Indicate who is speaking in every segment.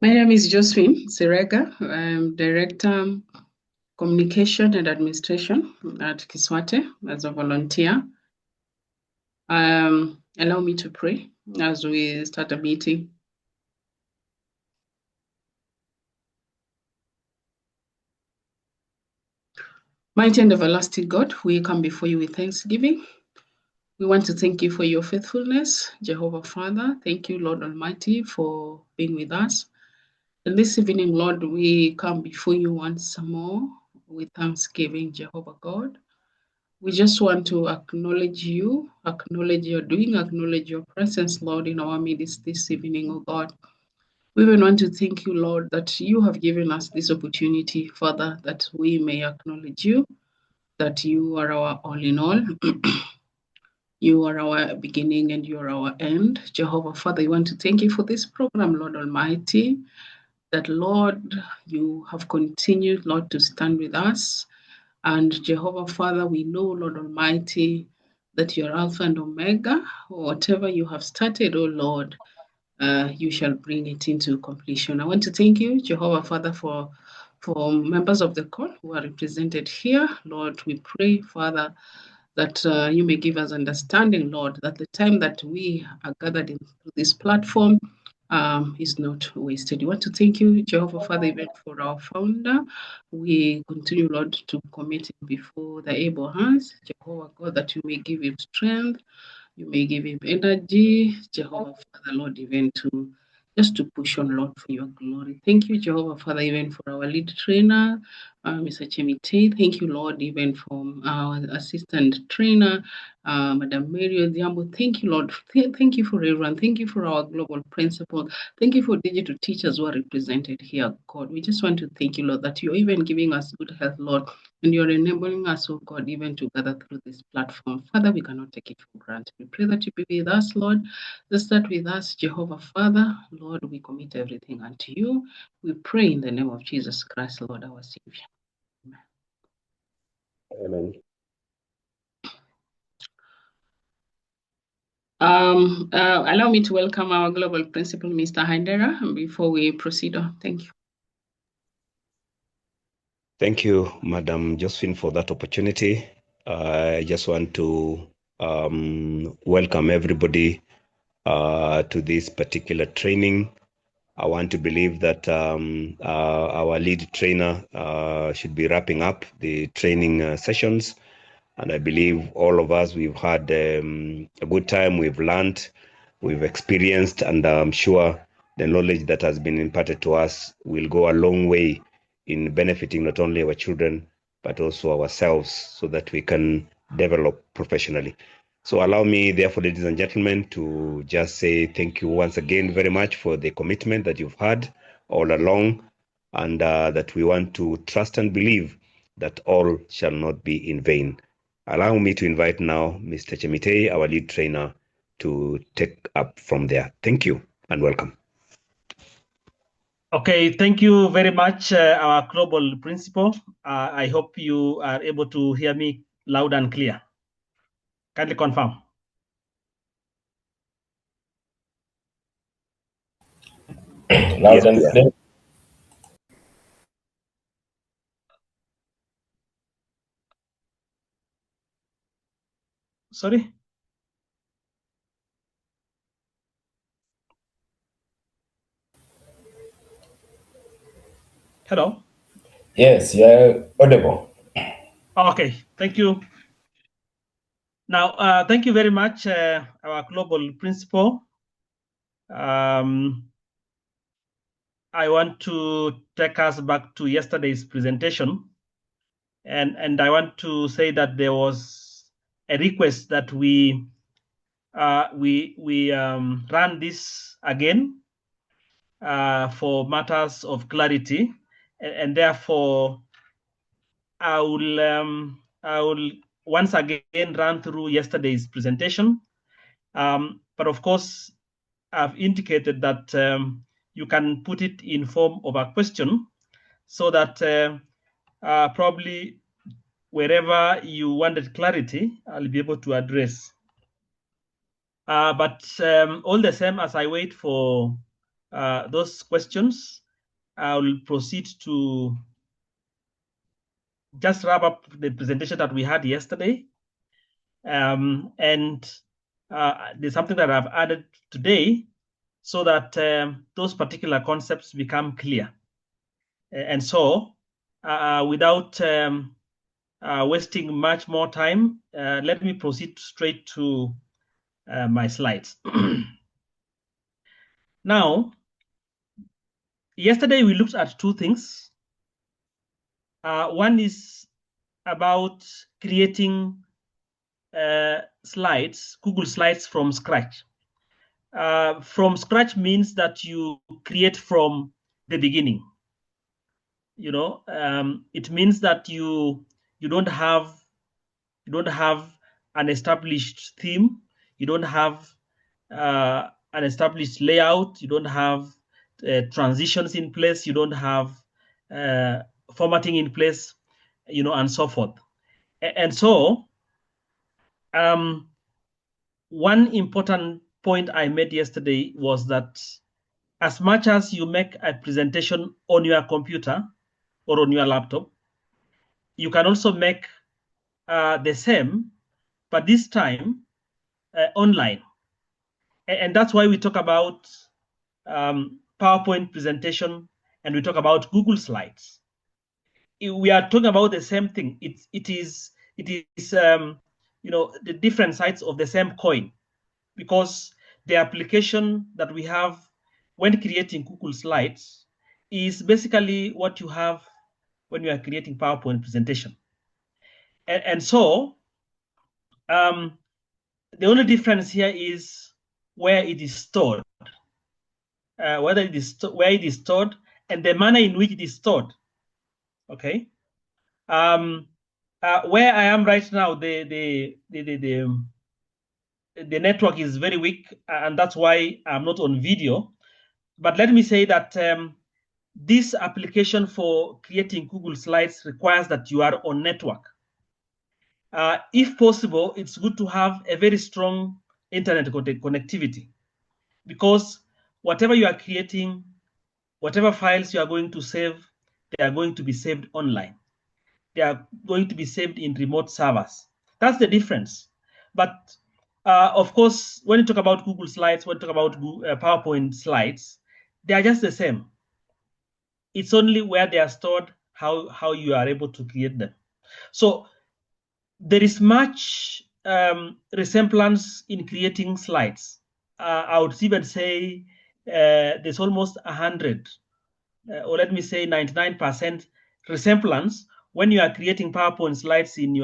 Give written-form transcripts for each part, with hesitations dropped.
Speaker 1: My name is Josephine Sirega. I'm Director Communication and Administration at Kiswate as a volunteer. Allow me to pray as we start a meeting. Mighty and everlasting God, we come before you with thanksgiving. We want to thank you for your faithfulness, Jehovah Father. Thank you, Lord Almighty, for being with us. And this evening, Lord, we come before you once more with thanksgiving, Jehovah God. We just want to acknowledge you, acknowledge your doing, acknowledge your presence, Lord, in our midst this evening, oh God. We even want to thank you, Lord, that you have given us this opportunity, Father, that we may acknowledge you, that you are our all in all. You are our beginning and you are our end. Jehovah, Father, we want to thank you for this program, Lord Almighty, that, Lord, you have continued, Lord, to stand with us. And Jehovah, Father, we know, Lord Almighty, that you're Alpha and Omega. Whatever you have started, oh Lord, you shall bring it into completion. I want to thank you, Jehovah, Father, for members of the call who are represented here. Lord, we pray, Father, that you may give us understanding, Lord, that the time that we are gathered in this platform is not wasted. We want to thank you, Jehovah Father, even for our founder. We continue, Lord, to commit him before the able hands, Jehovah God, that you may give him strength, you may give him energy, Jehovah Father, Lord, even to just to push on, Lord, for your glory. Thank you, Jehovah Father, even for our lead trainer, Mr. Chemitei. Thank you, Lord, even for our assistant trainer, Madam Mary Odhiambo. Thank you, Lord. Thank you for everyone. Thank you for our global principal. Thank you for digital teachers who are represented here, God. We just want to thank you, Lord, that you're even giving us good health, Lord, and you're enabling us, oh God, even to gather through this platform. Father, we cannot take it for granted. We pray that you be with us, Lord. Let's start with us, Jehovah Father. Lord, we commit everything unto you. We pray in the name of Jesus Christ, Lord, our Savior.
Speaker 2: Amen.
Speaker 1: Allow me to welcome our global principal, Mr. Haidera, before we proceed on. Thank you.
Speaker 2: Thank you, Madam Josephine, for that opportunity. I just want to welcome everybody to this particular training. I want to believe that our lead trainer should be wrapping up the training sessions. And I believe all of us, we've had a good time, we've learned, we've experienced, and I'm sure the knowledge that has been imparted to us will go a long way in benefiting not only our children, but also ourselves so that we can develop professionally. So allow me, therefore, ladies and gentlemen, to just say thank you once again very much for the commitment that you've had all along, and that we want to trust and believe that all shall not be in vain. Allow me to invite now Mr. Chemitei, our lead trainer, to take up from there. Thank you and welcome.
Speaker 3: Okay, thank you very much, our global principal. I hope you are able to hear me loud and clear. Kindly confirm.
Speaker 4: Loud and clear.
Speaker 3: Sorry? Hello?
Speaker 4: Yes, you're audible.
Speaker 3: Okay, thank you. Now, thank you very much, our global principal. I want to take us back to yesterday's presentation. And I want to say that there was a request that we run this again for matters of clarity, and therefore I will once again run through yesterday's presentation. But of course, I've indicated that you can put it in form of a question, so that probably wherever you wanted clarity, I'll be able to address. But all the same, as I wait for those questions, I will proceed to just wrap up the presentation that we had yesterday. And there's something that I've added today so that those particular concepts become clear. And so, without wasting much more time, let me proceed straight to my slides. Now, yesterday we looked at two things. One is about creating slides, Google Slides from scratch. From scratch means that you create from the beginning. You know, it means that you don't have an established theme. You don't have an established layout. You don't have transitions in place. You don't have formatting in place, you know, and so forth. And so, one important point I made yesterday was that as much as you make a presentation on your computer or on your laptop, you can also make the same, but this time online. And that's why we talk about PowerPoint presentation and we talk about Google Slides. We are talking about the same thing. It is you know, the different sides of the same coin, because the application that we have when creating Google Slides is basically what you have when you are creating PowerPoint presentation. And so the only difference here is where it is stored, where it is stored, and the manner in which it is stored. Okay. Where I am right now, the network is very weak, and that's why I'm not on video. But let me say that this application for creating Google Slides requires that you are on network. If possible, it's good to have a very strong internet connectivity, because whatever you are creating, whatever files you are going to save, they are going to be saved online. They are going to be saved in remote servers. That's the difference. But of course, when you talk about Google Slides, when you talk about PowerPoint slides, they are just the same. It's only where they are stored, how you are able to create them. So there is much resemblance in creating slides. I would even say there's almost 100, or let me say 99% resemblance when you are creating PowerPoint slides on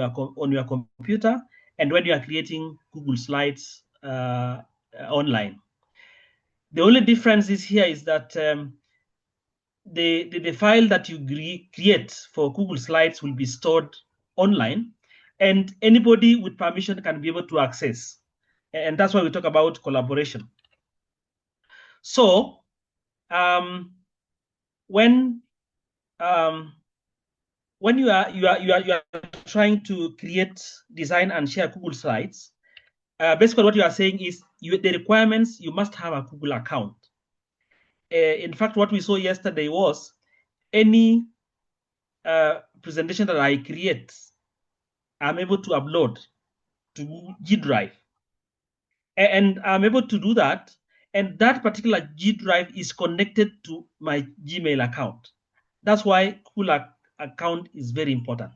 Speaker 3: your computer and when you are creating Google Slides online. The only difference is here is that the file that you create for Google Slides will be stored online, and anybody with permission can be able to access. And that's why we talk about collaboration. So when you are trying to create, design, and share Google Slides, basically what you are saying is the requirements, you must have a Google account. In fact, what we saw yesterday was any presentation that I create, I'm able to upload to G Drive. And I'm able to do that. And that particular G Drive is connected to my Gmail account. That's why Google account is very important.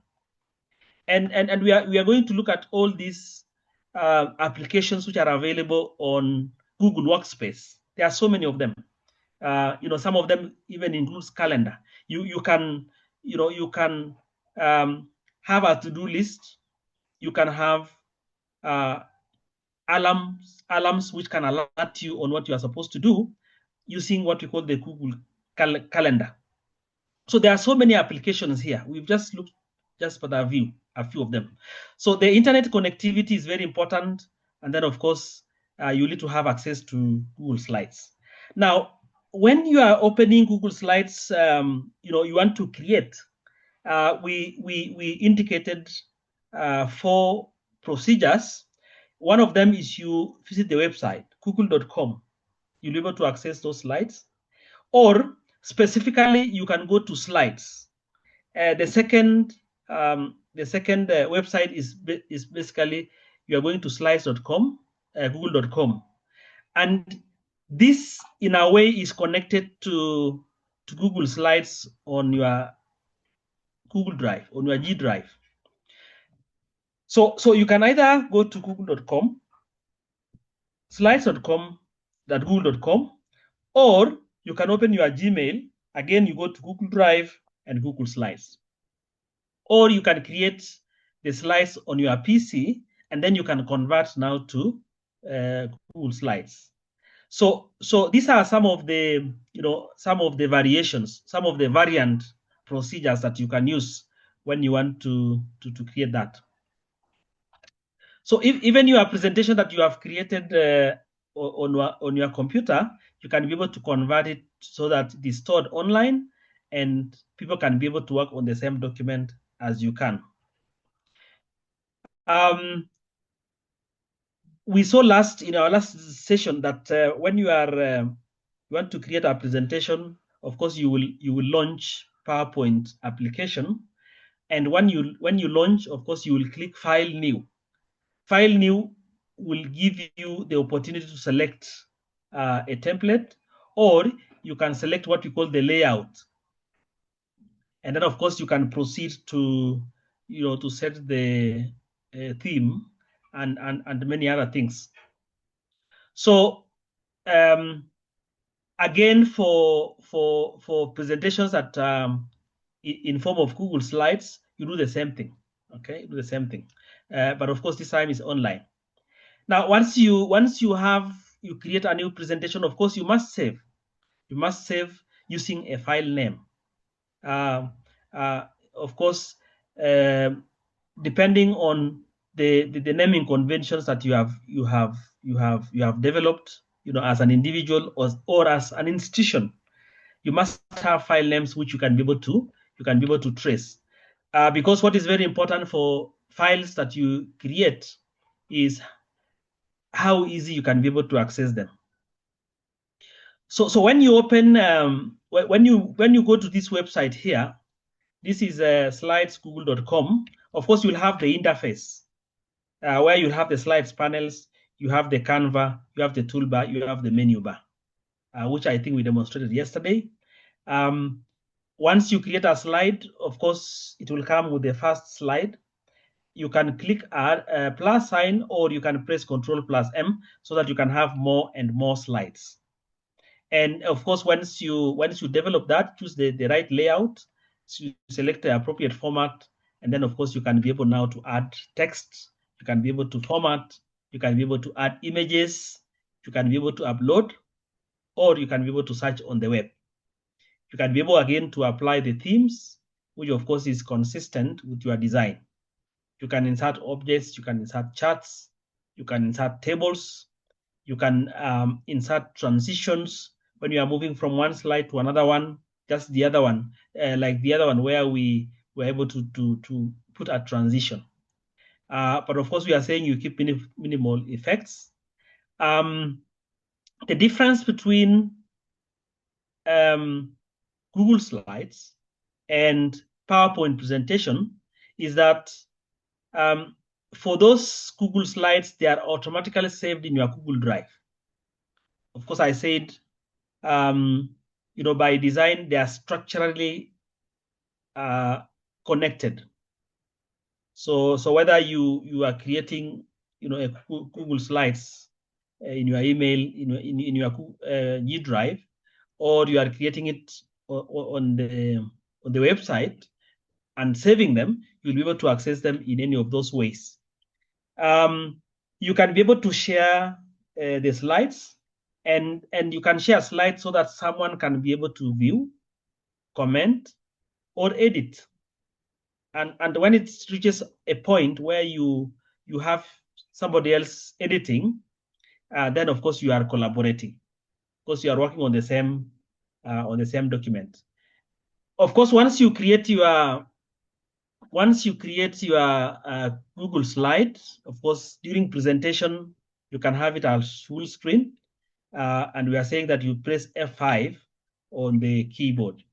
Speaker 3: And we are going to look at all these applications which are available on Google Workspace. There are so many of them. You know, some of them even includes calendar. You can have a to-do list. You can have alarms which can alert you on what you are supposed to do using what we call the Google calendar. So there are so many applications here. We've just looked just for the view, a few of them. So the internet connectivity is very important. And then, of course, you need to have access to Google Slides. Now, when you are opening Google Slides, you know, you want to create, we indicated 4 procedures. One of them is you visit the website, google.com. You'll be able to access those slides. or specifically you can go to slides. The second website is basically you are going to slides.com, google.com, and this in a way is connected to Google Slides on your Google Drive, on your G Drive. So you can either go to google.com, slides.com, google.com, or you can open your Gmail. Again, you go to Google Drive and Google Slides. Or you can create the slides on your PC, and then you can convert now to Google Slides. So these are some of the variations, some of the variant procedures that you can use when you want to create that. So even your presentation that you have created on your computer, you can be able to convert it so that it is stored online and people can be able to work on the same document as you can. We saw in our last session that when you want to create a presentation, of course you will launch PowerPoint application, and when you launch, of course you will click File New. File New will give you the opportunity to select a template, or you can select what we call the layout, and then of course you can proceed to set the theme and many other things. So again, for presentations that in form of Google Slides, you do the same thing. Okay, you do the same thing, but of course this time is online. Now, once you create a new presentation, of course you must save. You must save using a file name. Of course, depending on the naming conventions that you have developed, as an individual or as an institution, you must have file names which you can be able to trace. Because what is very important for files that you create is how easy you can be able to access them. So when you open, when you go to this website here, this is slidesgoogle.com. Of course, you'll have the interface where you have the slides panels, you have the Canva, you have the toolbar, you have the menu bar, which I think we demonstrated yesterday. Once you create a slide, of course, it will come with the first slide. You can click a plus sign, or you can press Ctrl+M so that you can have more and more slides. And of course, once you develop that, choose the right layout, so you select the appropriate format, and then of course you can be able now to add text, you can be able to format, you can be able to add images, you can be able to upload, or you can be able to search on the web. You can be able again to apply the themes, which of course is consistent with your design. You can insert objects, you can insert charts, you can insert tables, you can insert transitions when you are moving from one slide to another one, just the other one, like the other one where we were able to put a transition. But of course, we are saying you keep minimal effects. The difference between Google Slides and PowerPoint presentation is that for those Google Slides, they are automatically saved in your Google Drive. Of course, I said, by design, they are structurally connected. So whether you are creating, a Google Slides in your email, in your G Drive, or you are creating it on the website and saving them, you'll be able to access them in any of those ways. You can be able to share the slides, and you can share slides so that someone can be able to view, comment, or edit. And when it reaches a point where you have somebody else editing, then of course you are collaborating, because you are working on the same document. Of course, once you create your Google slide, of course, during presentation, you can have it as full screen. And we are saying that you press F5 on the keyboard.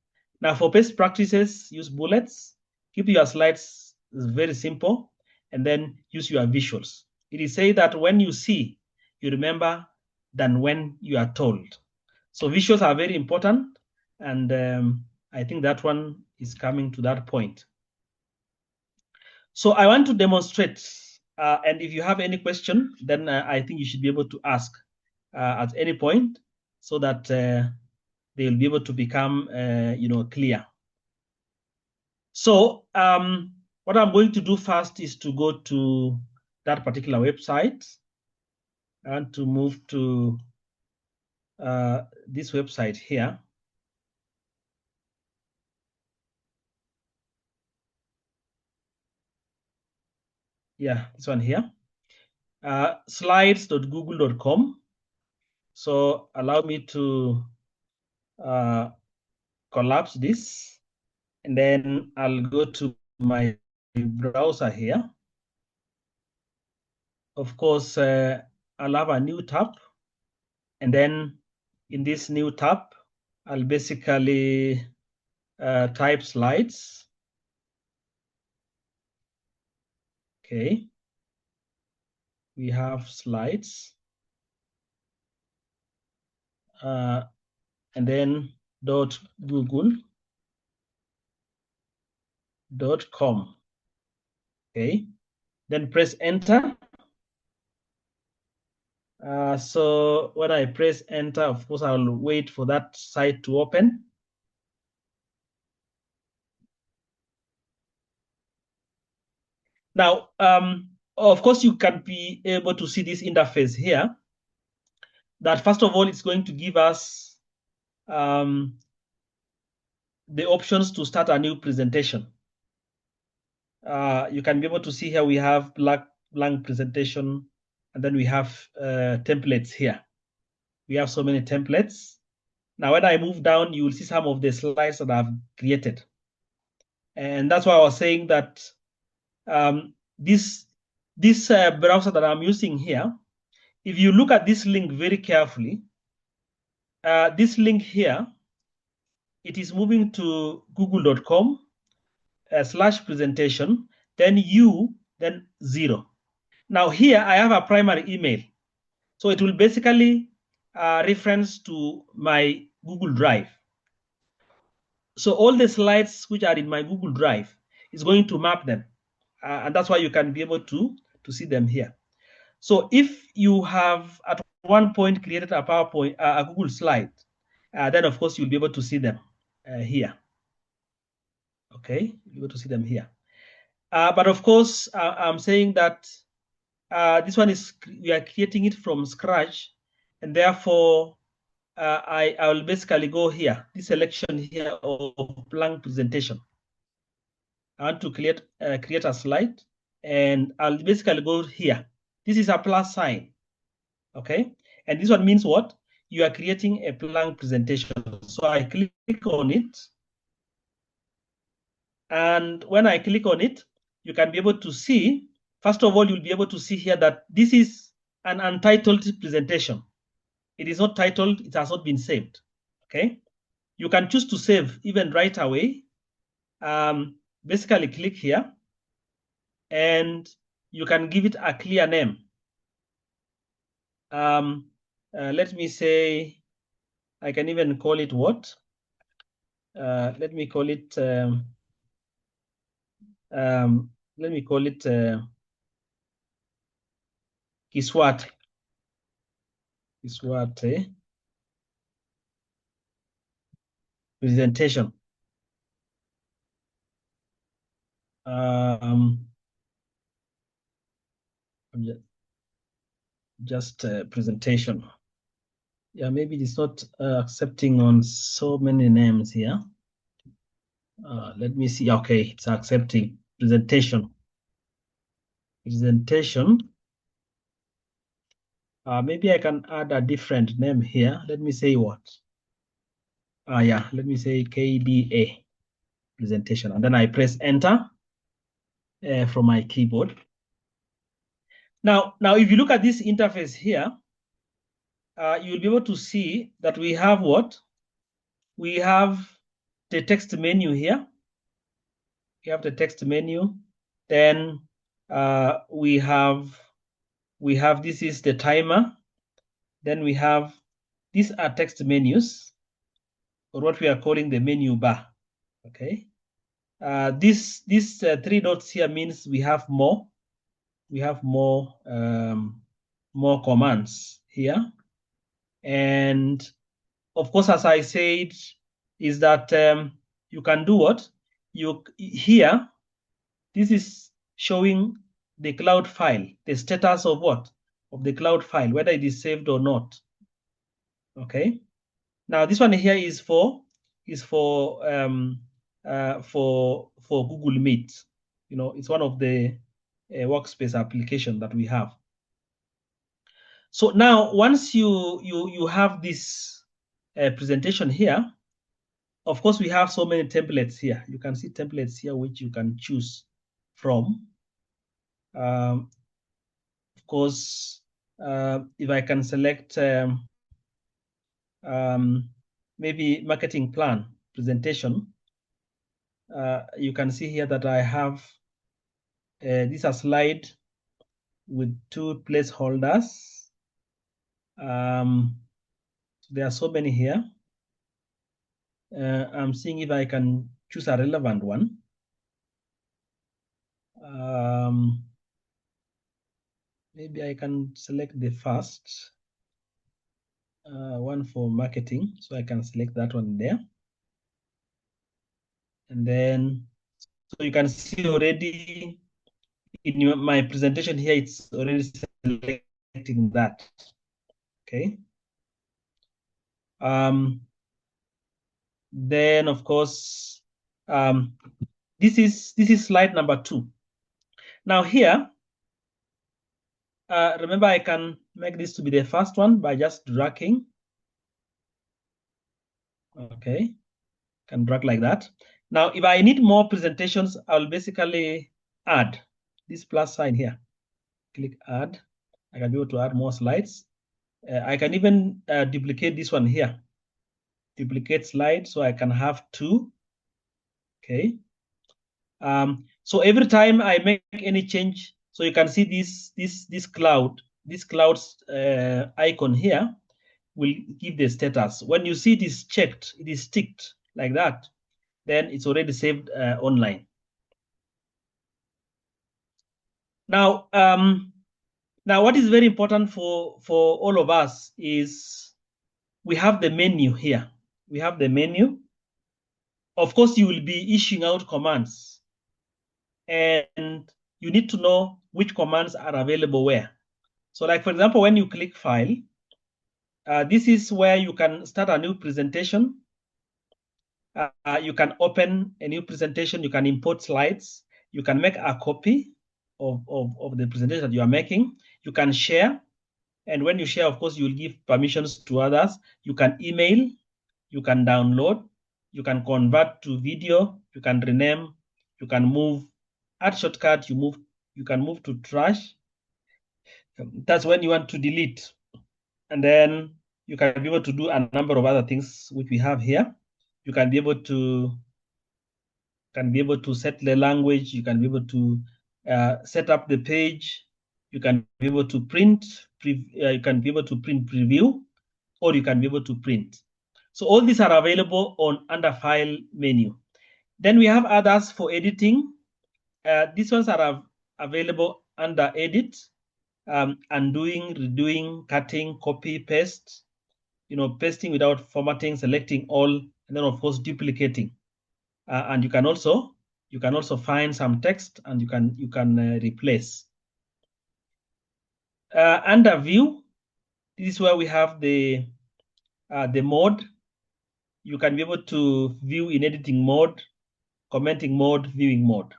Speaker 3: Now for best practices, use bullets. Keep your slides very simple, and then use your visuals. It is said that when you see, you remember than when you are told. So visuals are very important, and I think that one is coming to that point. So I want to demonstrate, and if you have any question, then I think you should be able to ask at any point, so that they'll be able to become clear. So what I'm going to do first is to go to that particular website and to move to this website here. Yeah, this one here, slides.google.com. So allow me to collapse this, and then I'll go to my browser here. Of course, I'll have a new tab, and then in this new tab, I'll basically type slides. Okay, we have slides, and then .google.com. Okay, then press enter. So when I press enter, of course, I'll wait for that site to open. Now, of course, you can be able to see this interface here. That first of all, it's going to give us the options to start a new presentation. You can be able to see here we have blank presentation, and then we have templates here. We have so many templates. Now, when I move down, you will see some of the slides that I've created. And that's why I was saying that this browser that I'm using here, if you look at this link very carefully, this link here, it is moving to google.com/presentation, then 0. Now here I have a primary email. So it will basically reference to my Google Drive. So all the slides which are in my Google Drive is going to map them. And that's why you can be able to see them here. So if you have at one point created a PowerPoint, a Google slide, then of course you'll be able to see them here. Okay, you'll be able to see them here. But of course, I'm saying that this one we are creating it from scratch, and therefore I will basically go here, this selection here of blank presentation. I want to create a slide, and I'll basically go here. This is a plus sign, okay? And this one means what? You are creating a blank presentation. So I click on it, and when I click on it, you can be able to see, first of all, you'll be able to see here that this is an untitled presentation. It is not titled, it has not been saved, okay? You can choose to save even right away. Basically click here, and you can give it a clear name. Let me say, I can even call it what? Let me call it, Kiswate. Kiswate presentation. Just presentation. Yeah, maybe it's not accepting on so many names here. Let me see. Okay, it's accepting presentation. Presentation. Maybe I can add a different name here. Let me say what? Yeah, let me say KDA presentation, and then I press enter from my keyboard. Now, if you look at this interface here, you'll be able to see that we have what? we have the text menu here. We have the text menu. Then we have this is the timer. Then we have, these are text menus, or what we are calling the menu bar. Okay. This three dots here means we have more. We have more commands here. And of course, as I said, is that you can do what? Here, this is showing the cloud file, the status of what? Of the cloud file, whether it is saved or not. Okay. Now this one here is for Google Meet. You know, it's one of the workspace application that we have. So now, once you have this presentation here, of course, we have so many templates here. You can see templates here which you can choose from. Of course, if I can select maybe marketing plan presentation, you can see here that I have this a slide with 2 placeholders. There are so many here. I'm seeing if I can choose a relevant one. Maybe I can select the first one for marketing, so I can select that one there. And then, so you can see already in my presentation here, it's already selecting that. Okay. Then of course, this is slide number 2. Now here, remember I can make this to be the first one by just dragging. Okay, can drag like that. Now, if I need more presentations, I'll basically add this plus sign here. Click add. I can be able to add more slides. I can even duplicate this one here. Duplicate slide, so I can have 2. Okay. So every time I make any change, so you can see this cloud's icon here will give the status. When you see it is checked, it is ticked like that, then it's already saved online. Now, what is very important for all of us is we have the menu here. We have the menu. Of course, you will be issuing out commands, and you need to know which commands are available where. So like, for example, when you click file, this is where you can start a new presentation. You can open a new presentation. You can import slides. You can make a copy of the presentation that you are making. You can share. And when you share, of course, you will give permissions to others. You can email. You can download. You can convert to video. You can rename. You can move. Add shortcut. You can move to trash. That's when you want to delete. And then you can be able to do a number of other things which we have here. You can be able to set the language. You can be able to set up the page. You can be able to print. You can be able to print preview, or you can be able to print. So all these are available under file menu. Then we have others for editing. These ones are available under edit, undoing, redoing, cutting, copy, paste. Pasting without formatting, selecting all, and then of course duplicating. And you can also find some text, and you can replace. Under view, this is where we have the mode. You can be able to view in editing mode, commenting mode, viewing mode.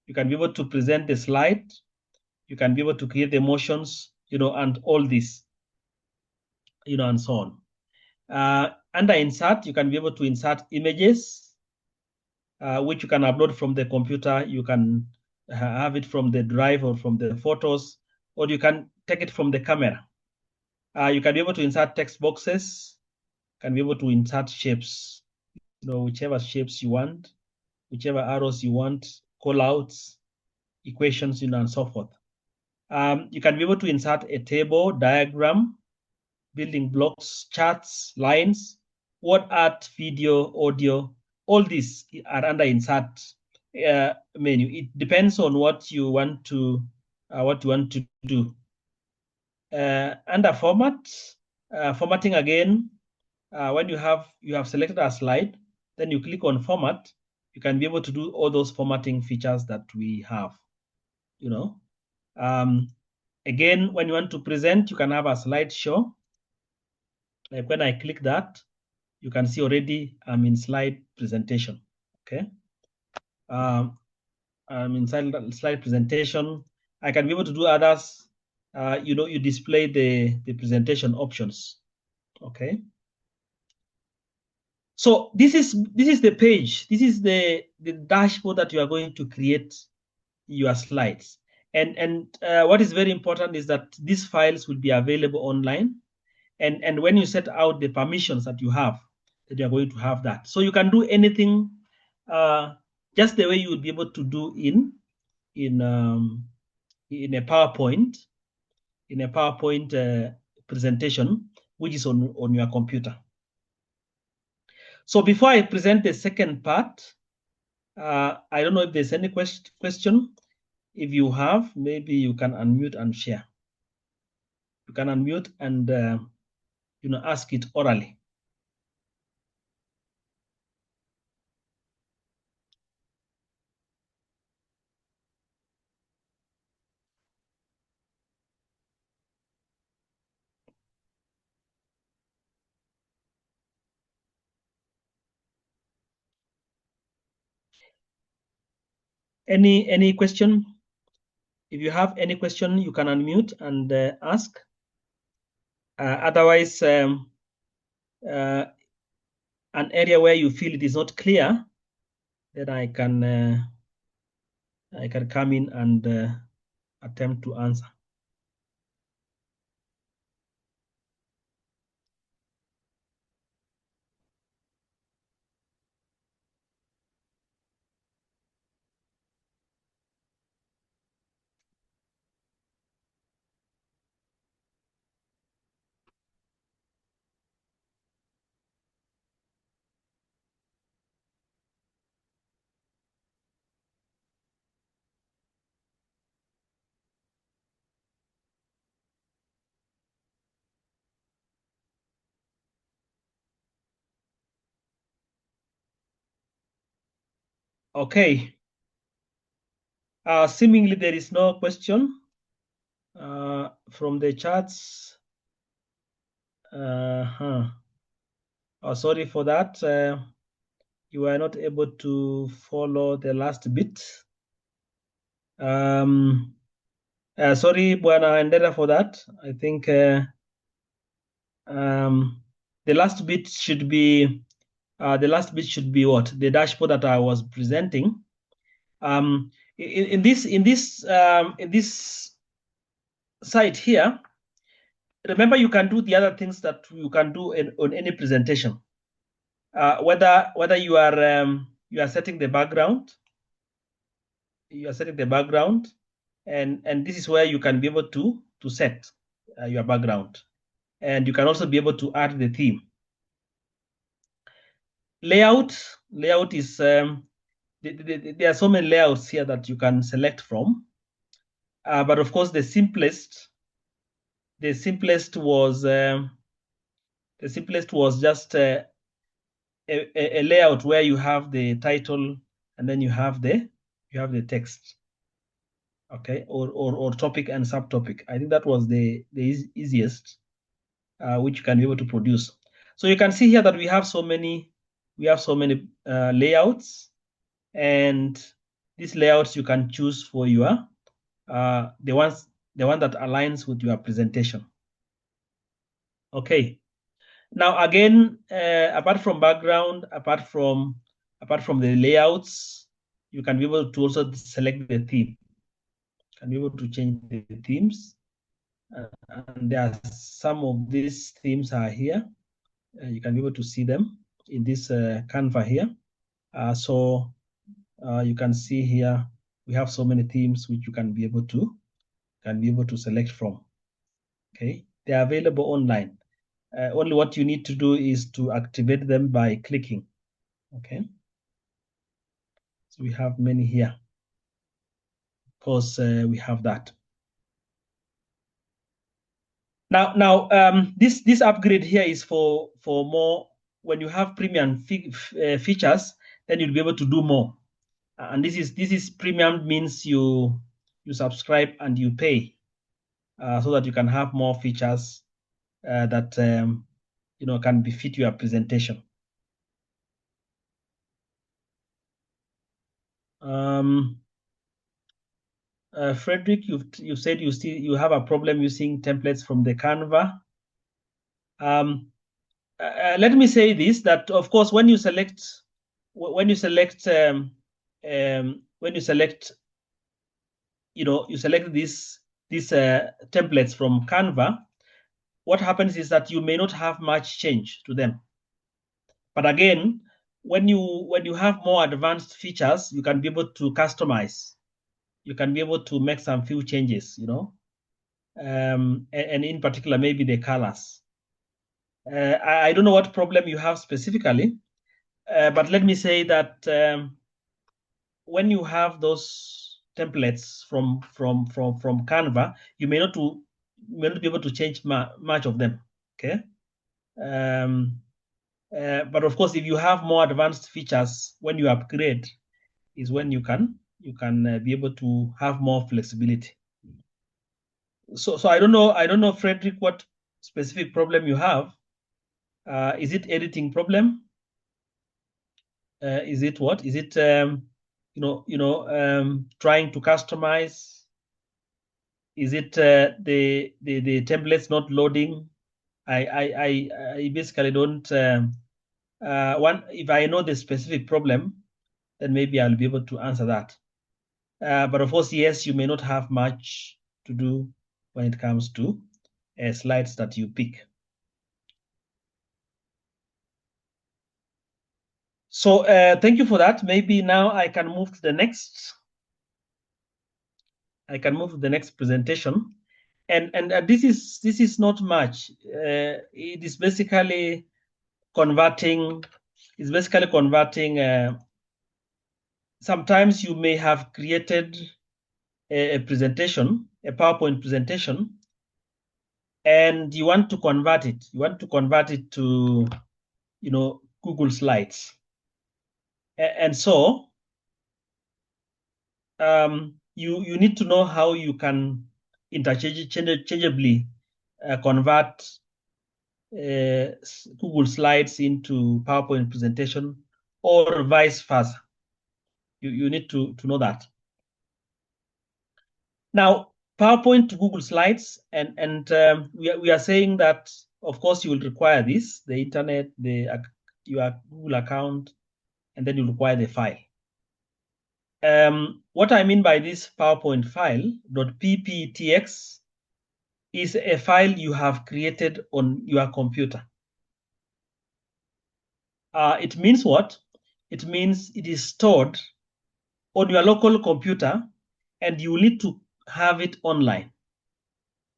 Speaker 3: You can be able to present the slide. You can be able to create the motions, and all this, and so on. Under insert, you can be able to insert images, which you can upload from the computer. You can have it from the drive or from the photos, or you can take it from the camera. You can be able to insert text boxes, can be able to insert shapes, whichever shapes you want, whichever arrows you want, callouts, equations, and so forth. You can be able to insert a table, diagram, building blocks, charts, lines, word art, video, audio. All these are under insert menu. It depends on what you want to do. Under formatting again. When you have selected a slide, then you click on format. You can be able to do all those formatting features that we have. Again, when you want to present, you can have a slideshow. Like when I click that, you can see already I'm in slide presentation. Okay. I'm in slide presentation. I can be able to do others. You display the presentation options. Okay. So this is the page. This is the dashboard that you are going to create your slides. And what is very important is that these files will be available online. And when you set out the permissions that you have, that you are going to have that. So you can do anything just the way you would be able to do in a PowerPoint, presentation, which is on your computer. So before I present the second part, I don't know if there's any question. If you have, maybe you can unmute and share. You can unmute and ask it orally. Any question? If you have any question, you can unmute and ask. Otherwise, an area where you feel it is not clear, then I can come in and attempt to answer. Okay. Seemingly there is no question from the chats. Oh, sorry for that. You were not able to follow the last bit. Sorry, Buana Endera, for that. I think the last bit should be what? The dashboard that I was presenting. In this site here, remember you can do the other things that you can do on any presentation. Whether you are setting the background, and this is where you can be able to set your background, and you can also be able to add the theme. Layout is there are so many layouts here that you can select from, but of course the simplest was just a layout where you have the title and then you have the text, okay, or topic and subtopic. I think that was the easiest, which you can be able to produce. So you can see here that we have so many layouts, and these layouts you can choose for your the one that aligns with your presentation. Okay. Now again, apart from background, apart from the layouts, you can be able to also select the theme. You can be able to change the themes, and there are some of these themes are here. You can be able to see them. Canva here. So you can see here we have so many themes which you can be able to select from. Okay, they are available online. Only what you need to do is to activate them by clicking. Okay, so we have many here. Of course, we have that. Now, this upgrade here is for more. When you have premium features, then you'll be able to do more. And this is premium, means you subscribe and you pay, so that you can have more features that can befit your presentation. Frederick, you said you have a problem using templates from the Canva. Let me say this, that of course when you select these templates from Canva, what happens is that you may not have much change to them. But again, when you have more advanced features, you can be able to customize. You can be able to make some few changes, and in particular maybe the colors. I don't know what problem you have specifically, but let me say that when you have those templates from Canva, you may not be able to change much of them. Okay, but of course, if you have more advanced features, when you upgrade, is when you can be able to have more flexibility. So I don't know, Frederick, what specific problem you have. Is it editing problem? Is it what? Is it trying to customize? Is it the templates not loading? I basically don't. If I know the specific problem, then maybe I'll be able to answer that. But of course, yes, you may not have much to do when it comes to slides that you pick. So thank you for that. Maybe now I can move to the next. I can move to the next presentation, and this is not much. It is basically converting. It's basically converting. Sometimes you may have created a presentation, a PowerPoint presentation, and you want to convert it. You want to convert it to, Google Slides, and so you need to know how you can interchangeably convert Google Slides into PowerPoint presentation, or vice versa. You need to know that. Now, PowerPoint to Google Slides, and we are saying that, of course, you will require this, the internet, your Google account, and then you require the file. What I mean by this PowerPoint file, .pptx, is a file you have created on your computer. It means what? It means it is stored on your local computer, and you need to have it online.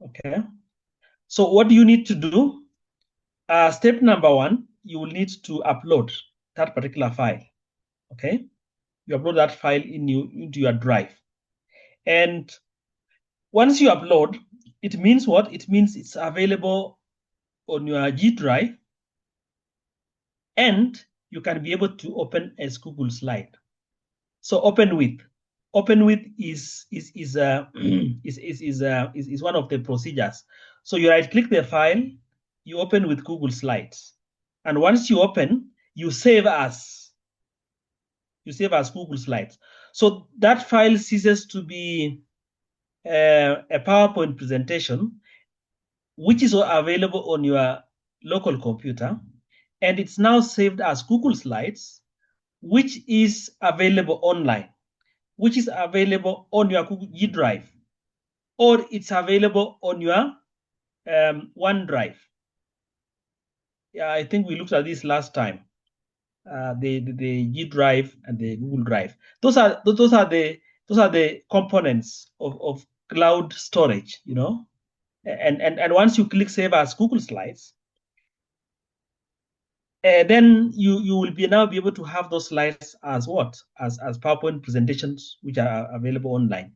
Speaker 3: Okay. So what do you need to do? Step number one, you will need to upload that particular file. Okay. You upload that file into your drive. And once you upload, it means what? It means it's available on your G drive, and you can be able to open as Google Slide. So open with is one of the procedures. So you right click the file, you open with Google Slides, and once you open, you save as Google Slides. So that file ceases to be a PowerPoint presentation, which is available on your local computer, and it's now saved as Google Slides, which is available online, which is available on your Google G Drive, or it's available on your OneDrive. Yeah, I think we looked at this last time. the G Drive and the Google Drive. Those are the components of cloud storage, you know. And once you click Save as Google Slides, then you will now be able to have those slides as what? As PowerPoint presentations, which are available online.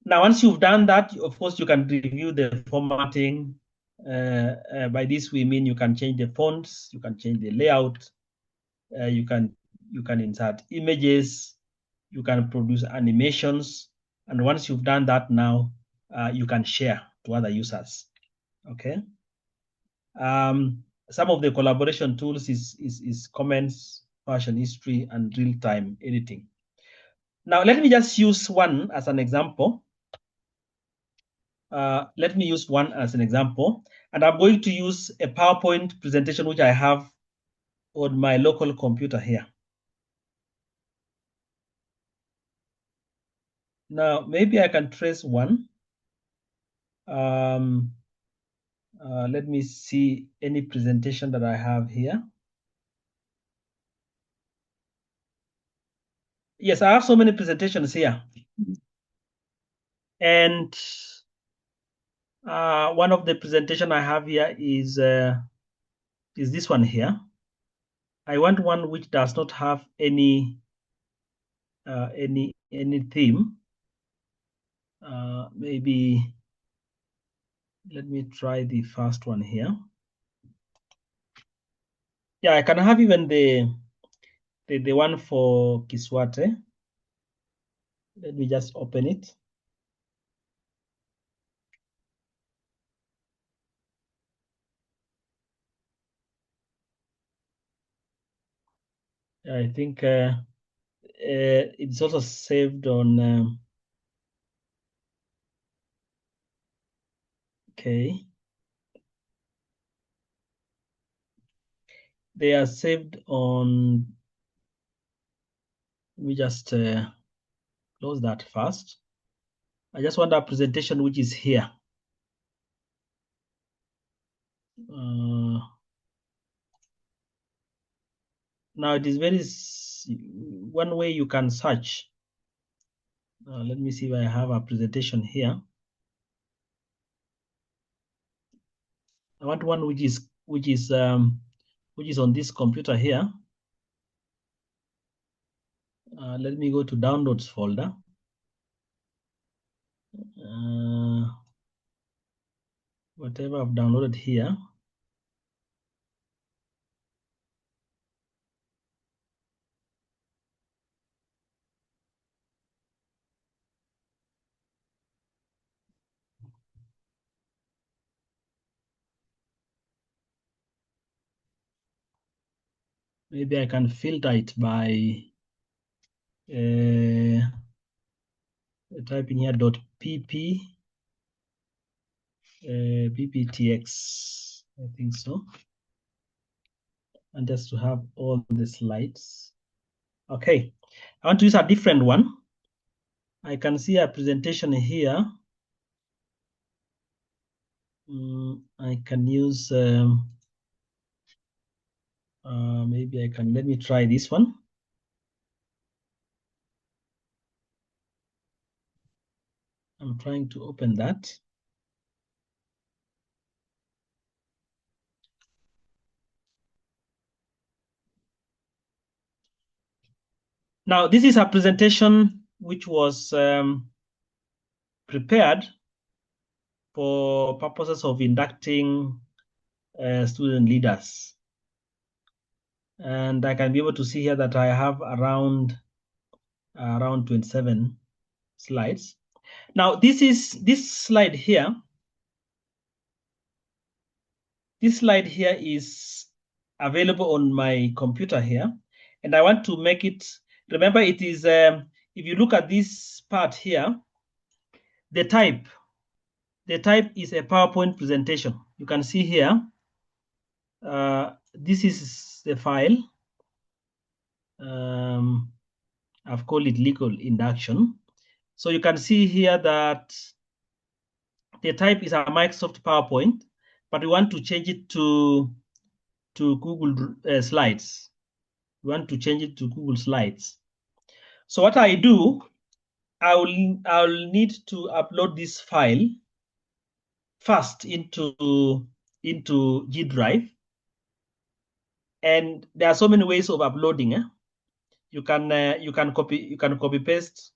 Speaker 3: Now, once you've done that, of course, you can review the formatting. By this, we mean you can change the fonts, you can change the layout, you can insert images, you can produce animations, and once you've done that, now you can share to other users. Okay. Some of the collaboration tools is comments, version history, and real-time editing. Now, let me just use one as an example. Let me use one as an example, and I'm going to use a PowerPoint presentation which I have on my local computer here. Now, maybe I can trace one. Let me see any presentation that I have here. Yes, I have so many presentations here. And one of the presentation I have here is this one here. I want one which does not have any theme. Maybe let me try the first one here. Yeah, I can have even the one for Kiswate. Let me just open it. I think it's also saved on. Okay. They are saved on. Let me just close that first. I just want a presentation which is here. Now it is very one way you can search. Let me see if I have a presentation here. I want one which is on this computer here. Let me go to downloads folder. Whatever I've downloaded here. Maybe I can filter it by typing here .pp pptx, I think so, and just to have all the slides. Okay, I want to use a different one. I can see a presentation here. I can use maybe I can, let me try this one. I'm trying to open that. Now, this is a presentation which was prepared for purposes of inducting student leaders. And I can be able to see here that I have around 27 slides. Now, this slide here. This slide here is available on my computer here, and I want to make it. Remember, it is if you look at this part here, the type is a PowerPoint presentation. You can see here. This is the file. I've called it legal induction. So you can see here that the type is a Microsoft PowerPoint, but we want to change it to to Google Slides. We want to change it to Google Slides. So what I do, I'll need to upload this file first into G Drive. And there are so many ways of uploading. You can copy paste.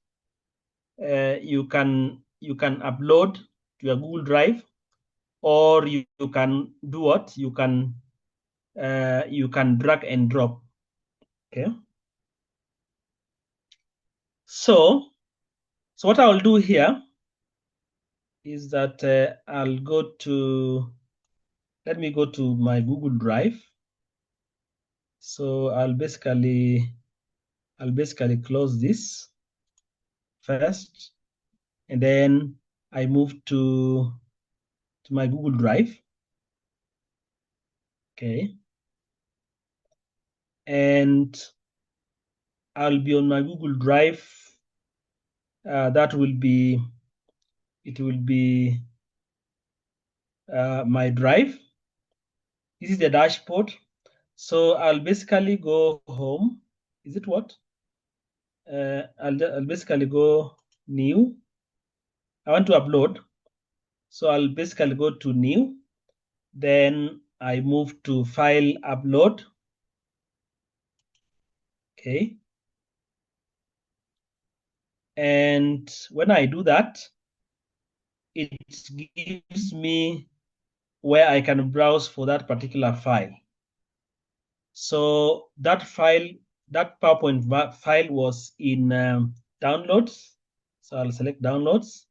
Speaker 3: You can upload to your Google Drive, or you can do what? You can drag and drop. Okay. So what I'll do here is that I'll go to, let me go to my Google Drive. So I'll basically close this first, and then I move to my Google Drive. Okay. And I'll be on my Google Drive. That will be, it will be my drive. This is the dashboard. So I'll basically go home. Is it what? I'll basically go new. I want to upload. So I'll basically go to new. Then I move to file upload. Okay. And when I do that, it gives me where I can browse for that particular file. So that file, that PowerPoint file was in downloads. So I'll select downloads.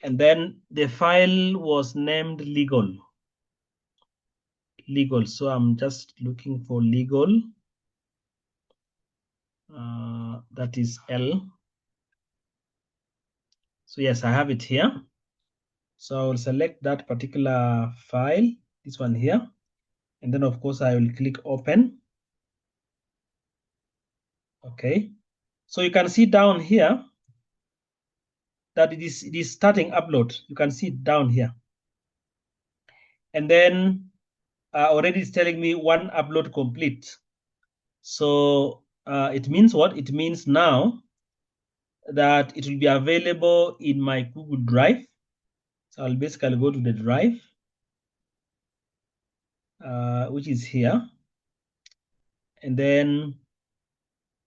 Speaker 3: And then the file was named legal. So I'm just looking for legal. That is L. So yes, I have it here. So I will select that particular file, this one here. And then of course I will click open. Okay. So you can see down here that it is starting upload. You can see it down here. And then already it's telling me one upload complete. So it means what? It means now that it will be available in my Google Drive. So I'll basically go to the drive, which is here. And then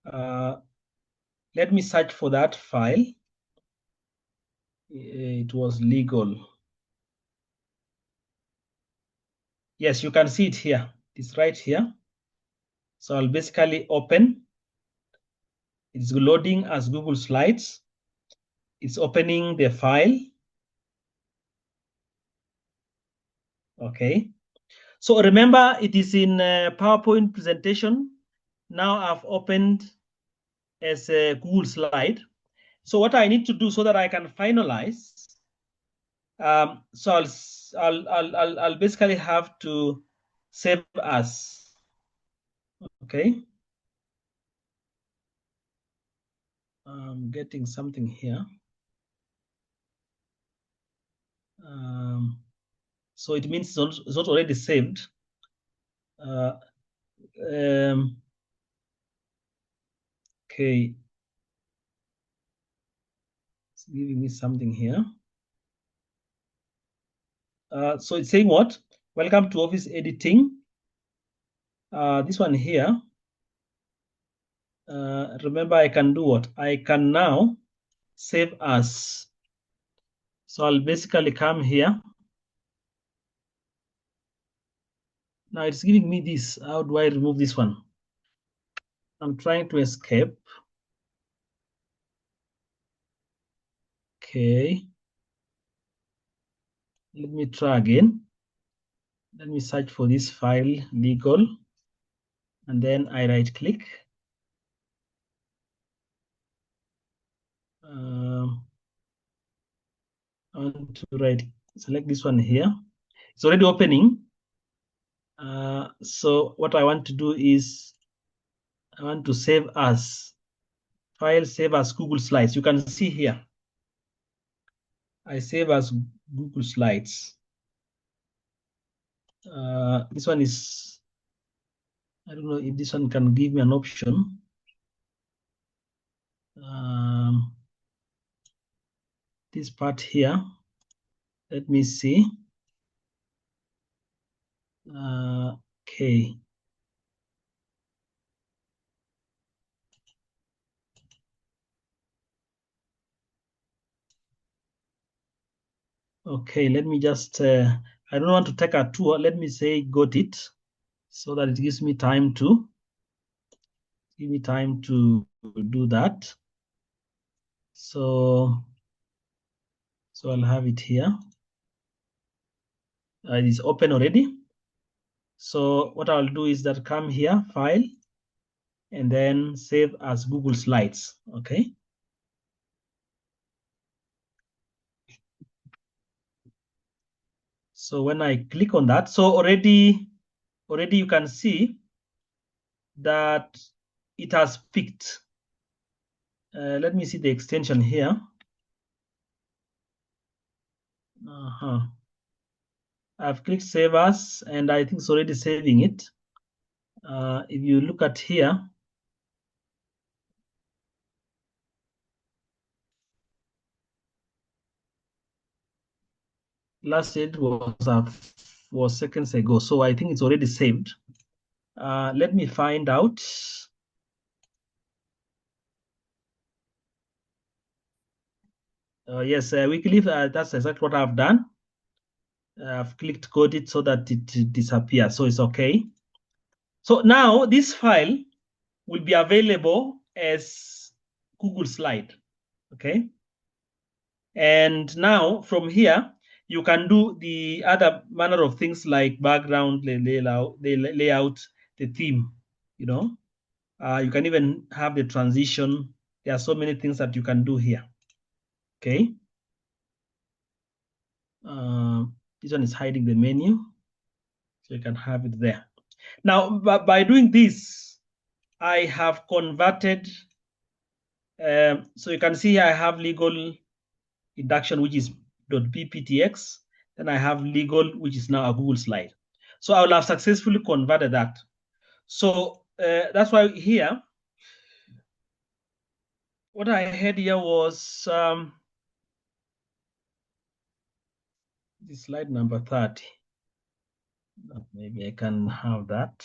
Speaker 3: let me search for that file. It was legal. Yes, you can see it here. It's right here. So I'll basically open. It's loading as Google Slides. It's opening the file. Okay. So remember, it is in PowerPoint presentation. Now I've opened as a Google Slide. So what I need to do so that I can finalize, so I'll basically have to save as. Okay. I'm getting something here. So it means it's not already saved. Okay. It's giving me something here. So it's saying what? Welcome to Office Editing. This one here. Remember, I can do what? I can now save as. So I'll basically come here. Now it's giving me this. How do I remove this one? I'm trying to escape. Okay. Let me try again. Let me search for this file, legal. And then I right click. I want to select this one here. It's already opening. So what I want to do is I want to save as file, save as Google Slides. You can see here. I save as Google Slides. This one is I don't know if this one can give me an option. This part here, let me see. Okay. Okay, let me just, I don't want to take a tour. Let me say got it, so that it gives me time to do that. So I'll have it here. It is open already. So what I'll do is that come here, file, and then save as Google Slides, okay? So when I click on that, so already you can see that it has picked. Let me see the extension here. I've clicked Save As, and I think it's already saving it. If you look at here, last it was seconds ago, so I think it's already saved. Let me find out. Yes, weekly, that's exactly what I've done. I've clicked code it so that it disappears, so it's okay. So now this file will be available as Google Slide, okay? And now from here, you can do the other manner of things like background, layout, the theme, you know. You can even have the transition. There are so many things that you can do here, okay? This one is hiding the menu, so you can have it there. Now, by doing this, I have converted, so you can see here I have legal induction, which is .pptx. Then I have legal, which is now a Google slide. So I will have successfully converted that. So that's why here, what I had here was the slide number 30. Maybe I can have that.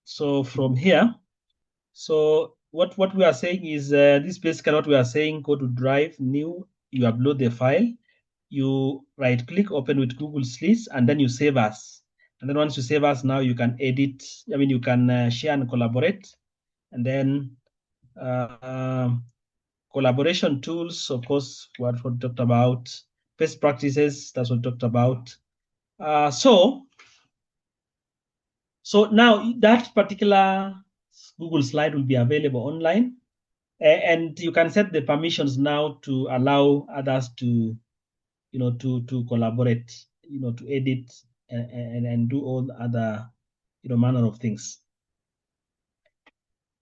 Speaker 3: So from here, so what we are saying is this basically what we are saying, go to Drive, New, you upload the file, you right click, open with Google Slides, and then you save as. And then once you save as, now you can edit, I mean, you can share and collaborate. And then collaboration tools, of course, what we talked about. Best practices, that's what we talked about. So now that particular Google slide will be available online, and you can set the permissions now to allow others to, to collaborate, to edit and do all other, manner of things.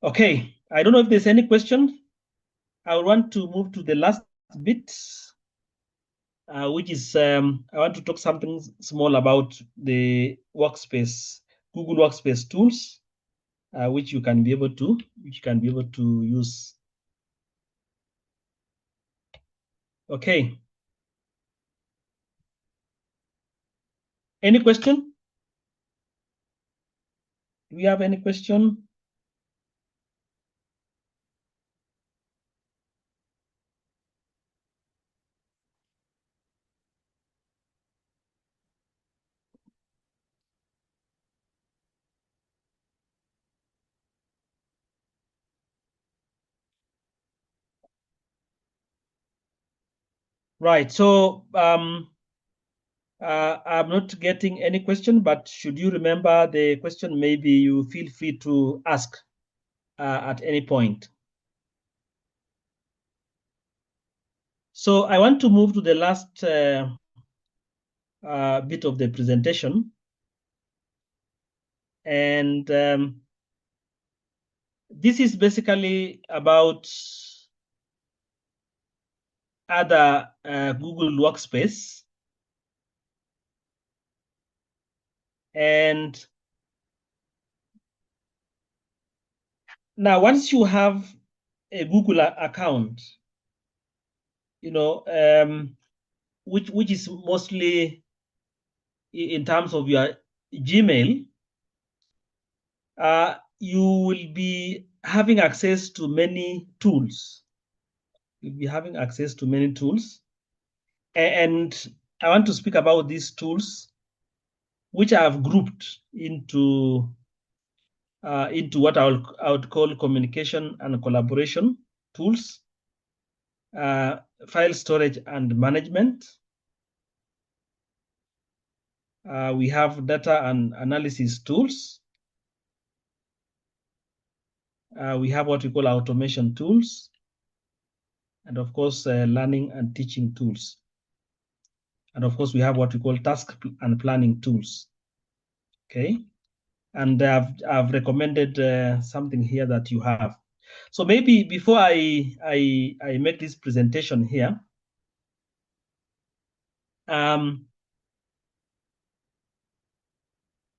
Speaker 3: Okay, I don't know if there's any question. I want to move to the last bit, which is I want to talk something small about the workspace, Google Workspace tools, which you can be able to use. Okay. Any question? Do we have any question? Right. So I'm not getting any question, but should you remember the question, maybe you feel free to ask at any point. So I want to move to the last bit of the presentation. And this is basically about other Google Workspace. And now once you have a Google account, you know, which is mostly in terms of your Gmail, you will be having access to many tools. You'll be having access to many tools. And I want to speak about these tools, which I have grouped into what I would call communication and collaboration tools, file storage and management. We have data and analysis tools. We have what we call automation tools. And of course, learning and teaching tools. And of course, we have what we call task and planning tools. Okay. And I've recommended something here that you have. So maybe before I make this presentation here, I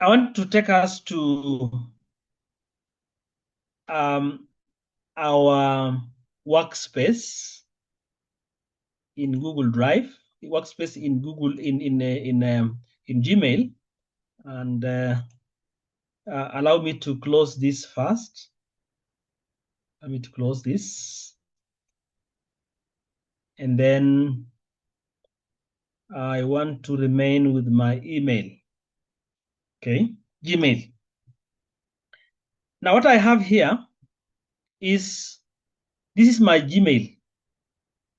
Speaker 3: want to take us to our workspace in Google Drive, workspace in Google in Gmail, and allow me to close this first. Let me to close this, and then I want to remain with my email. Okay, Gmail. Now what I have here is, this is my Gmail.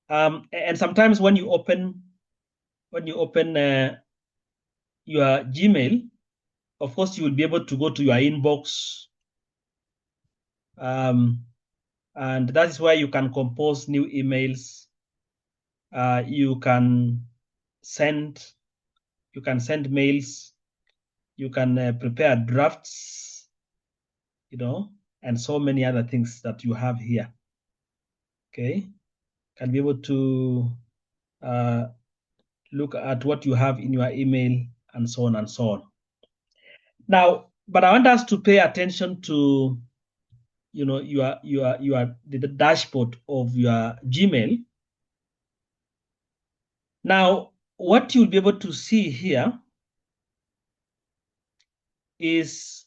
Speaker 3: And sometimes when you open your Gmail, of course you will be able to go to your inbox, and that is where you can compose new emails. You can send mails. You can prepare drafts, you know, and so many other things that you have here. Okay, can be able to look at what you have in your email and so on and so on. Now, but I want us to pay attention to, you know, the dashboard of your Gmail. Now, what you'll be able to see here is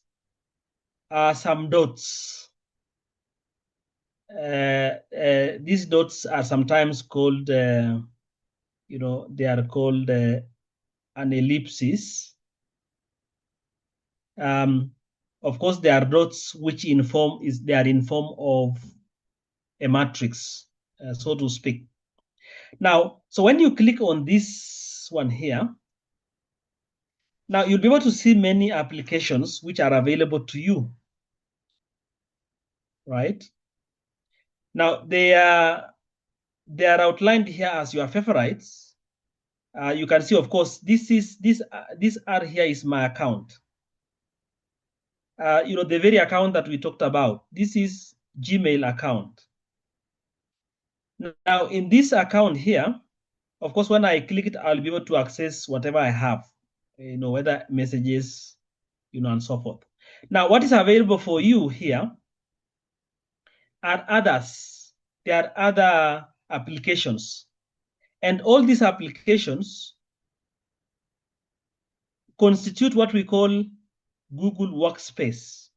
Speaker 3: some dots. These dots are sometimes called, you know, they are called an ellipsis. Of course, there are dots which they are in form of a matrix, so to speak. Now, so when you click on this one here, now you'll be able to see many applications which are available to you, right? Now they are outlined here as your favorites. You can see, of course, this R here is my account. You know, the very account that we talked about. This is Gmail account. Now, in this account here, of course, when I click it, I'll be able to access whatever I have, you know, whether messages, you know, and so forth. Now, what is available for you here are others. There are other applications. And all these applications constitute what we call Google Workspace.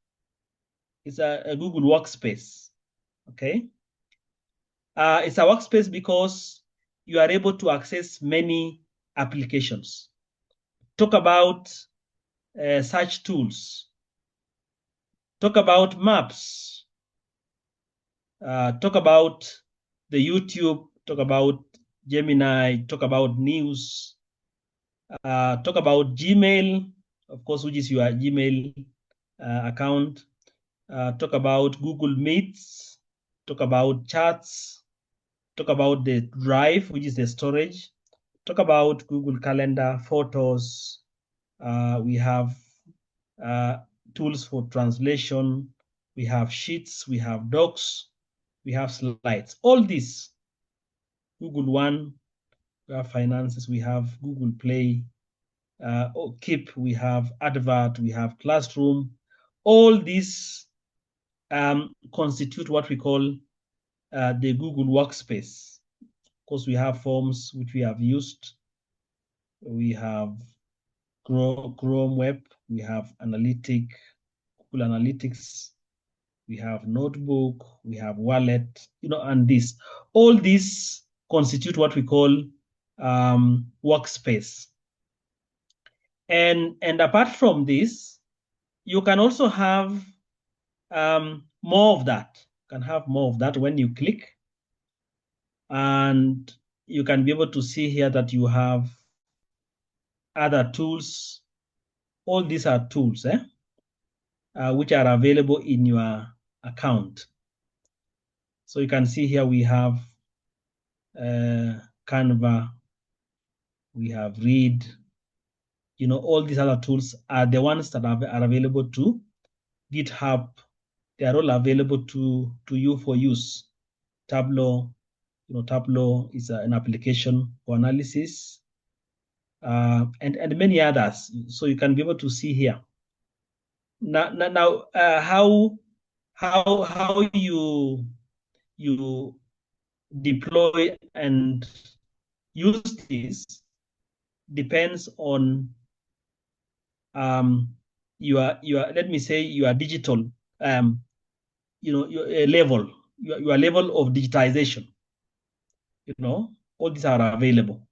Speaker 3: It's a Google Workspace, okay? It's a workspace because you are able to access many applications. Talk about search tools. Talk about maps. Talk about the YouTube. Talk about Gemini. Talk about news. Talk about Gmail, of course, which is your Gmail account. Talk about Google Meets. Talk about chats. Talk about the Drive, which is the storage. Talk about Google Calendar, photos. We have tools for translation, we have sheets, we have docs, we have slides. All these, Google One, we have finances, we have Google Play, Keep, we have Advert, we have Classroom. All these constitute what we call the Google Workspace. Of course, we have forms which we have used. We have Chrome Web, we have Google Analytics, we have Notebook, we have Wallet, and this. All these constitute what we call Workspace. And apart from this, you can also have more of that. You can have more of that when you click. And you can be able to see here that you have other tools. All these are tools which are available in your account. So you can see here we have Canva, we have Read. All these other tools are the ones that are available to GitHub. They are all available to you for use. Tableau, Tableau is an application for analysis, and many others. So you can be able to see here. Now, how you deploy and use this depends on your let me say your digital your level, your level of digitization. All these are available.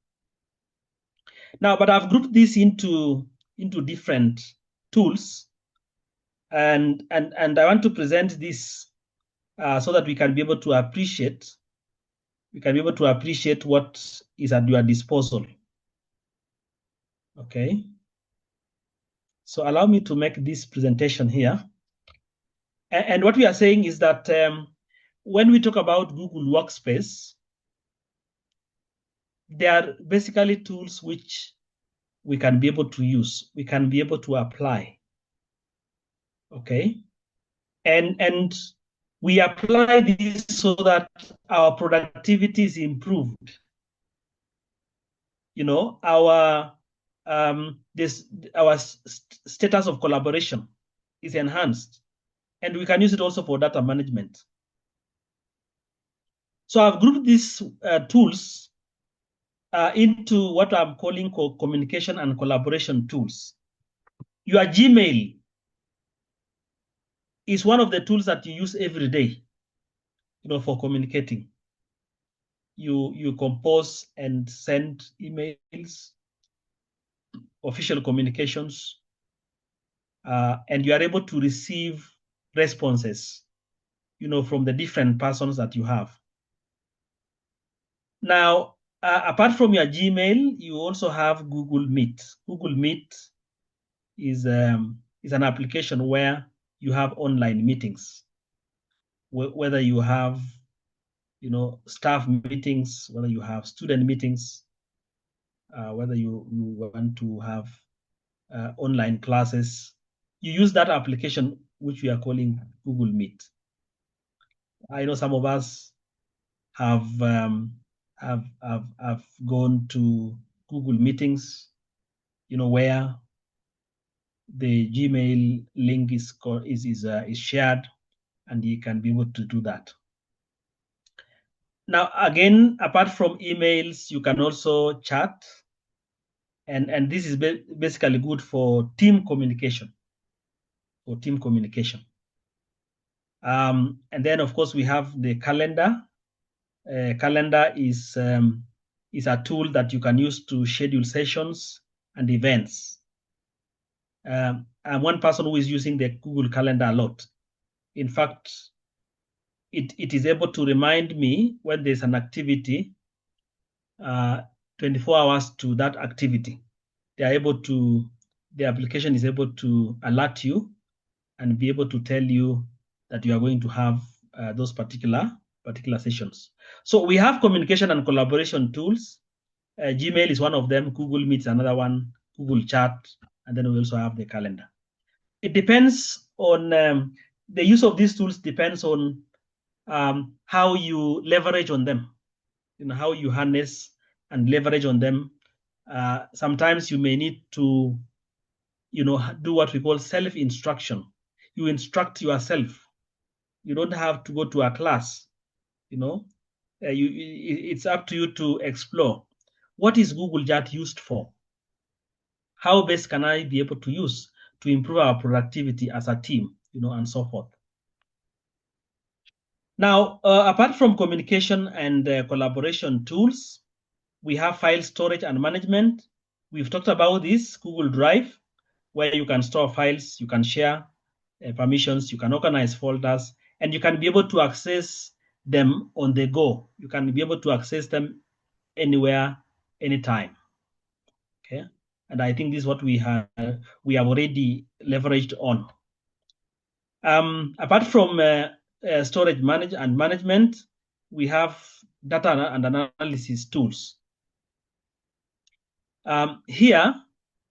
Speaker 3: Now, but I've grouped this into different tools, and I want to present this so that we can be able to appreciate what is at your disposal. Okay. So allow me to make this presentation here. And what we are saying is that when we talk about Google Workspace, they are basically tools which we can be able to use, we can be able to apply. Okay. And we apply this so that our productivity is improved. Our status of collaboration is enhanced, and we can use it also for data management. So I've grouped these tools into what I'm calling communication and collaboration tools. Your Gmail is one of the tools that you use every day, for communicating. You compose and send emails, official communications, and you are able to receive responses, from the different persons that you have. Now, apart from your Gmail, you also have Google Meet. Google Meet is an application where you have online meetings, whether you have, staff meetings, whether you have student meetings, whether you want to have online classes, you use that application which we are calling Google Meet. I know some of us have gone to Google meetings, where the Gmail link is shared, and you can be able to do that. Now, again, apart from emails, you can also chat, and this is basically good for team communication. And then, of course, we have the calendar. Calendar is a tool that you can use to schedule sessions and events. I'm one person who is using the Google Calendar a lot. In fact, it is able to remind me when there's an activity 24 hours to that activity. The application is able to alert you and be able to tell you that you are going to have those particular sessions. So we have communication and collaboration tools. Gmail is one of them. Google Meet is another one. Google Chat, and then we also have the calendar. It depends on the use of these tools depends on how you leverage on them, how you harness and leverage on them. Sometimes you may need to, do what we call self-instruction. You instruct yourself. You don't have to go to a class. It's up to you to explore. What is Google Chat used for? How best can I be able to use to improve our productivity as a team, and so forth. Now, apart from communication and collaboration tools, we have file storage and management. We've talked about this, Google Drive, where you can store files, you can share permissions, you can organize folders, and you can be able to access them on the go. You can be able to access them anywhere, anytime. Okay, and I think this is what we have already leveraged on. Apart from storage management, we have data and analysis tools. Here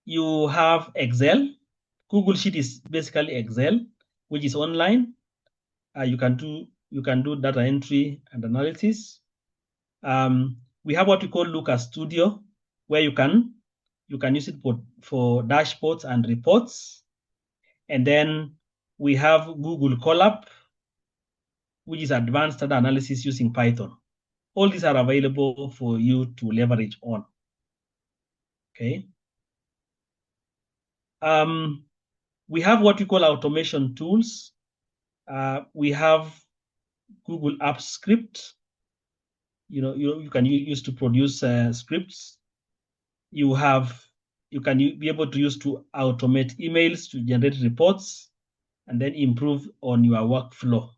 Speaker 3: you have Excel. Google Sheet is basically Excel, which is online. You can do data entry and analysis. We have what we call Looker Studio, where you can use it for dashboards and reports. And then we have Google Colab, which is advanced data analysis using Python. All these are available for you to leverage on. Okay. We have what we call automation tools. We have Google Apps Script. You can use to produce scripts. You can be able to use to automate emails, to generate reports, and then improve on your workflow.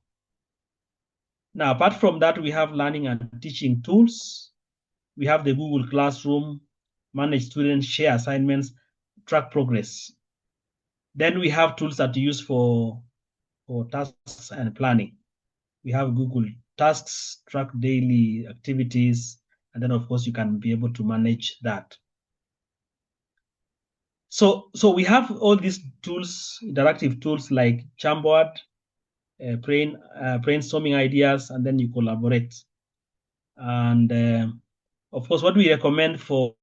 Speaker 3: Now, apart from that, we have learning and teaching tools. We have the Google Classroom, manage students, share assignments, track progress. Then we have tools that you use for tasks and planning. We have Google Tasks, track daily activities, and then of course you can be able to manage that. So we have all these tools, interactive tools like Jamboard, brainstorming ideas, and then you collaborate. And of course, what we recommend for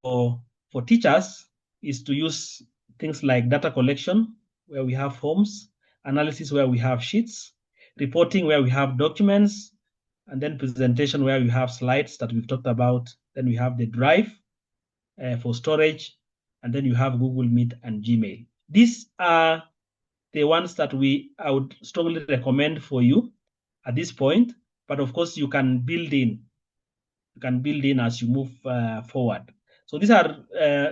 Speaker 3: teachers is to use things like data collection, where we have forms, analysis, where we have sheets, reporting, where we have documents, and then presentation, where we have slides that we've talked about. Then we have the Drive for storage, and then you have Google Meet and Gmail. These are the ones that I would strongly recommend for you at this point. But of course, you can build in. You can build in as you move forward. So these are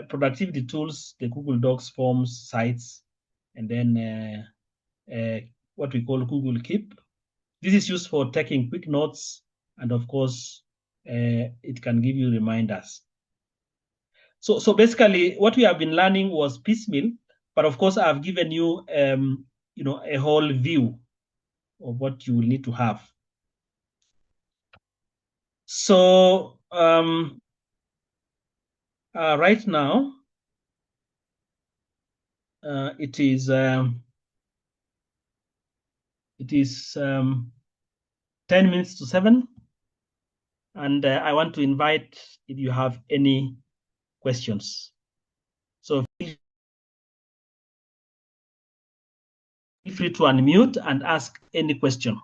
Speaker 3: productivity tools: the Google Docs, forms, sites, and then what we call Google Keep. This is used for taking quick notes, and of course, it can give you reminders. So basically, what we have been learning was piecemeal, but of course, I've given you, a whole view of what you will need to have. So right now, it is 10 minutes to 7, and I want to invite if you have any questions. So feel free to unmute and ask any question.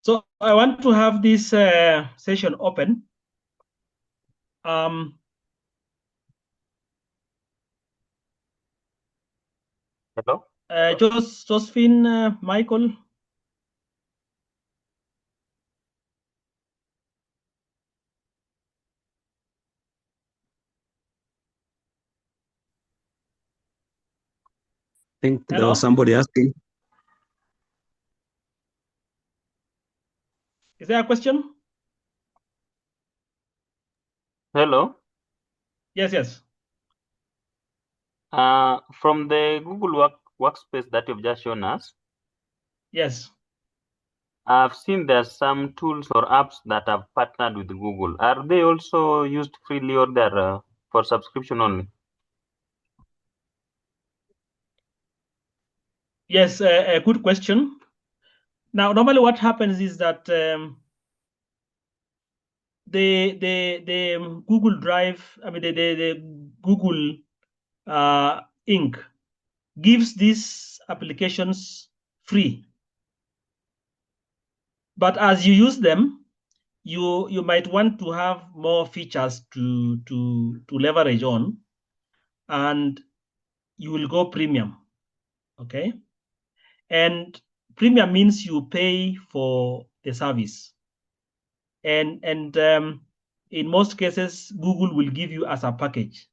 Speaker 3: So I want to have this session open.
Speaker 2: Hello?
Speaker 3: Josephine, Michael.
Speaker 2: I think there
Speaker 3: Hello?
Speaker 2: was somebody asking.
Speaker 3: Is there a question?
Speaker 5: Hello.
Speaker 3: Yes.
Speaker 5: From the Google Workspace that you've just shown us,
Speaker 3: Yes.
Speaker 5: I've seen there's some tools or apps that have partnered with Google. Are they also used freely or they're for subscription only?
Speaker 3: Yes, a good question. Now, normally what happens is that the Google Drive, the Google Inc. gives these applications free. But as you use them, you might want to have more features to leverage on, and you will go premium. Okay, and premium means you pay for the service, and in most cases, Google will give you as a package.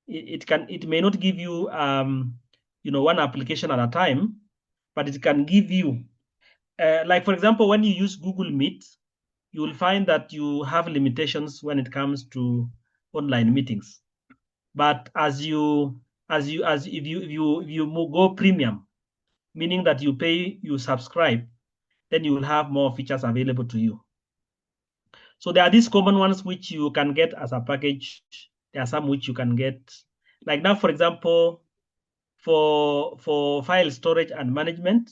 Speaker 3: It may not give you one application at a time, but it can give you like, for example, when you use Google Meet, you will find that you have limitations when it comes to online meetings. But if you go premium, meaning that you subscribe, then you will have more features available to you. So there are these common ones which you can get as a package. There are some which you can get, like now, for example, for file storage and management,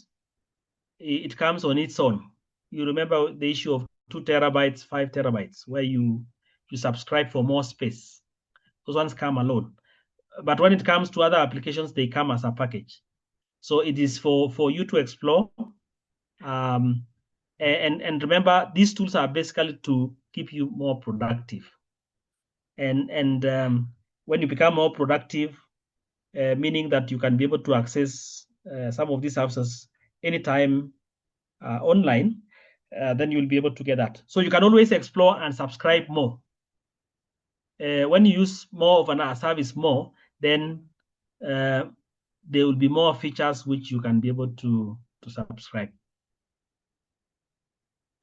Speaker 3: it comes on its own. You remember the issue of 2 terabytes, 5 terabytes, where you subscribe for more space. Those ones come alone. But when it comes to other applications, they come as a package. So it is for you to explore. And remember, these tools are basically to keep you more productive. And when you become more productive, meaning that you can be able to access some of these services anytime online, then you'll be able to get that. So you can always explore and subscribe more. When you use more of a service more, then there will be more features which you can be able to subscribe.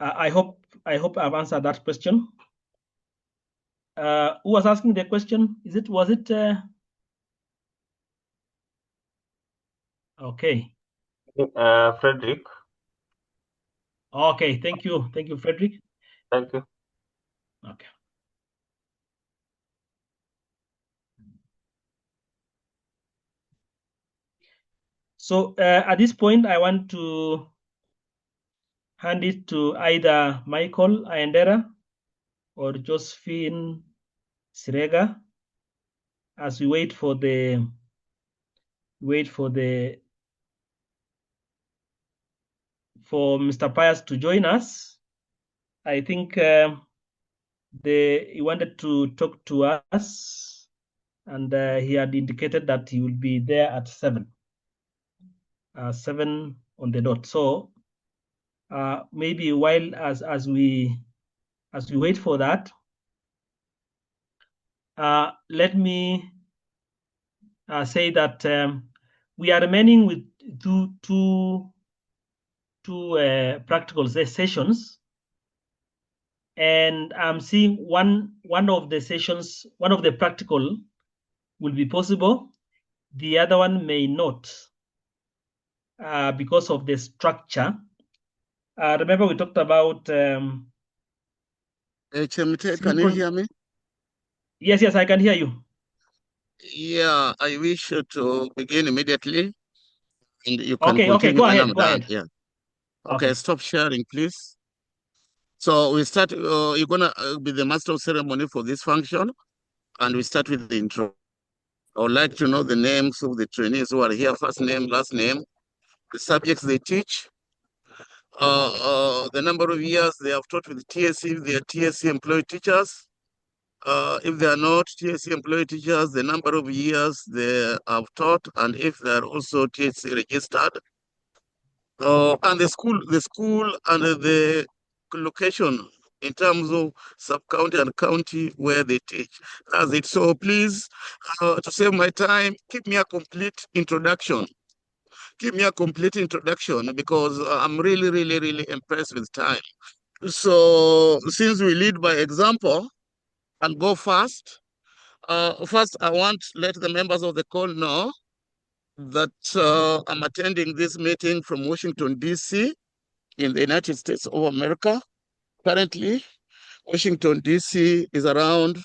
Speaker 3: I hope I've answered that question. Who was asking the question? Was it? Okay.
Speaker 5: Frederick.
Speaker 3: Okay, thank you, Frederick.
Speaker 5: Thank you.
Speaker 3: Okay. So at this point, I want to hand it to either Michael Ayendera or Josephine Sirega as we wait for Mr. Pius to join us. I think he wanted to talk to us, and he had indicated that he will be there at 7 on the dot. So maybe while as we wait for that, let me say that we are remaining with two practical sessions, and I'm seeing one of the sessions, one of the practical will be possible, the other one may not, because of the structure. Remember we talked about
Speaker 6: Chemitei, can you hear me?
Speaker 3: Yes, I can hear you.
Speaker 6: Yeah, I wish you to begin immediately, and you can
Speaker 3: Okay,
Speaker 6: continue
Speaker 3: go
Speaker 6: when
Speaker 3: ahead,
Speaker 6: I'm done. Yeah. Okay, stop sharing, please. So we start. You're gonna be the master of ceremony for this function, and we start with the intro. I would like to know the names of the trainees who are here: first name, last name, the subjects they teach, the number of years they have taught with TSC, they are TSC employed teachers, if they are not TSC employed teachers, the number of years they have taught, and if they are also TSC registered, and the school and the location in terms of sub-county and county where they teach. That's it. So please, to save my time, give me a complete introduction. Give me a complete introduction because I'm really, really, really impressed with time. So since we lead by example, I'll go fast. First, I want to let the members of the call know that I'm attending this meeting from Washington, D.C. in the United States of America. Currently, Washington, D.C. is around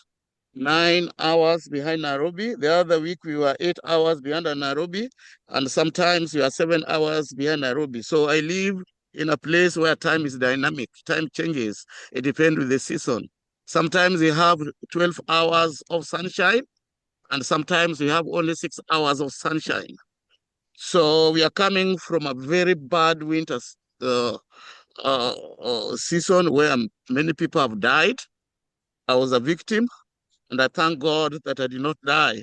Speaker 6: 9 hours behind Nairobi. The other week, we were 8 hours behind Nairobi, and sometimes we are 7 hours behind Nairobi. So I live in a place where time is dynamic. Time changes. It depends with the season. Sometimes we have 12 hours of sunshine, and sometimes we have only 6 hours of sunshine. So we are coming from a very bad winter season where many people have died. I was a victim, and I thank God that I did not die.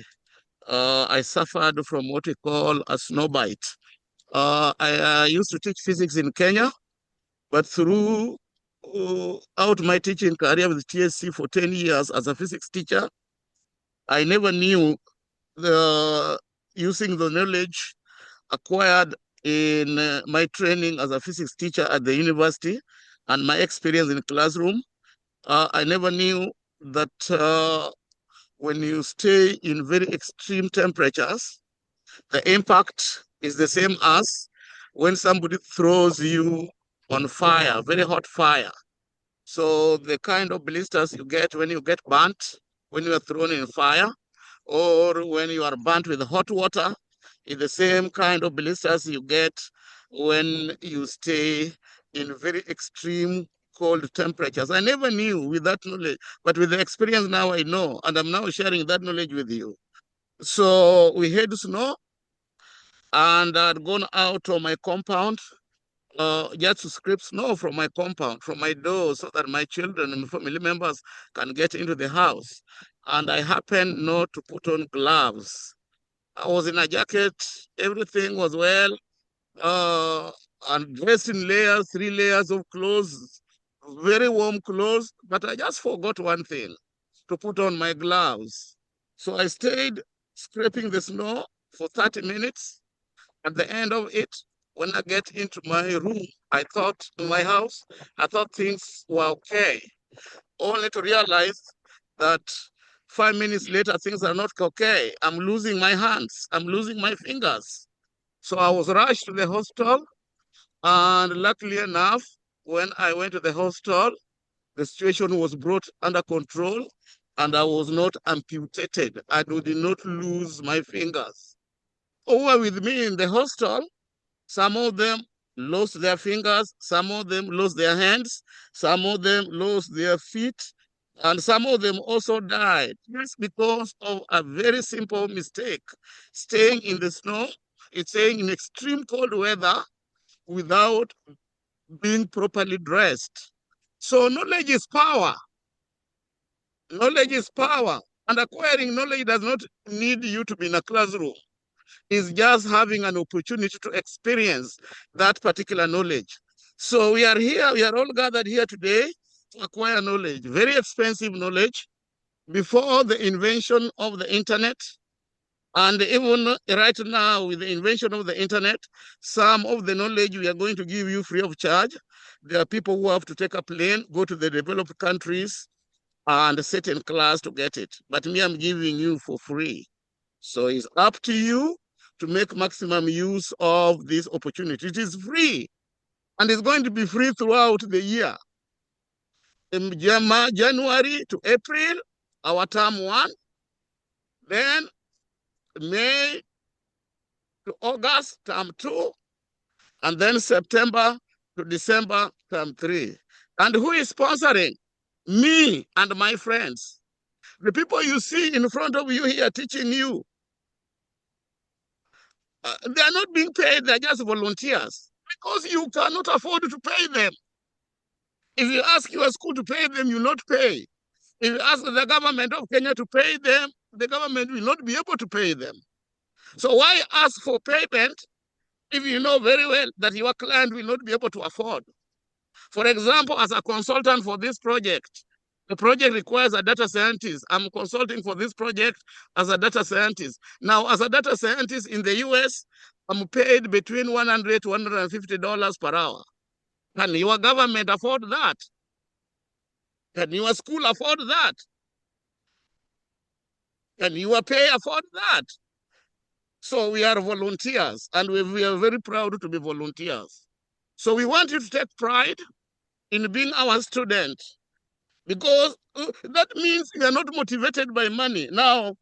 Speaker 6: I suffered from what we call a snow bite. I used to teach physics in Kenya, but throughout my teaching career with TSC for 10 years as a physics teacher, I never knew using the knowledge acquired in my training as a physics teacher at the university and my experience in classroom. I never knew that when you stay in very extreme temperatures, the impact is the same as when somebody throws you on fire, very hot fire. So the kind of blisters you get when you get burnt, when you are thrown in fire, or when you are burnt with hot water, is the same kind of blisters you get when you stay in very extreme cold temperatures. I never knew with that knowledge, but with the experience now I know, and I'm now sharing that knowledge with you. So we had snow, and I'd gone out of my compound just to scrape snow from my compound, from my door, so that my children and family members can get into the house. And I happened not to put on gloves. I was in a jacket, everything was well, and dressed in layers, 3 layers of clothes, very warm clothes, but I just forgot one thing, to put on my gloves. So I stayed scraping the snow for 30 minutes. At the end of it, when I get into my room, in my house, I thought things were okay, only to realize that 5 minutes later, things are not okay. I'm losing my hands, I'm losing my fingers. So I was rushed to the hospital, and luckily enough, when I went to the hospital, the situation was brought under control, and I was not amputated. I did not lose my fingers. Over with me in the hospital, some of them lost their fingers, some of them lost their hands, some of them lost their feet, and some of them also died just because of a very simple mistake, staying in the snow, staying in extreme cold weather without being properly dressed. So knowledge is power. Knowledge is power. And acquiring knowledge does not need you to be in a classroom. It's just having an opportunity to experience that particular knowledge. So we are here, we are all gathered here today to acquire knowledge, very expensive knowledge, before the invention of the internet. And even right now, with the invention of the internet, some of the knowledge we are going to give you free of charge. There are people who have to take a plane, go to the developed countries, and sit in class to get it. But me, I'm giving you for free. So it's up to you to make maximum use of this opportunity. It is free, and it's going to be free throughout the year. In January to April, our term 1, then May to August, term 2, and then September to December, term 3. And who is sponsoring? Me and my friends. The people you see in front of you here teaching you, they are not being paid, they're just volunteers, because you cannot afford to pay them. If you ask your school to pay them, you not pay. If you ask the government of Kenya to pay them, the government will not be able to pay them. So why ask for payment if you know very well that your client will not be able to afford? For example, as a consultant for this project, the project requires a data scientist. I'm consulting for this project as a data scientist. Now, as a data scientist in the US, I'm paid between $100 to $150 per hour. Can your government afford that? Can your school afford that? Can your pay afford that? So we are volunteers, and we are very proud to be volunteers. So we want you to take pride in being our student, because that means you are not motivated by money. Now,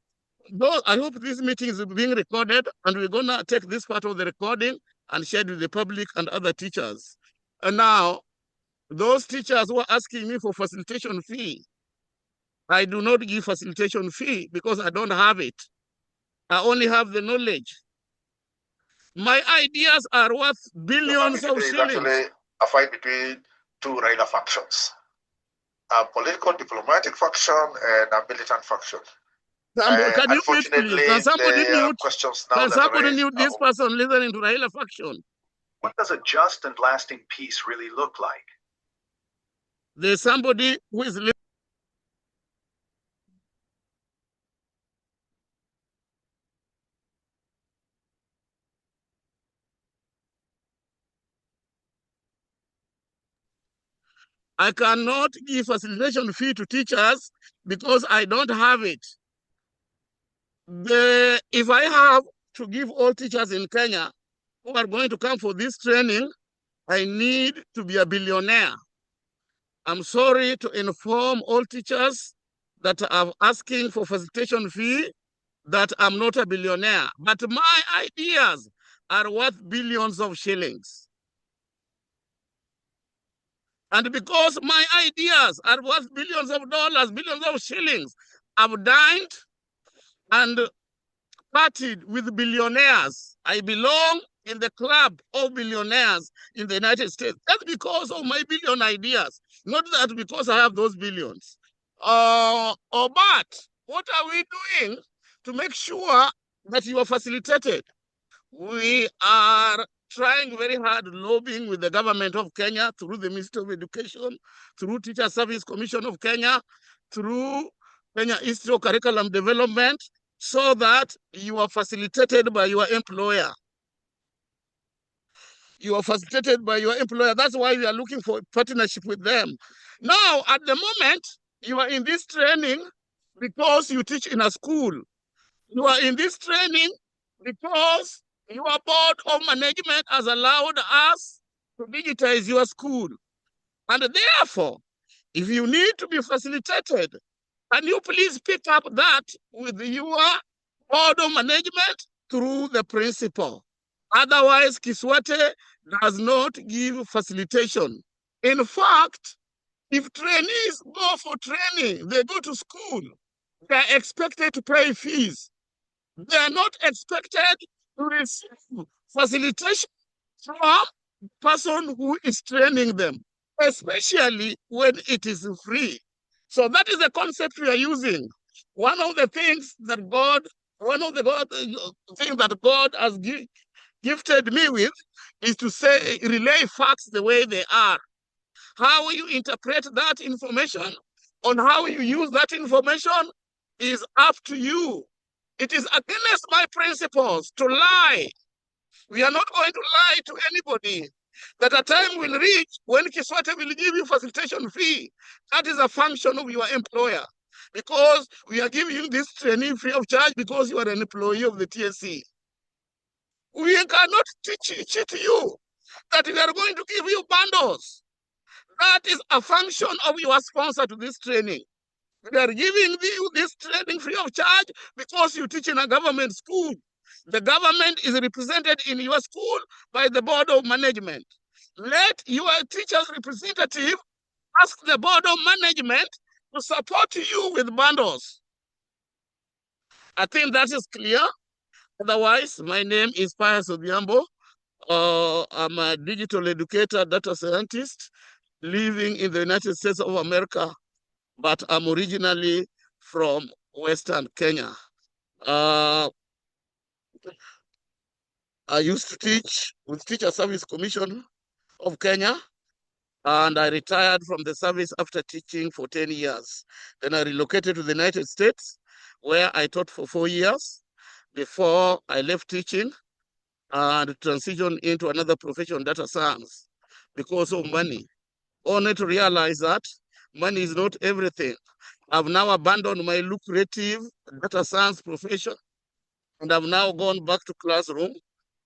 Speaker 6: I hope this meeting is being recorded, and we're going to take this part of the recording and share it with the public and other teachers. And now, those teachers who are asking me for facilitation fee, I do not give facilitation fee because I don't have it. I only have the knowledge. My ideas are worth billions of shillings.
Speaker 7: It's actually a fight between two rival factions. A political diplomatic faction and a militant faction.
Speaker 6: Can you mute, please? Can somebody mute? Can somebody mute this person listening to Raila faction?
Speaker 8: What does a just and lasting peace really look like?
Speaker 6: There's somebody who is listening. I cannot give facilitation fee to teachers because I don't have it. If I have to give all teachers in Kenya who are going to come for this training, I need to be a billionaire. I'm sorry to inform all teachers that are asking for facilitation fee that I'm not a billionaire, but my ideas are worth billions of shillings. And because my ideas are worth billions of dollars, billions of shillings, I've dined and partied with billionaires. I belong in the club of billionaires in the United States. That's because of my billion ideas, not that because I have those billions. But what are we doing to make sure that you are facilitated? We are trying very hard, lobbying with the government of Kenya through the Ministry of Education, through Teacher Service Commission of Kenya, through Kenya Institute of Curriculum Development, so that you are facilitated by your employer. You are facilitated by your employer. That's why we are looking for partnership with them. Now, at the moment, you are in this training because you teach in a school. You are in this training because your board of management has allowed us to digitize your school. And therefore, if you need to be facilitated, can you please pick up that with your board of management through the principal? Otherwise, Kiswate does not give facilitation. In fact, if trainees go for training, they go to school, they are expected to pay fees. They are not expected to receive facilitation from the person who is training them, especially when it is free. So that is the concept we are using. One of the things that God has gifted me with is to say, relay facts the way they are. How you interpret that information, on how you use that information is up to you. It is against my principles to lie. We are not going to lie to anybody. That a time will reach when Kiswate will give you facilitation fee. That is a function of your employer. Because we are giving you this training free of charge because you are an employee of the TSC. We cannot cheat you that we are going to give you bundles. That is a function of your sponsor to this training. We are giving you this training free of charge because you teach in a government school. The government is represented in your school by the board of management. Let your teacher's representative ask the board of management to support you with bundles. I think that is clear. Otherwise, my name is Pius Odhiambo. I'm a digital educator, data scientist, living in the United States of America. but I'm originally from Western Kenya. I used to teach with Teacher Service Commission of Kenya, and I retired from the service after teaching for 10 years. Then I relocated to the United States, where I taught for 4 years before I left teaching and transitioned into another profession, data science, because of money. Only to realize that money is not everything. I've now abandoned my lucrative data science profession, and I've now gone back to classroom,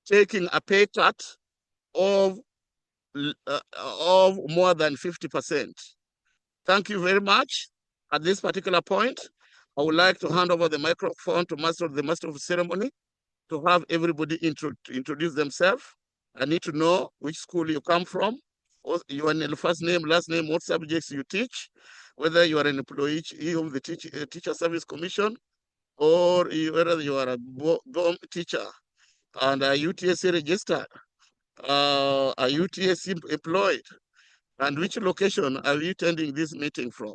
Speaker 6: taking a pay cut of more than 50%. Thank you very much. At this particular point, I would like to hand over the microphone to the master of ceremony to have everybody introduce themselves. I need to know which school you come from, your first name, last name, what subjects you teach, whether you are an employee of the Teacher Service Commission, or whether you are a BOM teacher and a UTSC registered, a UTSC employed, and which location are you attending this meeting from?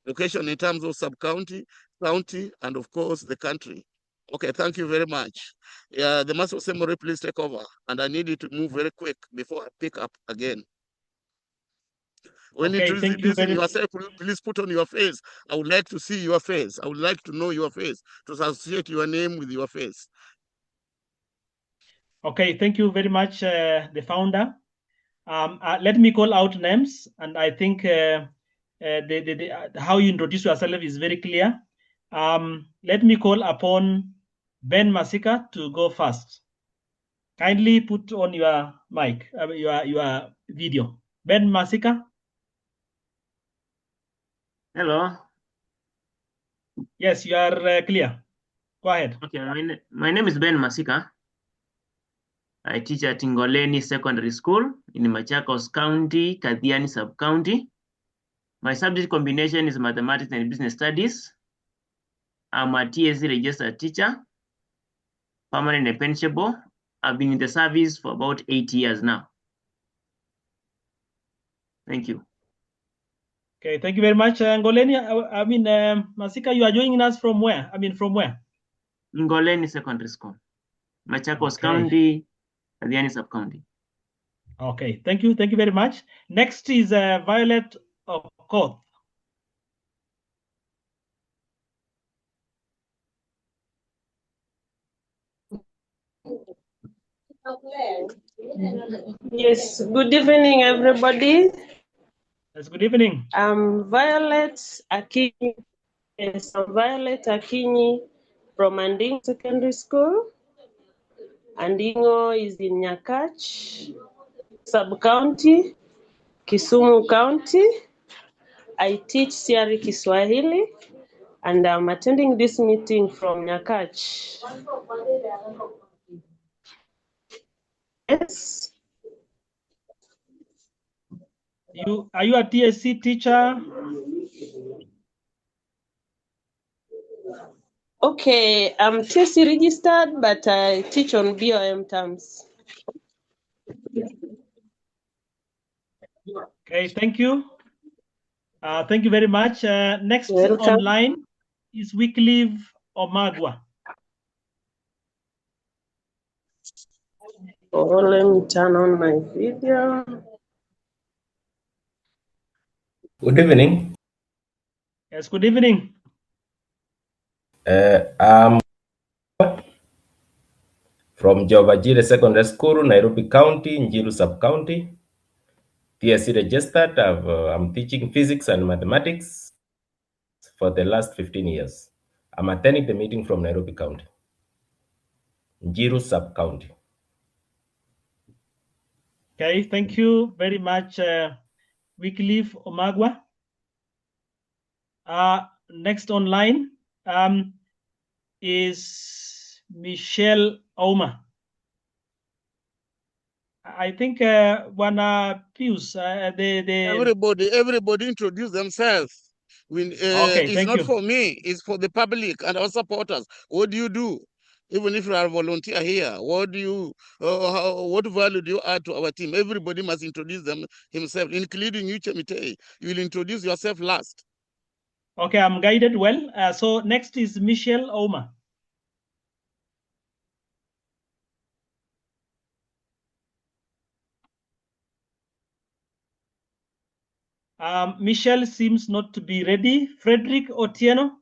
Speaker 6: Location in terms of sub-county, county, and of course the country. Okay, thank you very much. Yeah, the Master of Ceremony, please take over. And I need you to move very quick before I pick up again. When introducing yourself, please put on your face. I would like to see your face. I would like to know your face, to associate your name with your face.
Speaker 3: Okay, thank you very much, the founder. Let me call out names, and I think how you introduce yourself is very clear. Let me call upon Ben Masika to go first. Kindly put on your mic, your video. Ben Masika.
Speaker 9: Hello.
Speaker 3: Yes, you are clear. Go ahead.
Speaker 9: Okay, my name is Ben Masika. I teach at Ngoleni Secondary School in Machakos County, Kathiani Sub-County. My subject combination is mathematics and business studies. I'm a TSC registered teacher, permanent and pensionable. I've been in the service for about 8 years now. Thank you.
Speaker 3: Okay, thank you very much, Ngoleni. Masika, you are joining us from where? From where?
Speaker 9: Ngoleni Secondary School, Machakos County, Kathiani Sub-County.
Speaker 3: Okay, thank you very much. Next is Violet Okoth.
Speaker 10: Yes, good evening, everybody.
Speaker 3: Yes, good evening.
Speaker 10: I'm Violet Akinyi. Yes, I'm Violet Akinyi from Anding Secondary School. Andingo is in Nyakach Sub-County, Kisumu County. I teach CRE Kiswahili, and I'm attending this meeting from Nyakach. Yes.
Speaker 3: Are you a TSC teacher?
Speaker 10: Okay, I'm TSC registered, but I teach on BOM terms.
Speaker 3: Okay, thank you. Thank you very much. Next online is Wycliffe Omagwa.
Speaker 10: Oh, let me turn on my video.
Speaker 4: Good evening.
Speaker 3: Yes, good evening.
Speaker 4: I'm from Jovajire Secondary School, Nairobi County, Njiru Sub-County. TSC registered. I'm teaching physics and mathematics for the last 15 years. I'm attending the meeting from Nairobi County, Njiru Sub-County.
Speaker 3: Okay, thank you very much, Wycliffe Omagwa. Next online is Michelle Oma. I think Pius,
Speaker 6: everybody introduce themselves.
Speaker 3: Okay,
Speaker 6: it's
Speaker 3: thank
Speaker 6: not
Speaker 3: you.
Speaker 6: for me, it's for the public and our supporters. What do you do? Even if you are a volunteer here, what value do you add to our team? Everybody must introduce himself, including you, Chemitei. You will introduce yourself last.
Speaker 3: Okay, I'm guided well. So next is Michelle Oma. Michelle seems not to be ready. Frederick Otieno.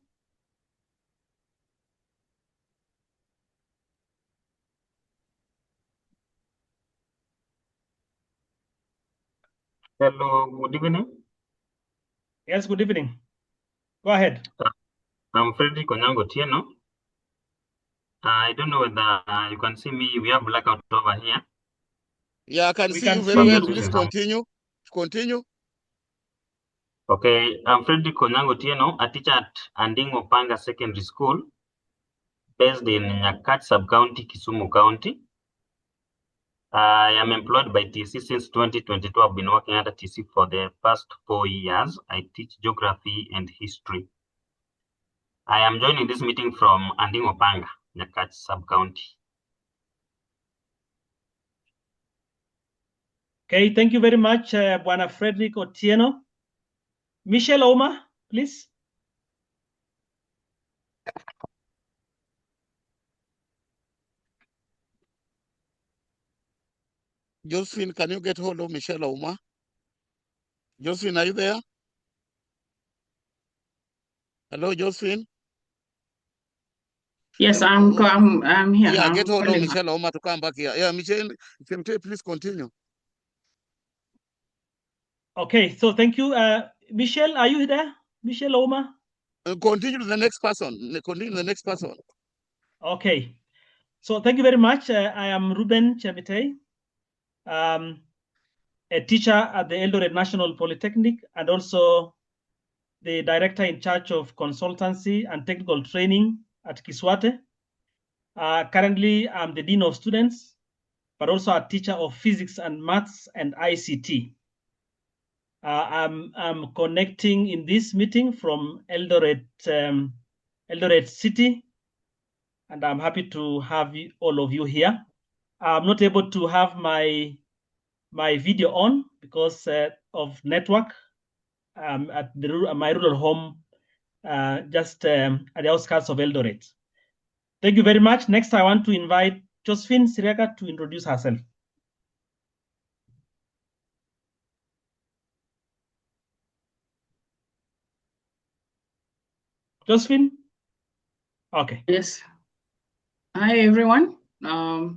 Speaker 5: Hello, good evening.
Speaker 3: Yes, good evening. Go ahead.
Speaker 5: I'm Frederick Onyango Tieno. I don't know whether you can see me. We have blackout over here.
Speaker 6: Yeah, I can
Speaker 3: We
Speaker 6: see
Speaker 3: can
Speaker 6: you very well.
Speaker 3: see
Speaker 6: Please
Speaker 3: you.
Speaker 6: continue. Continue.
Speaker 5: Okay, I'm Frederick Onyango Tieno, a teacher at Andingo Panga Secondary School, based in Nyakat Sub-County, Kisumu County. I am employed by TC since 2022. I've been working at TC for the past 4 years. I teach geography and history. I am joining this meeting from Andingo Panga, Nyakat Sub-County.
Speaker 3: Okay, thank you very much, Bwana Frederick Otieno. Michelle Oma, please.
Speaker 6: Josephine, can you get hold of Michelle Oma? Josephine, are you there? Hello, Josephine.
Speaker 1: Yes, I'm here.
Speaker 6: Yeah,
Speaker 1: I'm
Speaker 6: get hold of
Speaker 1: calling her.
Speaker 6: Michelle Oma to come back here. Yeah, Michelle, Chemitei, please continue.
Speaker 3: Okay, so thank you. Michelle, are you there? Michelle Oma?
Speaker 6: Continue to the next person. Continue to the next person.
Speaker 3: Okay, so thank you very much. I am Rueben Chemitei, a teacher at the Eldoret National Polytechnic and also the director in charge of consultancy and technical training at Kiswate. Currently, I'm the dean of students, but also a teacher of physics and maths and ICT. I'm connecting in this meeting from Eldoret City, and I'm happy to have all of you here. I'm not able to have my video on because of network at my rural home, just at the outskirts of Eldoret. Thank you very much. Next, I want to invite Josephine Sirega to introduce herself. Josephine? Okay.
Speaker 1: Yes. Hi, everyone. My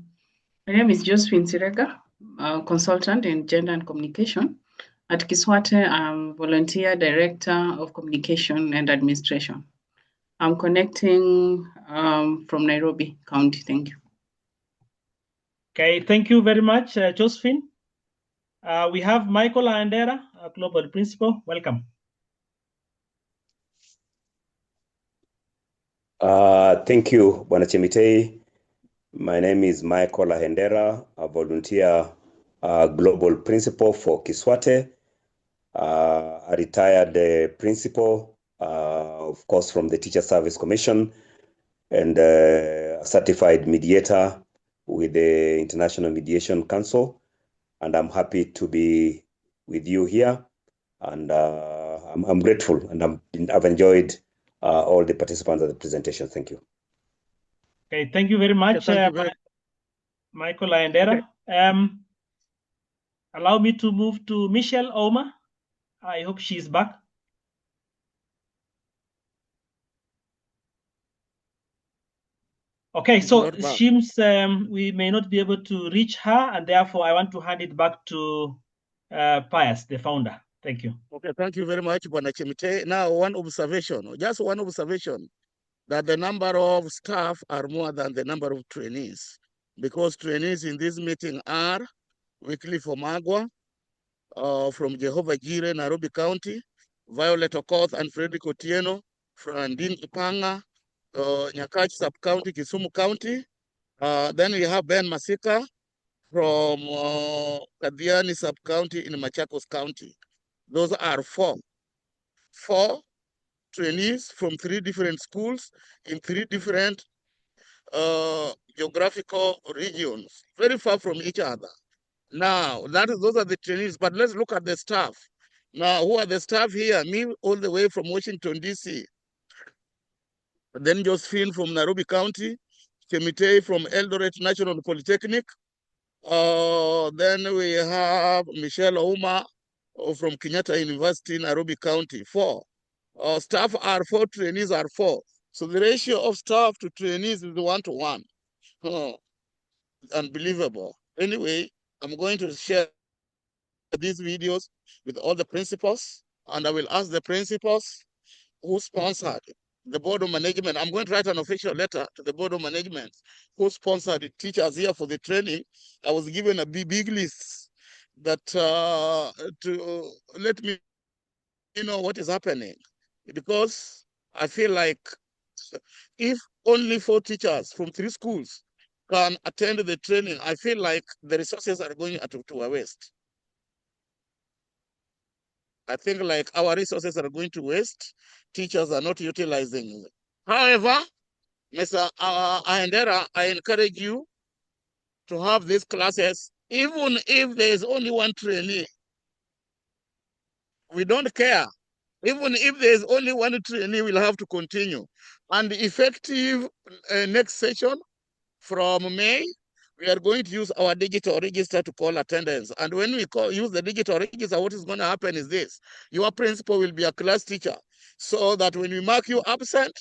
Speaker 1: name is Josephine Sirega, consultant in gender and communication. At Kiswate, I'm volunteer director of communication and administration. I'm connecting from Nairobi County. Thank you.
Speaker 3: Okay, thank you very much, Josephine. We have Michael Andera, a global principal. Welcome.
Speaker 2: Thank you, Bwana Chemitei. My name is Michael Ahendera, a volunteer global principal for Kiswate, a retired principal, of course, from the Teacher Service Commission, and a certified mediator with the International Mediation Council. And I'm happy to be with you here. And I'm grateful, and I've enjoyed all the participants of the presentation. Thank you.
Speaker 3: Okay, thank you very much, Michael Andera. Allow me to move to Michelle Oma. I hope she's back. Okay, so it seems we may not be able to reach her, and therefore I want to hand it back to Pius, the founder. Thank you.
Speaker 6: Okay, thank you very much, Bwana Chemitei. Now, one observation, just one observation, that the number of staff are more than the number of trainees, because trainees in this meeting are Wycliffe Omagwa from Jehovah Jireh, Nairobi County, Violet Okoth and Frederick Otieno from Andingo Panga, Nyakach Sub-County, Kisumu County. Then we have Ben Masika from Kadiani Sub-County in Machakos County. Those are four trainees from 3 different schools in 3 different geographical regions, very far from each other. Now, those are the trainees, but let's look at the staff. Now, who are the staff here? Me, all the way from Washington, D.C. Then Josephine from Nairobi County, Chemitei from Eldoret National Polytechnic. Then we have Michelle Ouma from Kenyatta University, Nairobi County, 4. Staff are 4, trainees are 4. So the ratio of staff to trainees is 1-to-1. Unbelievable. Anyway, I'm going to share these videos with all the principals, and I will ask the principals who sponsored the board of management. I'm going to write an official letter to the board of management who sponsored the teachers here for the training. I was given a big list that to let me know what is happening, because I feel like if only 4 teachers from 3 schools can attend the training, I feel like the resources are going to a waste. I think like our resources are going to waste. Teachers are not utilizing. However, Mr. Ahendera, I encourage you to have these classes, even if there is only 1 trainee. We don't care. Even if there is only 1 trainee, we'll have to continue. And effective next session from May, we are going to use our digital register to call attendance. And when we use the digital register, what is going to happen is this. Your principal will be a class teacher, so that when we mark you absent,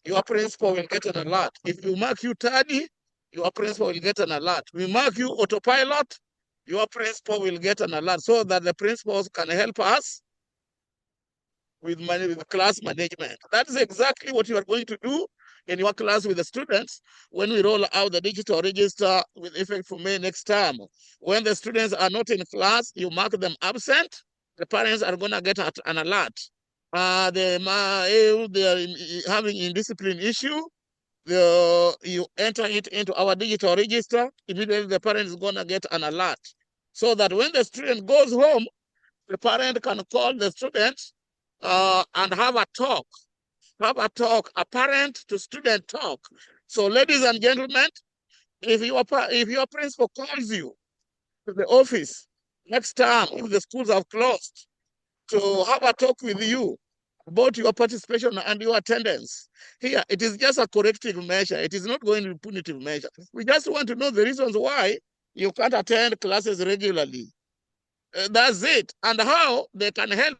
Speaker 6: your principal will get an alert. If we mark you tardy, your principal will get an alert. We mark you autopilot, your principal will get an alert, so that the principals can help us with class management. That is exactly what you are going to do in your class with the students when we roll out the digital register with effect from May next term. When the students are not in class, you mark them absent, the parents are going to get an alert. They are having indiscipline issue, you enter it into our digital register, immediately the parent is going to get an alert. So that when the student goes home, the parent can call the student and have a talk, a parent to student talk. So ladies and gentlemen, if your principal calls you to the office next time, if the schools have closed, to have a talk with you about your participation and your attendance, here, it is just a corrective measure. It is not going to be punitive measure. We just want to know the reasons why you can't attend classes regularly. That's it. And how they can help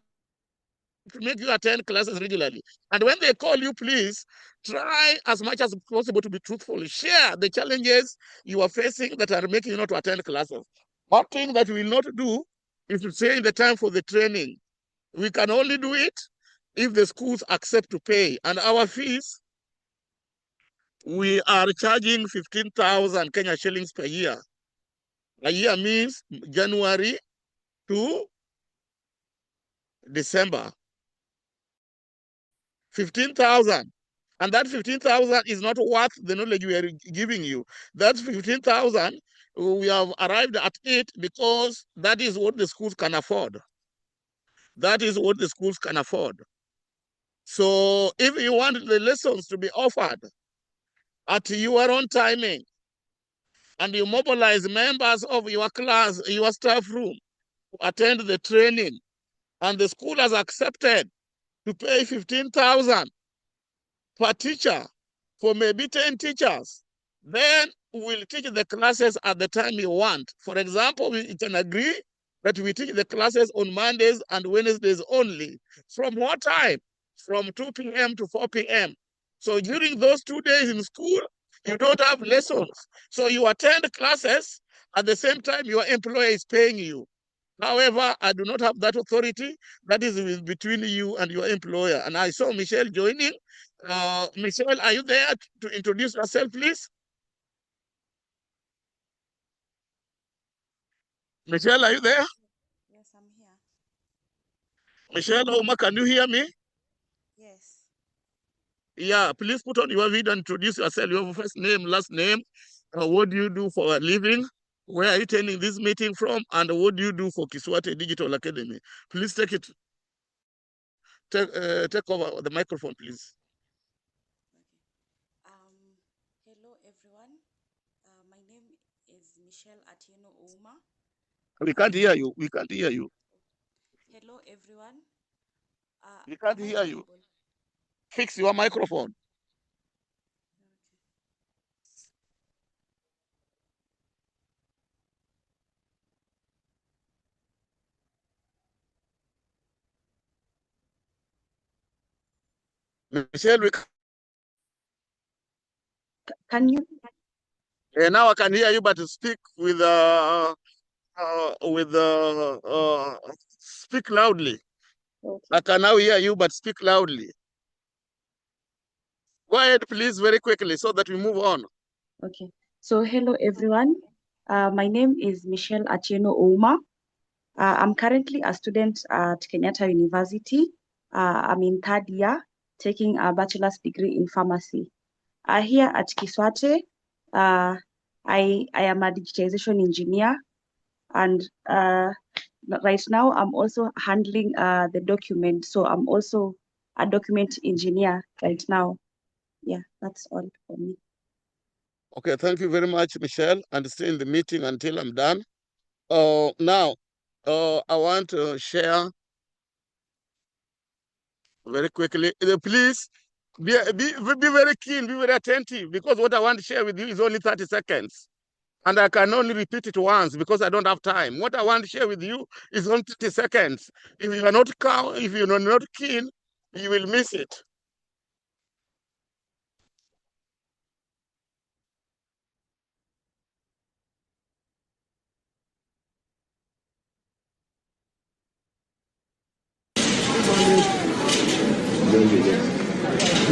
Speaker 6: to make you attend classes regularly. And when they call you, please try as much as possible to be truthful. Share the challenges you are facing that are making you not to attend classes. One thing that we will not do is to say in the time for the training. We can only do it if the schools accept to pay. And our fees, we are charging 15,000 Kenya shillings per year. A year means January to December. 15,000. And that 15,000 is not worth the knowledge we are giving you. That 15,000, we have arrived at it because that is what the schools can afford. That is what the schools can afford. So if you want the lessons to be offered at your own timing, and you mobilize members of your class, your staff room, to attend the training, and the school has accepted to pay 15,000 per teacher for maybe 10 teachers, then we'll teach the classes at the time you want. For example, we can agree that we teach the classes on Mondays and Wednesdays only. From what time? From 2 p.m. to 4 p.m. So during those 2 days in school, you don't have lessons. So you attend classes at the same time your employer is paying you. However, I do not have that authority. That is between you and your employer. And I saw Michelle joining. Michelle, are you there to introduce yourself, please? Michelle, are you there?
Speaker 11: Yes, I'm here.
Speaker 6: Michelle, Oma, can you hear me?
Speaker 11: Yes.
Speaker 6: Yeah, please put on your video and introduce yourself. Your first name, last name. What do you do for a living? Where are you attending this meeting from? And what do you do for Kiswate Digital Academy? Please take over the microphone, please.
Speaker 11: Hello, everyone. My name is Michelle Atieno Ouma.
Speaker 6: We can't hear you. We can't hear you.
Speaker 11: Hello, hello everyone.
Speaker 6: We can't
Speaker 11: Am I
Speaker 6: hear you.
Speaker 11: audible?
Speaker 6: Fix your microphone. Michelle,
Speaker 11: Can you?
Speaker 6: now I can hear you, but speak with speak loudly.
Speaker 11: Okay.
Speaker 6: I can now hear you, but speak loudly. Go ahead, please, very quickly, so that we move on.
Speaker 11: Okay. So hello everyone. My name is Michelle Atieno Ouma. I'm currently a student at Kenyatta University. I'm in third year, taking a bachelor's degree in pharmacy. Here at Kiswate, I am a digitization engineer, and right now I'm also handling the document. So I'm also a document engineer right now. Yeah, that's all for me.
Speaker 6: Okay, thank you very much, Michelle, and stay in the meeting until I'm done. Now, I want to share very quickly. Please be very keen, be very attentive, because what I want to share with you is only 30 seconds. And I can only repeat it once because I don't have time. What I want to share with you is only 30 seconds. If you are not keen, you will miss it.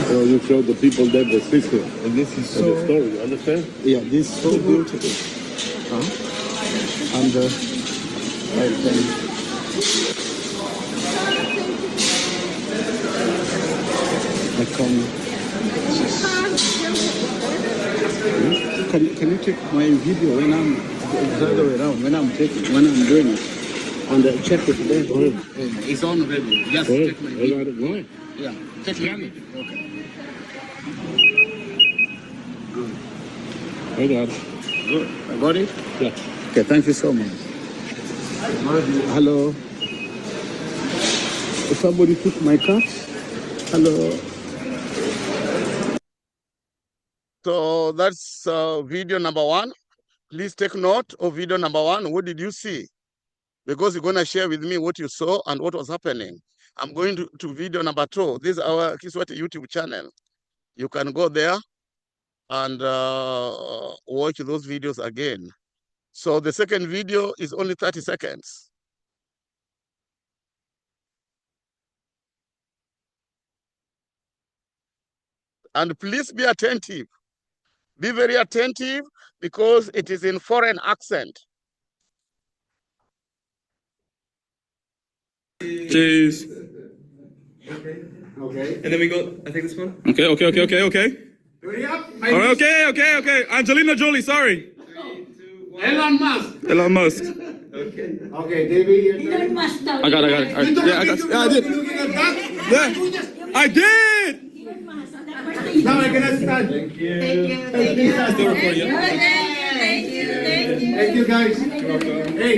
Speaker 12: So you show the people that the system, and this is so the story. You understand? Yeah, this is so beautiful. And I can you take my video when I'm the other way around, when I'm doing it, and check it there?
Speaker 6: It's on already. Just take my video. Yeah, take my video. Okay.
Speaker 12: I got it.
Speaker 6: Good. I got it?
Speaker 12: Yeah. Okay, thank you so much. Hello. Somebody took my cat. Hello.
Speaker 6: So that's video number one. Please take note of video number one. What did you see? Because you're going to share with me what you saw and what was happening. I'm going to video number two. This is our Kiswate YouTube channel. You can go there and watch those videos again. So the second video is only 30 seconds. And please be attentive. Be very attentive because it is in foreign accent.
Speaker 13: Cheers. Okay. And then we got, I think this one. Okay. Ready up? All right, okay. Angelina Jolie, sorry. 3, 2, 1. Elon Musk.
Speaker 12: Okay, David.
Speaker 13: I got it. Yeah, I did. Yeah, I did.
Speaker 12: Now I can start. Thank you.
Speaker 13: Still recording.
Speaker 12: Thank you, guys. You're welcome. Hey,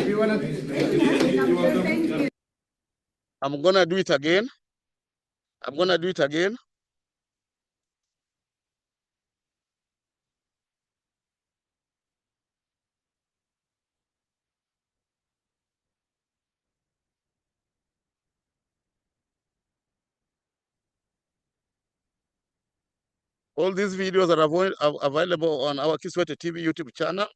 Speaker 12: you wanna? You're welcome.
Speaker 6: I'm gonna do it again. All these videos are available on our Kiswate TV YouTube channel.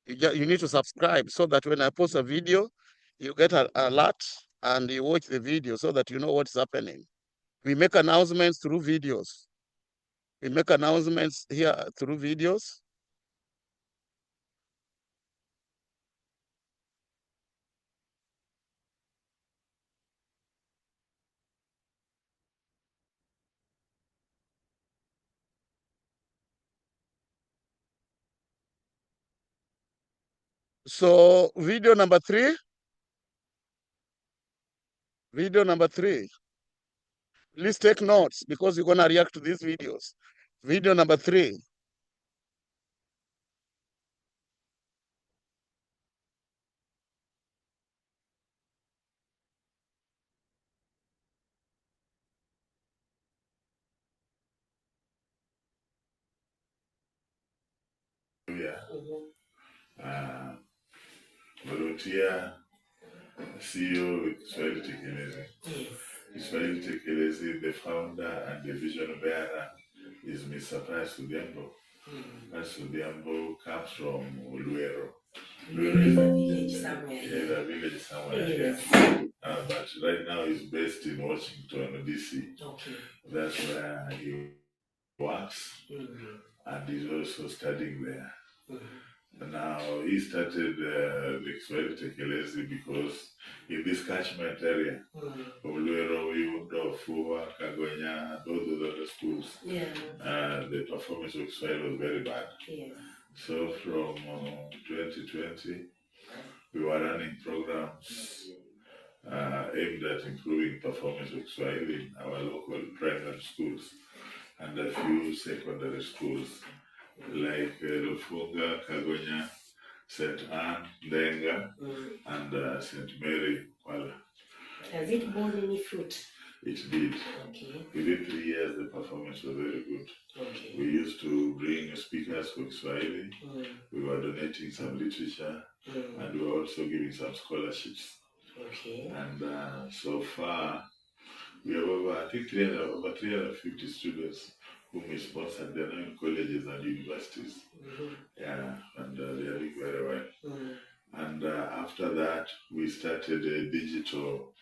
Speaker 6: You need to subscribe so that when I post a video, you get an alert and you watch the video so that you know what's happening. We make announcements through videos. We make announcements here through videos. So video number three. Please take notes because you're gonna react to these videos. Video number 3.
Speaker 14: Mutia, CEO with Kiswate Tekelezi. Kiswate Tekelezi, the founder and the vision bearer is Mr. Pius Udembo. Pius Udembo comes from Uluero. Uluero is a village somewhere. Yeah, a village somewhere here. But right now he's based in Washington, D.C. Okay. That's where he works, and he's also studying there. Now, he started the Kiswate Tekelezi because in this catchment area, Uluero, Yundo, Fua, Kagonya, those other schools, the performance of Kiswahili was very bad. Yes. So from 2020, we were running programs aimed at improving performance of Kiswahili in our local primary schools and a few secondary schools like Rufunga, Kagonya, St. Anne, Lenga, and St. Mary, Kuala.
Speaker 15: Has it borne any fruit?
Speaker 14: It did.
Speaker 15: Okay.
Speaker 14: Within 3 years, the performance was very good.
Speaker 15: Okay.
Speaker 14: We used to bring speakers for Kiswahili. We were donating some literature, and we were also giving some scholarships.
Speaker 15: Okay.
Speaker 14: And so far, we have over 350 students whom we sponsored. They're now in colleges and universities. Yeah, and they are doing very well. And after that, we started a digital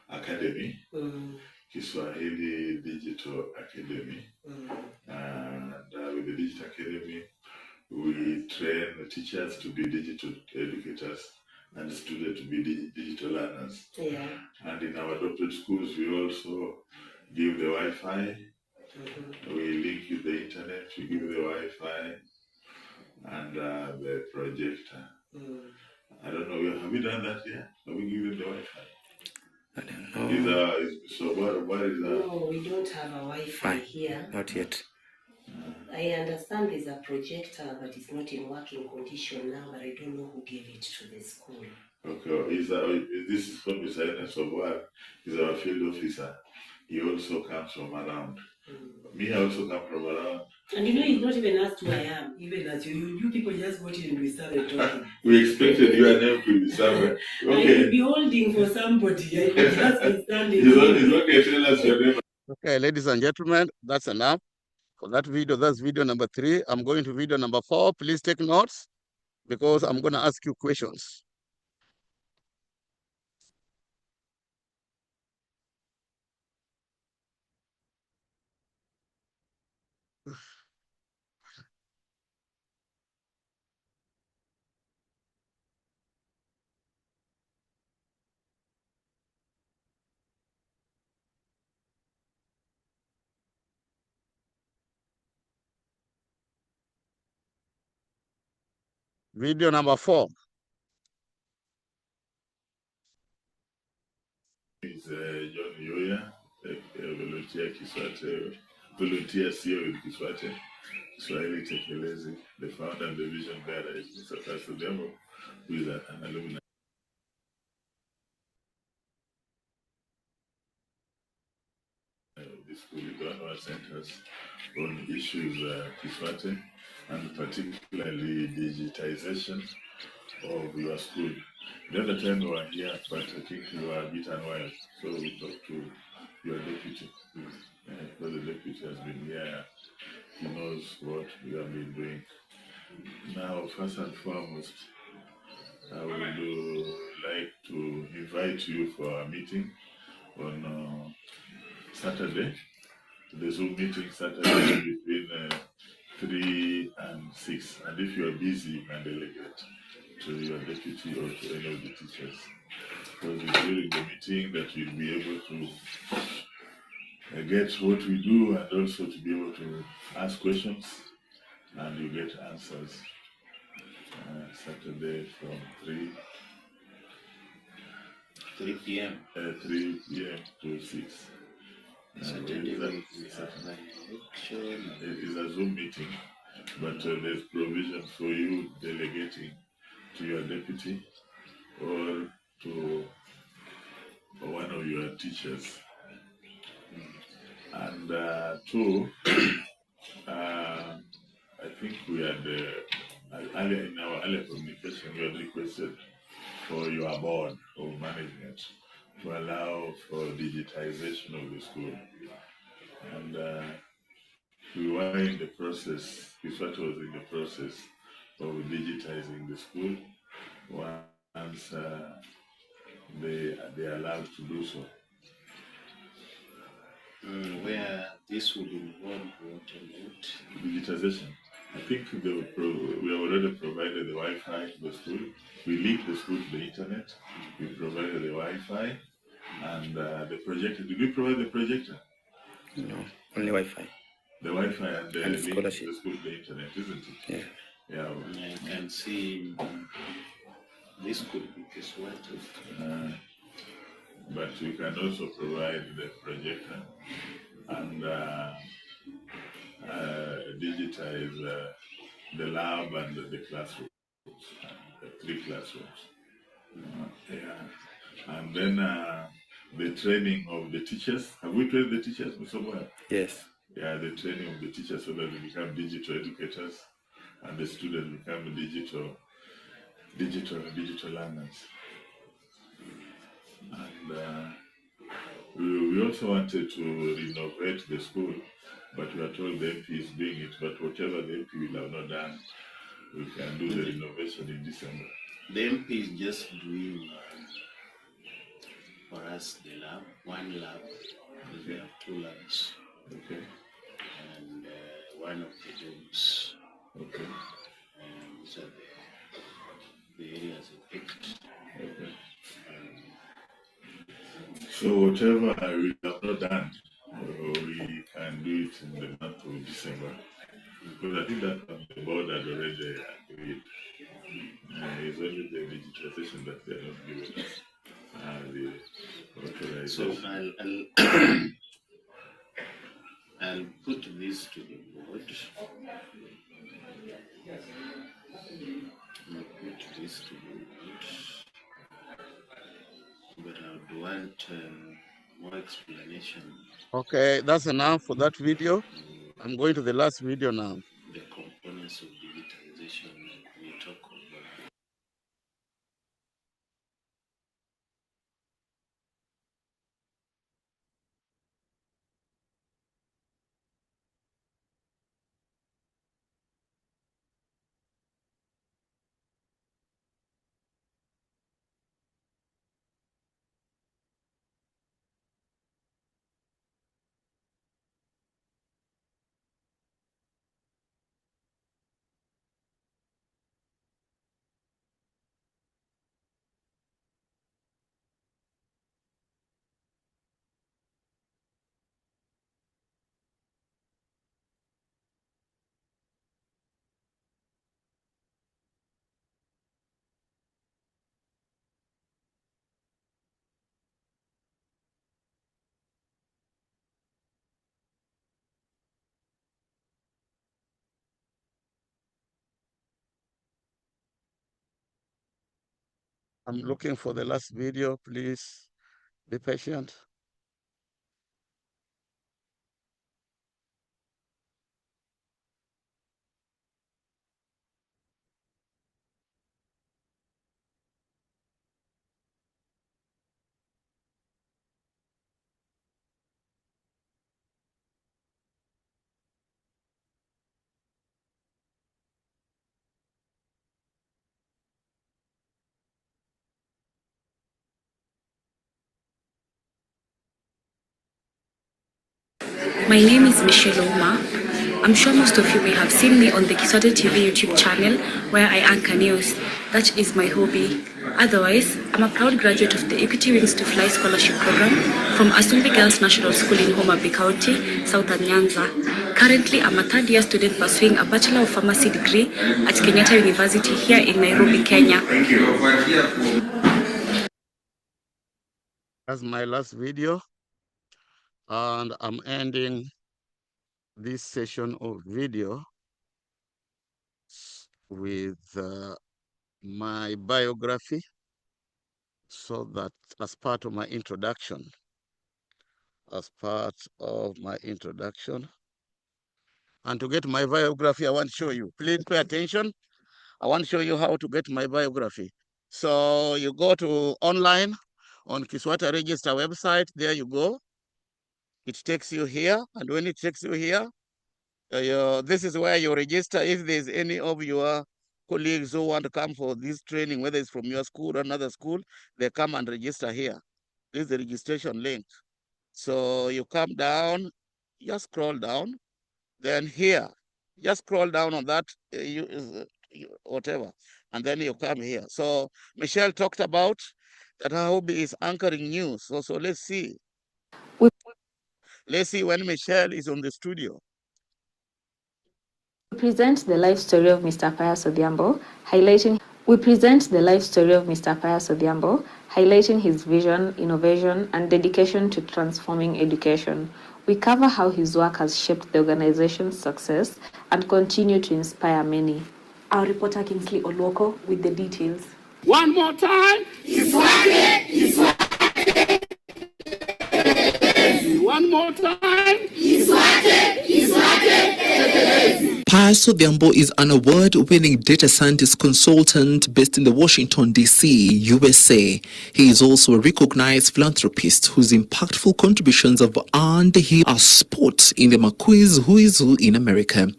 Speaker 14: academy, Kiswahili Digital Academy. And with the Digital Academy, we train teachers to be digital educators and students to be digital learners.
Speaker 15: Yeah.
Speaker 14: And in our adopted schools, we also give the Wi-Fi. We link with the internet, we give the Wi-Fi and the projector. I don't know, have we done that yet? Have we given the Wi-Fi?
Speaker 16: I don't know.
Speaker 14: So what is that?
Speaker 15: No, we don't have a Wi-Fi here.
Speaker 16: Not yet.
Speaker 15: I understand there's a projector, but it's not in working condition now, but I don't know who gave it to the school.
Speaker 14: Okay, this is from Mr. Ernest of work, he's our field officer. He also comes from around. Me, I also come from around.
Speaker 15: And you know, he's not even asked who I am, even as you people just got in and we started talking.
Speaker 14: We expected your name to be somewhere. Okay.
Speaker 15: I will be holding for somebody. I will just be standing.
Speaker 14: He's okay, tell us your name.
Speaker 6: Okay, ladies and gentlemen, that's enough for that video. That's video number 3. I'm going to video number 4. Please take notes because I'm going to ask you questions. Video number 4.
Speaker 14: It's John Yoya, volunteer Kiswate, volunteer CEO with Kiswate, Kiswahili Tekelezi. The founder and the vision bearer is Mr. Pius Udembo, who is an alumni. The school Uganda centers on issues Kiswate and particularly digitization of your school. The other time we were here, but I think you were a bit unwell, so we talked to your deputy, because the deputy has been here. He knows what we have been doing. Now, first and foremost, I would like to invite you for a meeting on Saturday. The Zoom meeting Saturday between 3 and 6. And if you are busy, you can delegate to your deputy or to any of the teachers. Because it's during the meeting that you'll be able to get what we do and also to be able to ask questions and you get answers. Saturday from 3 p.m. 3 p.m. to 6. It is a Zoom meeting, but there's provision for you delegating to your deputy or to one of your teachers. And 2, I think we had in our earlier communication, we had requested for your board of management to allow for digitization of the school. And we were in the process, Kiswate was in the process of digitizing the school once they allowed to do so.
Speaker 12: Where this would involve what and what?
Speaker 14: Digitization. I think we have already provided the Wi-Fi to the school. We linked the school to the internet. We provided the Wi-Fi and the projector. Did we provide the projector?
Speaker 16: No, only Wi-Fi.
Speaker 14: The Wi-Fi and the
Speaker 16: And
Speaker 14: link to
Speaker 16: scholarship.
Speaker 14: the school to the internet, isn't it?
Speaker 16: Yeah.
Speaker 14: Yeah.
Speaker 12: I can see this could be Kiswate.
Speaker 14: But we can also provide the projector and digitize the lab and the classrooms, the 3 classrooms. Yeah. And then the training of the teachers. Have we trained the teachers somewhere?
Speaker 16: Yes.
Speaker 14: Yeah, the training of the teachers so that they become digital educators and the students become digital learners. And we also wanted to renovate the school, but we are told the MP is doing it. But whatever the MP will have not done, we can do the renovation in December.
Speaker 12: The MP is just doing for us the lab, one lab. Okay. We have 2 labs.
Speaker 14: Okay.
Speaker 12: And one of the rooms.
Speaker 14: Okay.
Speaker 12: And so the areas are picked.
Speaker 14: Okay. So whatever we have not done, we can do it in the month of December. Because I think that the board had already agreed. It's only the digitization that they are not giving us. The authorization.
Speaker 12: So I'll put this to the board. I'll put this to the board. But I would want more explanation.
Speaker 6: Okay, that's enough for that video. I'm going to the last video now.
Speaker 12: The components of digitization we talk about.
Speaker 6: I'm looking for the last video. Please be patient.
Speaker 17: My name is Michelle Oma. I'm sure most of you may have seen me on the Kiswate TV YouTube channel where I anchor news. That is my hobby. Otherwise, I'm a proud graduate of the Equity Wings to Fly Scholarship Program from Asumbi Girls National School in Homa Bay County, Southern Nyanza. Currently, I'm a 3rd year student pursuing a Bachelor of Pharmacy degree at Chemitei University here in Nairobi, Kenya.
Speaker 6: Thank you. That's my last video. And I'm ending this session of video with my biography, so that as part of my introduction, and to get my biography, I want to show you. Please pay attention. I want to show you how to get my biography. So you go to online on Kiswate Register website. There you go. It takes you here. And when it takes you here, this is where you register. If there's any of your colleagues who want to come for this training, whether it's from your school or another school, they come and register here. This is the registration link. So you come down, just scroll down, then here, just scroll down on that, whatever, and then you come here. So Michelle talked about that her hobby is anchoring news. So let's see. Let's see when Michelle is on the studio.
Speaker 18: We present the life story of Mr. Pius Odhiambo, highlighting his vision, innovation, and dedication to transforming education. We cover how his work has shaped the organization's success and continue to inspire many. Our reporter Kingsley Olwoko with the details.
Speaker 12: One more time. Kiswate, Kiswate. One more time. Kiswate, Kiswate.
Speaker 19: Pius Odhiambo is an award-winning data scientist consultant based in the Washington, D.C., USA. He is also a recognized philanthropist whose impactful contributions have earned him a spot in the McQueen's Who is Who in America.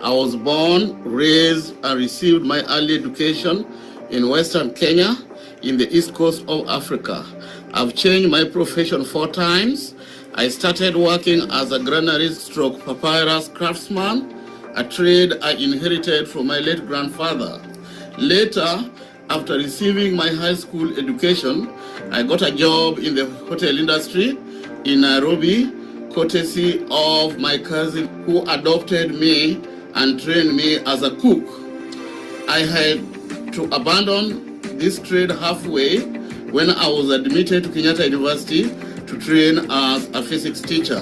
Speaker 6: I was born, raised, and received my early education in Western Kenya, in the east coast of Africa. I've changed my profession 4 times. I started working as a granary-stroke papyrus craftsman, a trade I inherited from my late grandfather. Later, after receiving my high school education, I got a job in the hotel industry in Nairobi, courtesy of my cousin who adopted me and trained me as a cook. I had to abandon this trade halfway when I was admitted to Kenyatta University to train as a physics teacher.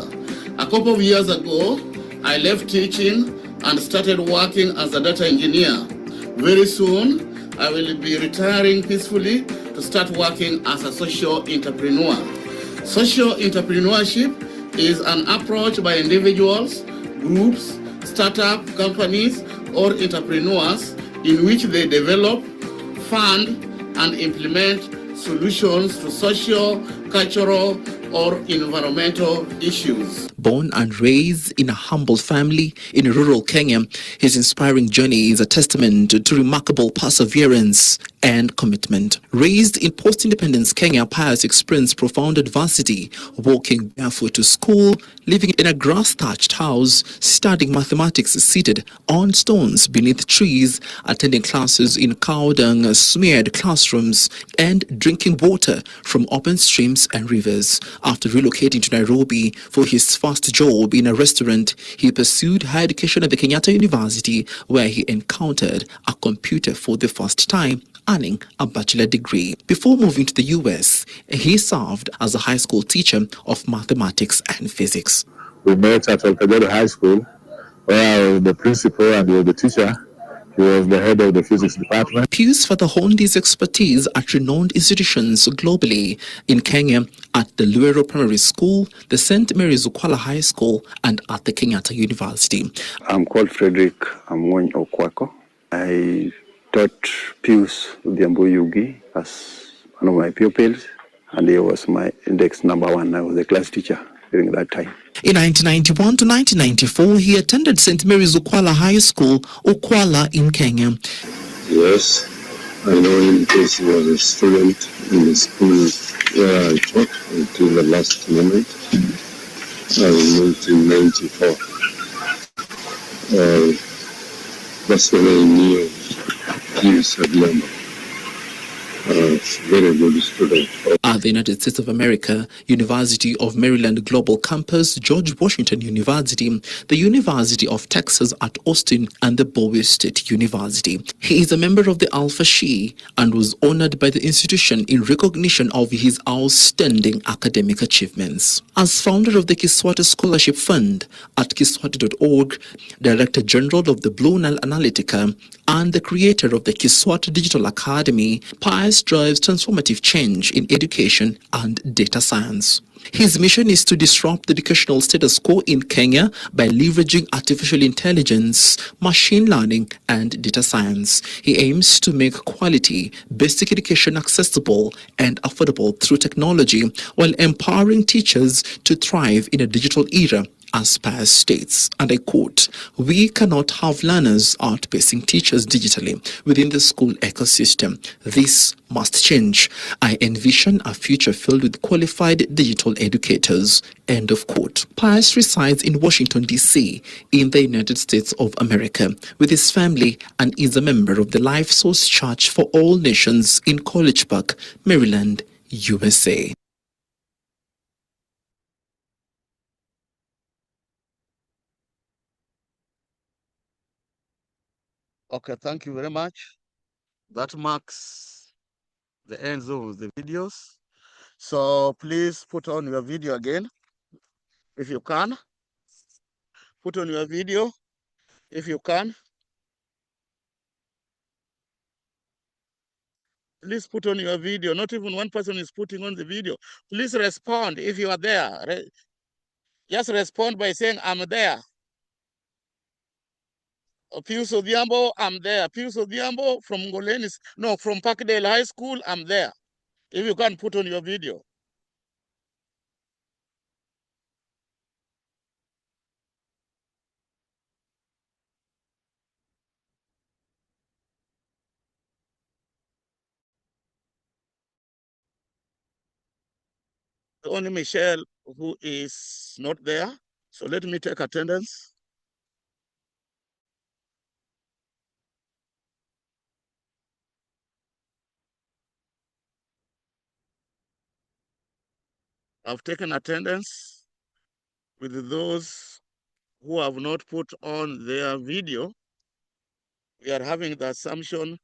Speaker 6: A couple of years ago, I left teaching and started working as a data engineer. Very soon, I will be retiring peacefully to start working as a social entrepreneur. Social entrepreneurship is an approach by individuals, groups, startup companies, or entrepreneurs in which they develop, fund, and implement solutions to social, cultural, or environmental issues.
Speaker 19: Born and raised in a humble family in rural Kenya, his inspiring journey is a testament to remarkable perseverance and commitment. Raised in post-independence Kenya, Pius experienced profound adversity, walking barefoot to school, living in a grass-thatched house, studying mathematics seated on stones beneath trees, attending classes in cow dung smeared classrooms, and drinking water from open streams and rivers. After relocating to Nairobi for his first job in a restaurant, he pursued higher education at the Kenyatta University, where he encountered a computer for the first time, earning a bachelor degree. Before moving to the US, he served as a high school teacher of mathematics and physics.
Speaker 20: We met at Olkajodo High School, where I was the principal and he was the teacher. He was the head of the physics department.
Speaker 19: Pius further honed his expertise at renowned institutions globally, in Kenya at the Luero Primary School, the St. Mary's Ukwala High School, and at the Kenyatta University.
Speaker 21: I'm called Frederick Amwony Okwako. I taught Pius Odhiambo Yugi as one of my pupils, and he was my index number 1. I was the class teacher during that time.
Speaker 19: In 1991 to 1994, he attended St. Mary's Ukwala High School, Ukwala in Kenya.
Speaker 22: Yes, I know him because he was a student in the school where I taught until the last moment. I moved in 94. That's when I knew Pius Odhiambo. Very good student.
Speaker 19: At the United States of America, University of Maryland Global Campus, George Washington University, the University of Texas at Austin, and the Bowie State University. He is a member of the Alpha Chi and was honored by the institution in recognition of his outstanding academic achievements. As founder of the Kiswate Scholarship Fund at kiswate.org, Director General of the Blue Nile Analytica, and the creator of the Kiswate Digital Academy, Pius drives transformative change in education and data science. His mission is to disrupt the educational status quo in Kenya by leveraging artificial intelligence, machine learning, and data science. He aims to make quality, basic education accessible and affordable through technology while empowering teachers to thrive in a digital era. As Pius states, and I quote, "We cannot have learners outpacing teachers digitally within the school ecosystem. This must change. I envision a future filled with qualified digital educators." End of quote. Pius resides in Washington, D.C., in the United States of America, with his family and is a member of the Life Source Church for All Nations in College Park, Maryland, USA.
Speaker 6: Okay, thank you very much. That marks the end of the videos. So please put on your video again, if you can. Put on your video, if you can. Please put on your video. Not even one person is putting on the video. Please respond if you are there. Just respond by saying, "I'm there." Pius Odhiambo, I'm there. Pius Odhiambo from from Parkdale High School, I'm there. If you can put on your video. Only Michelle who is not there. So let me take attendance. I've taken attendance with those who have not put on their video. We are having the assumption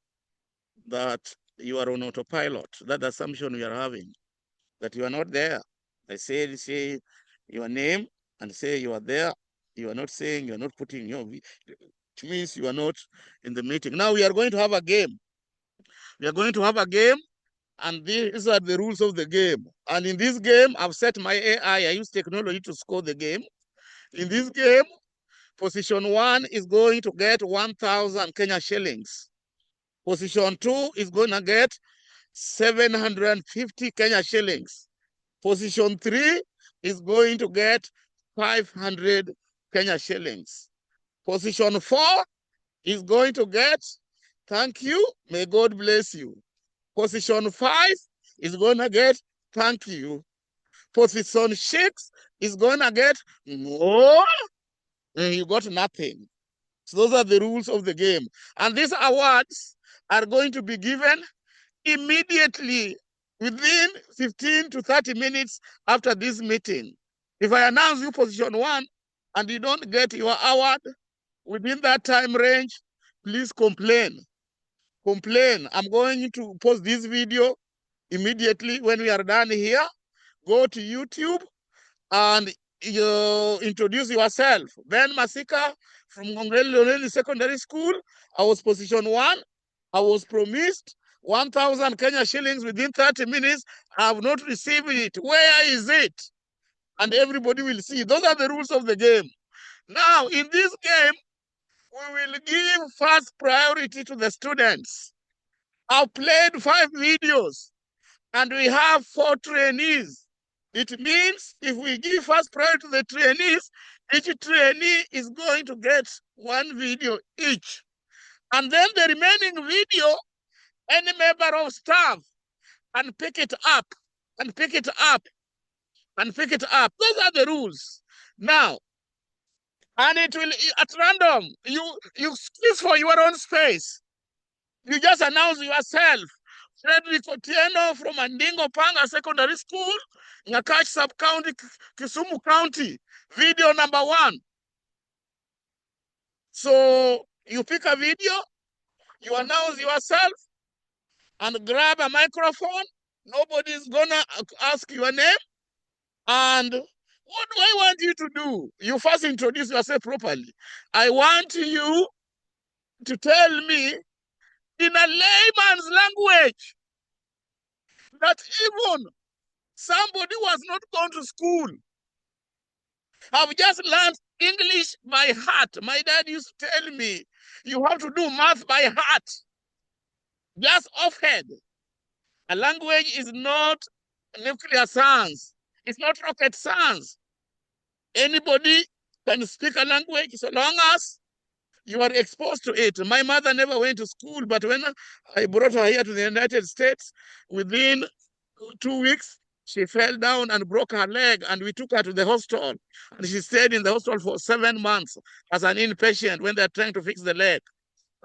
Speaker 6: that you are on autopilot. That assumption we are having, that you are not there. They say your name and say you are there. You are not saying, you are not putting your video. It means you are not in the meeting. Now we are going to have a game. We are going to have a game, and these are the rules of the game. And in this game, I've set my AI. I use technology to score the game. In this game, position 1 is going to get 1,000 Kenya shillings. Position 2 is going to get 750 Kenya shillings. Position 3 is going to get 500 Kenya shillings. Position 4 is going to get, "Thank you, may God bless you." Position 5 is going to get, "Thank you." Position 6 is going to get, "No," and you got nothing. So those are the rules of the game. And these awards are going to be given immediately within 15 to 30 minutes after this meeting. If I announce you position 1 and you don't get your award within that time range, please complain. Complain. I'm going to post this video immediately when we are done here. Go to YouTube and you introduce yourself. Ben Masika from Ngongeli Secondary School. I was position 1. I was promised 1,000 Kenya shillings within 30 minutes. I have not received it. Where is it? And everybody will see. Those are the rules of the game. Now, in this game, we will give first priority to the students. I've played 5 videos and we have 4 trainees. It means if we give first priority to the trainees, each trainee is going to get 1 video each. And then the remaining video, any member of staff can pick it up, and pick it up, and pick it up. Those are the rules. Now, and it will, at random, you squeeze for your own space. You just announce yourself. Frederick Otieno from Andingo Panga Secondary School, Nyakach Sub-County, Kisumu County. Video number 1. So you pick a video, you announce yourself, and grab a microphone. Nobody's gonna ask your name. And what do I want you to do? You first introduce yourself properly. I want you to tell me in a layman's language that even Somebody who has not gone to school. I've just learned English by heart. My dad used to tell me, you have to do math by heart. Just offhand. A language is not nuclear science. It's not rocket science. Anybody can speak a language so long as you are exposed to it. My mother never went to school, but when I brought her here to the United States, within 2 weeks, she fell down and broke her leg, and we took her to the hospital. And she stayed in the hospital for 7 months as an inpatient when they're trying to fix the leg.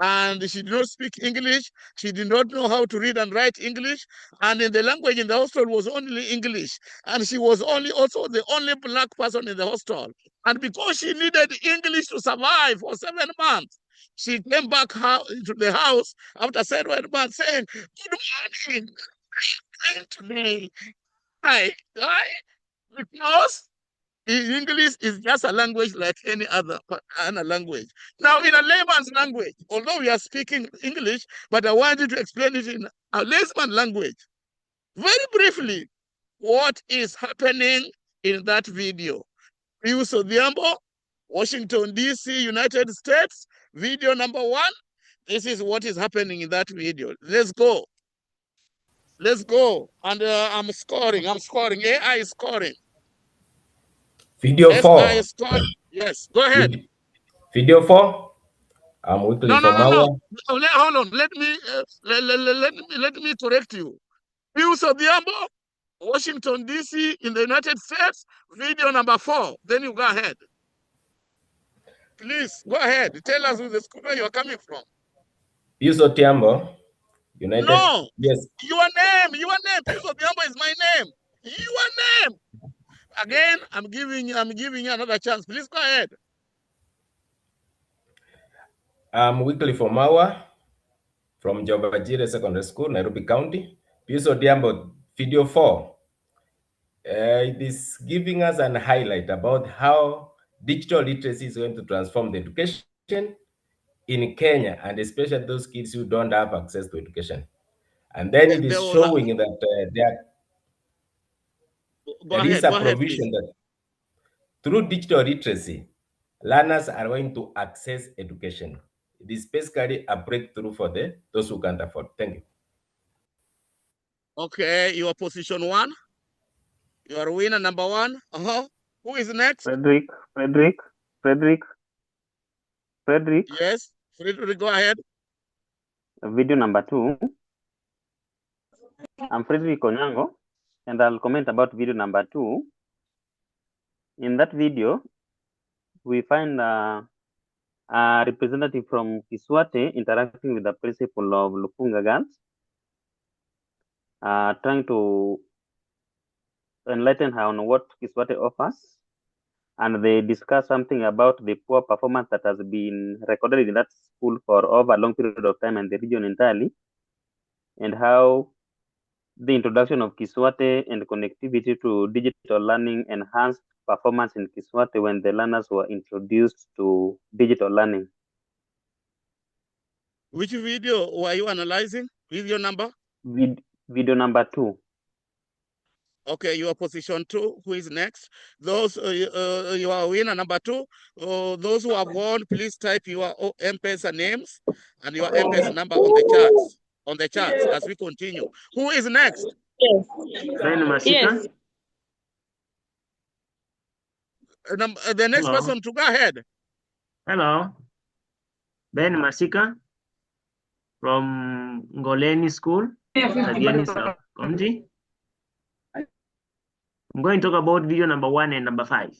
Speaker 6: And she did not speak English. She did not know how to read and write English. And in the language in the hostel was only English. And she was also the only black person in the hostel. And because she needed English to survive for 7 months, she came back to the house after 7 months saying, "Good morning, today." Why? Because English is just a language like any other language. Now, in a layman's language, although we are speaking English, but I want you to explain it in a layman's language. Very briefly, what is happening in that video? Pius Odhiambo, Washington, D.C., United States, video number 1. This is what is happening in that video. Let's go. Let's go. And I'm scoring. AI is scoring.
Speaker 4: Video 4.
Speaker 6: Yes, go ahead.
Speaker 4: Video 4. I'm weekly from
Speaker 6: No. Hold on. Let me correct you. Pius Odhiambo, Washington, D.C., in the United States, video number 4. Then you go ahead. Please, go ahead. Tell us where you are coming from.
Speaker 4: Pius Odhiambo, United...
Speaker 6: No.
Speaker 4: Yes.
Speaker 6: Your name. Pius Odhiambo is my name. Your name. Again, I'm giving you another chance. Please go ahead.
Speaker 4: I'm weekly from Mawa, from Jobajire Secondary School, Nairobi County. Pius Odhiambo, video 4. It is giving us a highlight about how digital literacy is going to transform the education in Kenya, and especially those kids who don't have access to education. And then it is showing that there is a provision that through digital literacy, learners are going to access education. It is basically a breakthrough for those who can't afford. Thank you.
Speaker 6: Okay, you are position 1. You are winner number 1. Who is next?
Speaker 7: Frederick.
Speaker 6: Yes, Frederick, go ahead.
Speaker 7: Video number 2. I'm Frederick Onyango, and I'll comment about video number 2. In that video, we find a representative from Kiswate interacting with the principal of Lukunga Girls, trying to enlighten her on what Kiswate offers. And they discuss something about the poor performance that has been recorded in that school for over a long period of time and the region entirely, and how the introduction of Kiswate and connectivity to digital learning enhanced performance in Kiswate when the learners were introduced to digital learning.
Speaker 6: Which video were you analyzing? Video number?
Speaker 7: Video number 2.
Speaker 6: Okay, you are position 2. Who is next? Those you are winner number 2. Those who have won, please type your M-Pesa names and your M-Pesa number on the charts. As we continue. Who is next?
Speaker 10: Yes.
Speaker 9: Ben Masika.
Speaker 10: Yes.
Speaker 6: The next person to go ahead.
Speaker 9: Hello. Ben Masika from Ngoleni School, Kadiani Sub-County. I'm going to talk about video number 1 and number 5.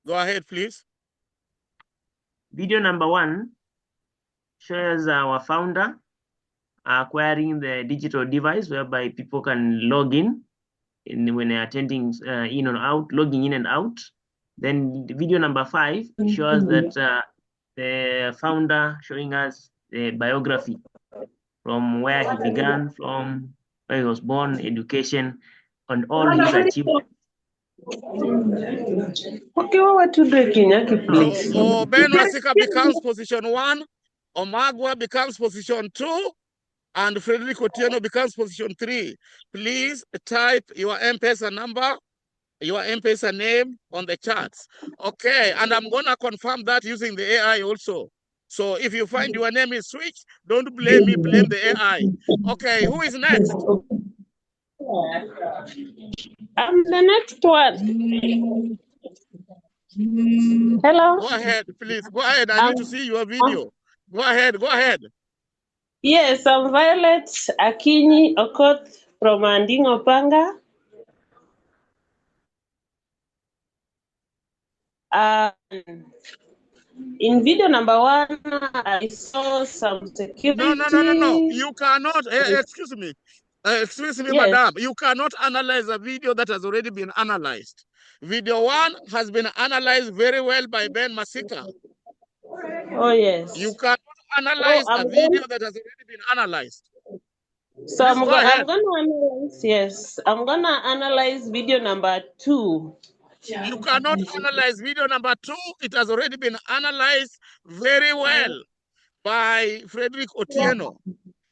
Speaker 6: Go ahead, please.
Speaker 9: Video number 1 shows our founder acquiring the digital device whereby people can log in when they're attending logging in and out. Then video number 5 shows that the founder showing us the biography from where he began, from where he was born, education, and all his achievements.
Speaker 10: Okay, what to do, Kinyaki, please?
Speaker 6: Ben Masika becomes position 1. Omagwa becomes position 2. and Frederick Otieno becomes position 3. Please type your M-Pesa number, your M-Pesa name on the charts. Okay, and I'm gonna confirm that using the AI also. So if you find your name is switched, don't blame me, blame the AI. Okay, who is next?
Speaker 10: I'm the next one. Hello.
Speaker 6: Go ahead, please. Go ahead. I need to see your video. Go ahead. Go ahead.
Speaker 10: Yes, I'm Violet Akinyi Okoth from Andingo Panga. In video number 1, I saw some security.
Speaker 6: No. You cannot. Excuse me. Excuse me,
Speaker 10: Yes.
Speaker 6: madam. You cannot analyze a video that has already been analyzed. Video 1 has been analyzed very well by Ben Masika.
Speaker 10: Oh, yes.
Speaker 6: You cannot analyze a video that has already been analyzed.
Speaker 10: So
Speaker 6: Please
Speaker 10: I'm
Speaker 6: go ahead.
Speaker 10: going to analyze, yes. I'm going to analyze video number 2.
Speaker 6: You cannot analyze video number 2. It has already been analyzed very well by Frederick Otieno.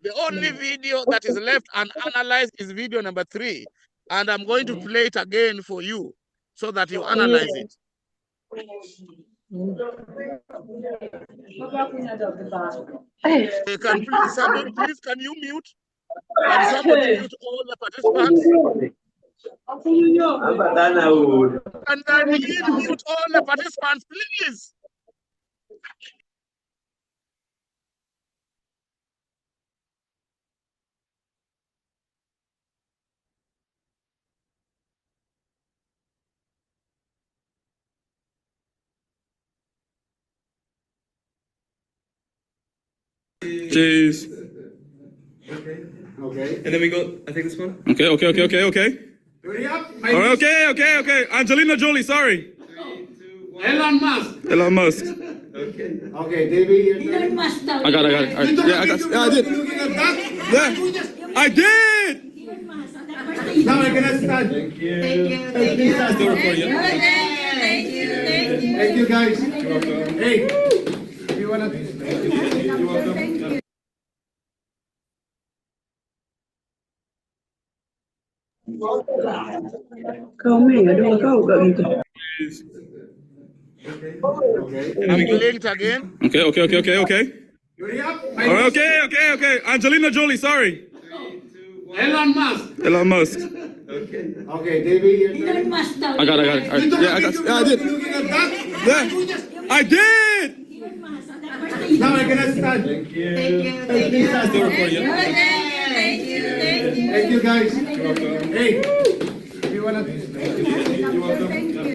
Speaker 6: The only video that is left unanalyzed is video number 3. And I'm going to play it again for you so that you analyze it. Somebody, please, can you mute? Can somebody mute all the participants? And then mute all the participants, please.
Speaker 13: Cheers.
Speaker 12: Okay.
Speaker 13: And then we got, I think this one. Okay.
Speaker 12: Ready up?
Speaker 13: All right, okay. Angelina Jolie, sorry.
Speaker 12: Elon Musk.
Speaker 13: Elon Musk.
Speaker 12: Okay, David.
Speaker 13: I got it. All right. Yeah, I got it. Yeah, I did. Yeah, I did.
Speaker 12: Now we're gonna start. Thank you.
Speaker 13: Still recording.
Speaker 12: Thank you, guys. Hey, you wanna? You're welcome.
Speaker 6: Come here, I don't go. Okay. I'm playing it again.
Speaker 13: Okay.
Speaker 12: Ready up?
Speaker 13: All right, okay. Angelina Jolie, sorry.
Speaker 12: Elon Musk. Okay, David.
Speaker 13: I got it. All right. Yeah, I got it. Yeah, I did. Yeah, I did.
Speaker 12: Now we're gonna start. Thank you.
Speaker 13: Still recording.
Speaker 12: Thank you, guys. You're welcome. Hey, you wanna? You're welcome.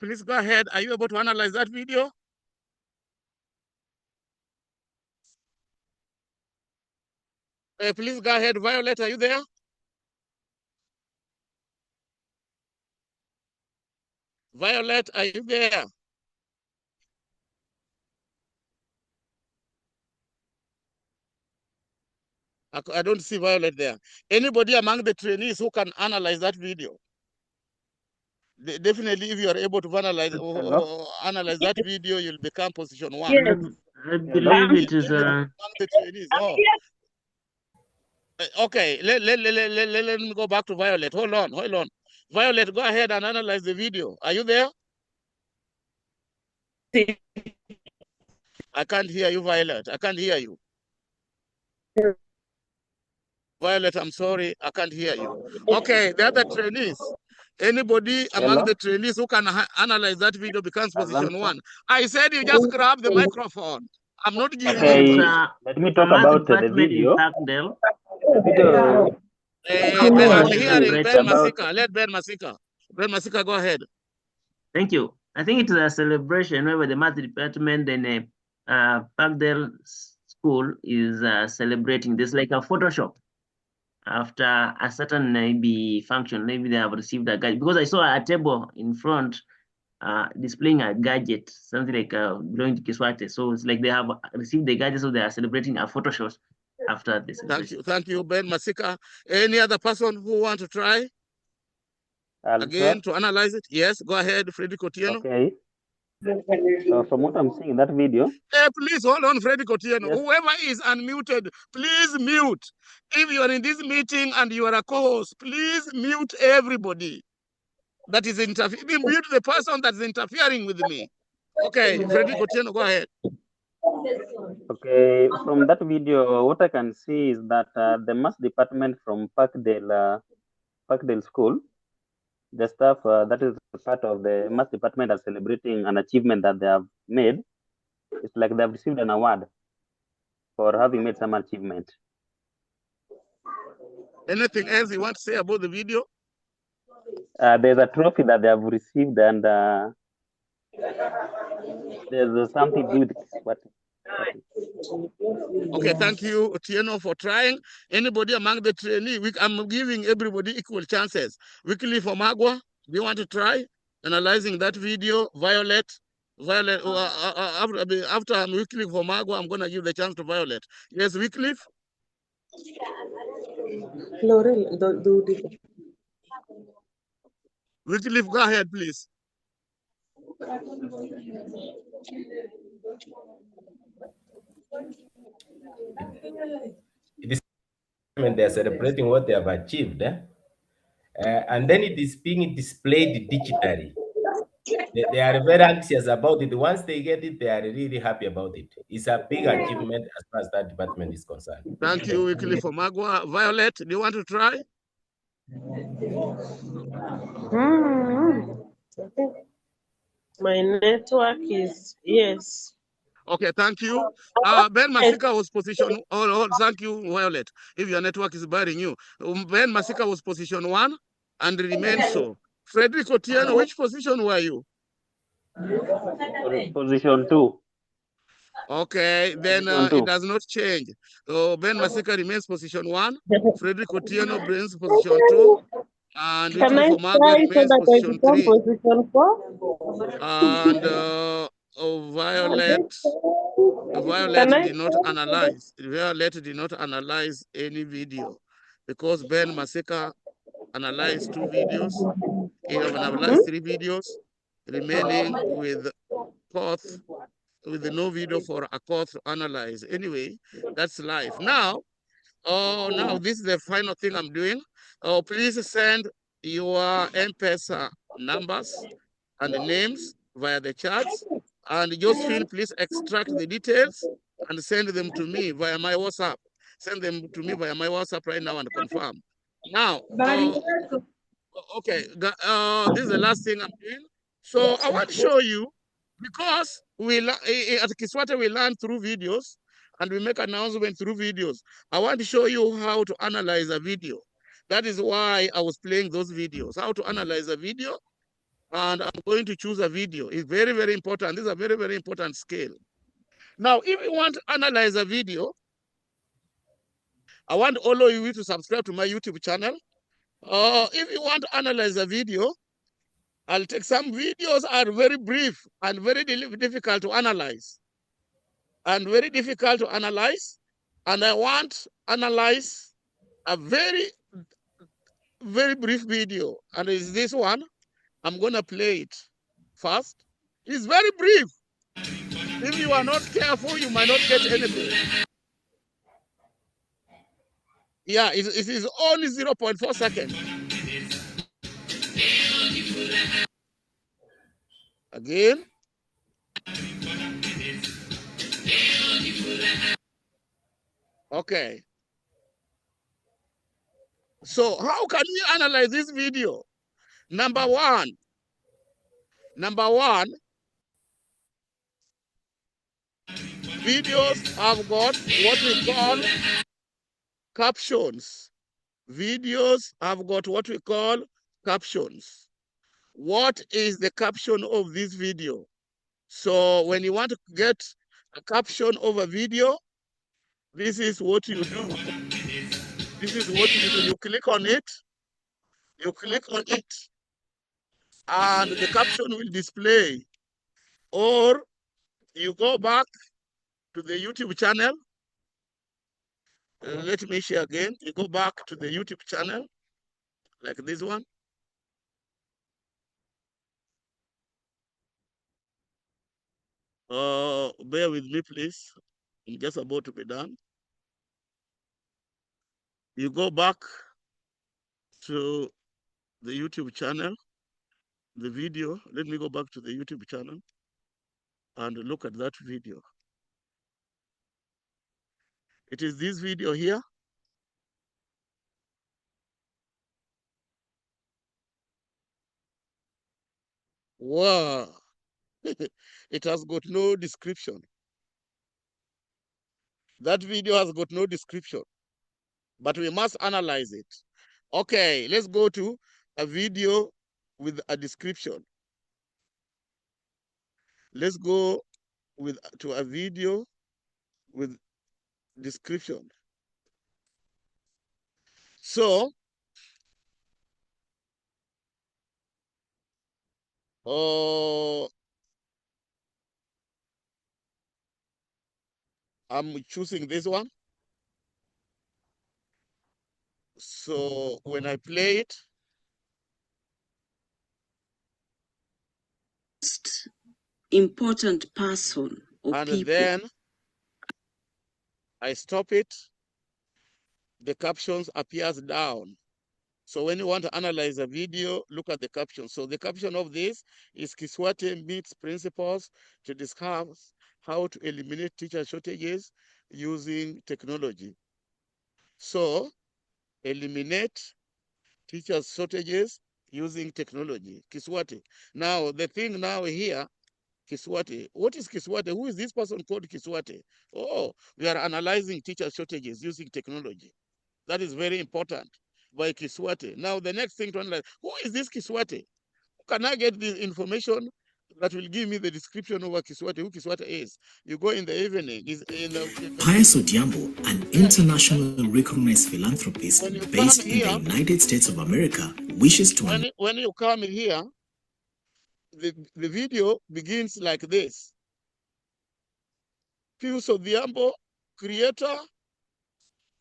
Speaker 6: Please go ahead. Are you able to analyze that video? Please go ahead. Violet, are you there? Violet, are you there? I don't see Violet there. Anybody among the trainees who can analyze that video? Definitely, if you are able to analyze that video, you'll become position 1.
Speaker 10: Yes.
Speaker 9: I believe it is
Speaker 6: among the trainees. Oh. Okay, let me go back to Violet. Hold on. Violet, go ahead and analyze the video. Are you there? I can't hear you, Violet. I can't hear you. Violet, I'm sorry, I can't hear you. Okay, the other trainees. Anybody among the trainees who can analyze that video becomes position 1. I said you just grab the microphone. I'm not giving you.
Speaker 7: Let me talk about the video. The video.
Speaker 6: I'm hearing Ben Masika. Let Ben Masika go ahead.
Speaker 9: Thank you. I think it is a celebration where the math department and Parkdale School is celebrating this, like a Photoshop. After a certain maybe function, maybe they have received a gadget, because I saw a table in front displaying a gadget, something like belonging to Kiswate. So it's like they have received the gadget, so they are celebrating a Photoshop after this.
Speaker 6: Thank you, Ben Masika. Any other person who want to try again to analyze it? Yes, go ahead, Frederick Otieno.
Speaker 7: Okay. From what I'm seeing in that video.
Speaker 6: Please hold on, Freddy Kotieno.
Speaker 7: Yes.
Speaker 6: Whoever is unmuted, please mute. If you are in this meeting and you are a co-host, please mute everybody that is interfering. Mute the person that's interfering with me. Okay, Freddy Kotieno, go ahead.
Speaker 7: Okay, from that video, what I can see is that the math department from Parkdale School, the staff that is part of the math department are celebrating an achievement that they have made. It's like they have received an award for having made some achievement.
Speaker 6: Anything else you want to say about the video?
Speaker 7: There's a trophy that they have received, and there's something to do with Kiswate.
Speaker 6: Okay, thank you, Otieno, for trying. Anybody among the trainee, I'm giving everybody equal chances. Weekly for Magua, do you want to try analyzing that video? Violet, after I'm Weekly for Magua, I'm going to give the chance to Violet. Yes, Wycliffe?
Speaker 10: Laurel, do
Speaker 6: Wycliffe, go ahead, please.
Speaker 4: They're celebrating what they have achieved, and then it is being displayed digitally. They are very anxious about it. Once they get it, they are really happy about it. It's a big achievement as far as that department is concerned.
Speaker 6: Thank you, Wycliffe for Magua. Violet, do you want to try?
Speaker 10: My network is, yes.
Speaker 6: Okay, thank you. Ben Masika was position. Thank you, Violet. If your network is bothering you, Ben Masika was position 1 and remains so. Frederick Otieno, which position were you?
Speaker 7: Position 2.
Speaker 6: Okay, then it does not change. So Ben Masika remains position 1. Frederick Otieno brings position 2. And
Speaker 10: Can I
Speaker 6: for Margaret
Speaker 10: try so
Speaker 6: remains
Speaker 10: that I
Speaker 6: position
Speaker 10: become
Speaker 6: 3.
Speaker 10: position 4?
Speaker 6: And Violet did not analyze. Violet did not analyze any video because Ben Masika analyzed 2 videos. He have analyzed 3 videos, remaining with Koth, with no video for a Koth to analyze. Anyway, that's life. Now this is the final thing I'm doing. Please send your M-Pesa numbers and the names via the chats. And Josephine, please extract the details and send them to me via my WhatsApp. Send them to me via my WhatsApp right now and confirm. Now, okay, this is the last thing I'm doing. So I want to show you, because at Kiswate we learn through videos and we make announcements through videos. I want to show you how to analyze a video. That is why I was playing those videos, how to analyze a video. And I'm going to choose a video. It's very, very important. This is a very, very important scale. Now, if you want to analyze a video, I want all of you to subscribe to my YouTube channel. If you want to analyze a video, I'll take some videos are very brief and very difficult to analyze. And very difficult to analyze. And I want to analyze a very, very brief video. And it's this one. I'm going to play it first. It's very brief. If you are not careful, you might not get anything. Yeah, it is only 0.4 seconds. Again. Okay. So how can we analyze this video? Number one, videos have got what we call captions. Videos have got what we call captions. What is the caption of this video? So when you want to get a caption of a video, this is what you do. This is what you do. You click on it. You click on it. And the caption will display. Or you go back to the YouTube channel. Let me share again. You go back to the YouTube channel, like this one. Bear with me, please. I'm just about to be done. You go back to the YouTube channel, the video. Let me go back to the YouTube channel and look at that video. It is this video here. Wow. It has got no description. That video has got no description, but we must analyze it. Okay, let's go to a video with a description. Let's go to a video with description. So, I'm choosing this one. So when I play it,
Speaker 11: important person or
Speaker 6: and
Speaker 11: people.
Speaker 6: then I stop it, the captions appears down. So when you want to analyze a video, look at the caption. So the caption of this is Kiswate meets principals to discuss how to eliminate teacher shortages using technology. So eliminate teacher shortages using technology, Kiswate. Now, the thing now here, Kiswate. What is Kiswate? Who is this person called Kiswate? Oh, we are analyzing teacher shortages using technology. That is very important by Kiswate. Now, the next thing to analyze, who is this Kiswate? Can I get the information that will give me the description of Kiswate, who Kiswate is? You go in the evening.
Speaker 5: Pius Odhiambo, an international recognized philanthropist based in the United States of America, wishes to...
Speaker 6: When you come here, the video begins like this. Pius Odhiambo, creator,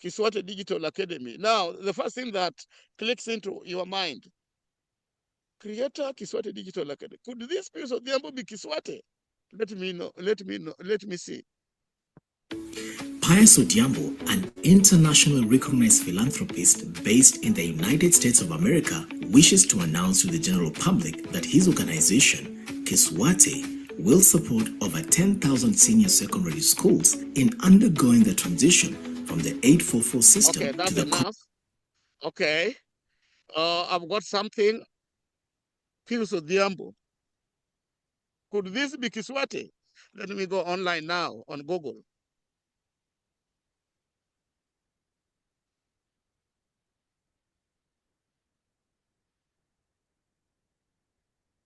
Speaker 6: Kiswate Digital Academy. Now, the first thing that clicks into your mind, creator, Kiswate Digital Academy. Could this Pius Odhiambo be Kiswate? Let me know. Let me see.
Speaker 5: Pius Odhiambo, an internationally recognized philanthropist based in the United States of America, wishes to announce to the general public that his organization, Kiswate, will support over 10,000 senior secondary schools in undergoing the transition from the 844 system to the...
Speaker 6: Enough. Okay. I've got something. Pius Odhiambo. Could this be Kiswate? Let me go online now on Google.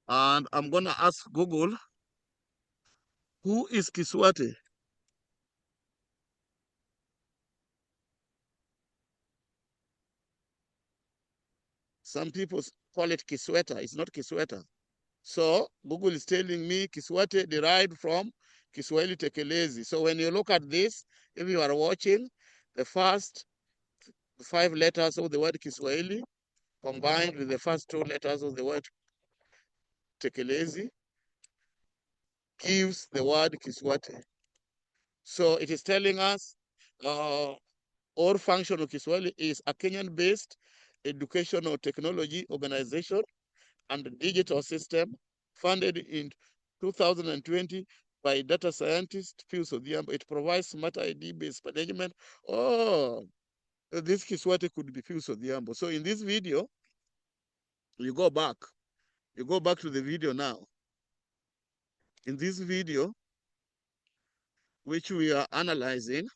Speaker 6: And I'm going to ask Google, who is Kiswate? Some people call it Kisweta. It's not Kisweta. So Google is telling me Kiswate derived from Kiswahili Tekelezi. So when you look at this, if you are watching, the first 5 letters of the word Kiswahili combined with the first 2 letters of the word Tekelezi gives the word Kiswate. So it is telling us All Function of Kiswahili is a Kenyan-based educational technology organization and digital system funded in 2020 by data scientist Pius Odhiambo. It provides smart ID-based management. Oh, this Kiswate could be Pius Odhiambo. So in this video, you go back to the video now. In this video, which we are analyzing,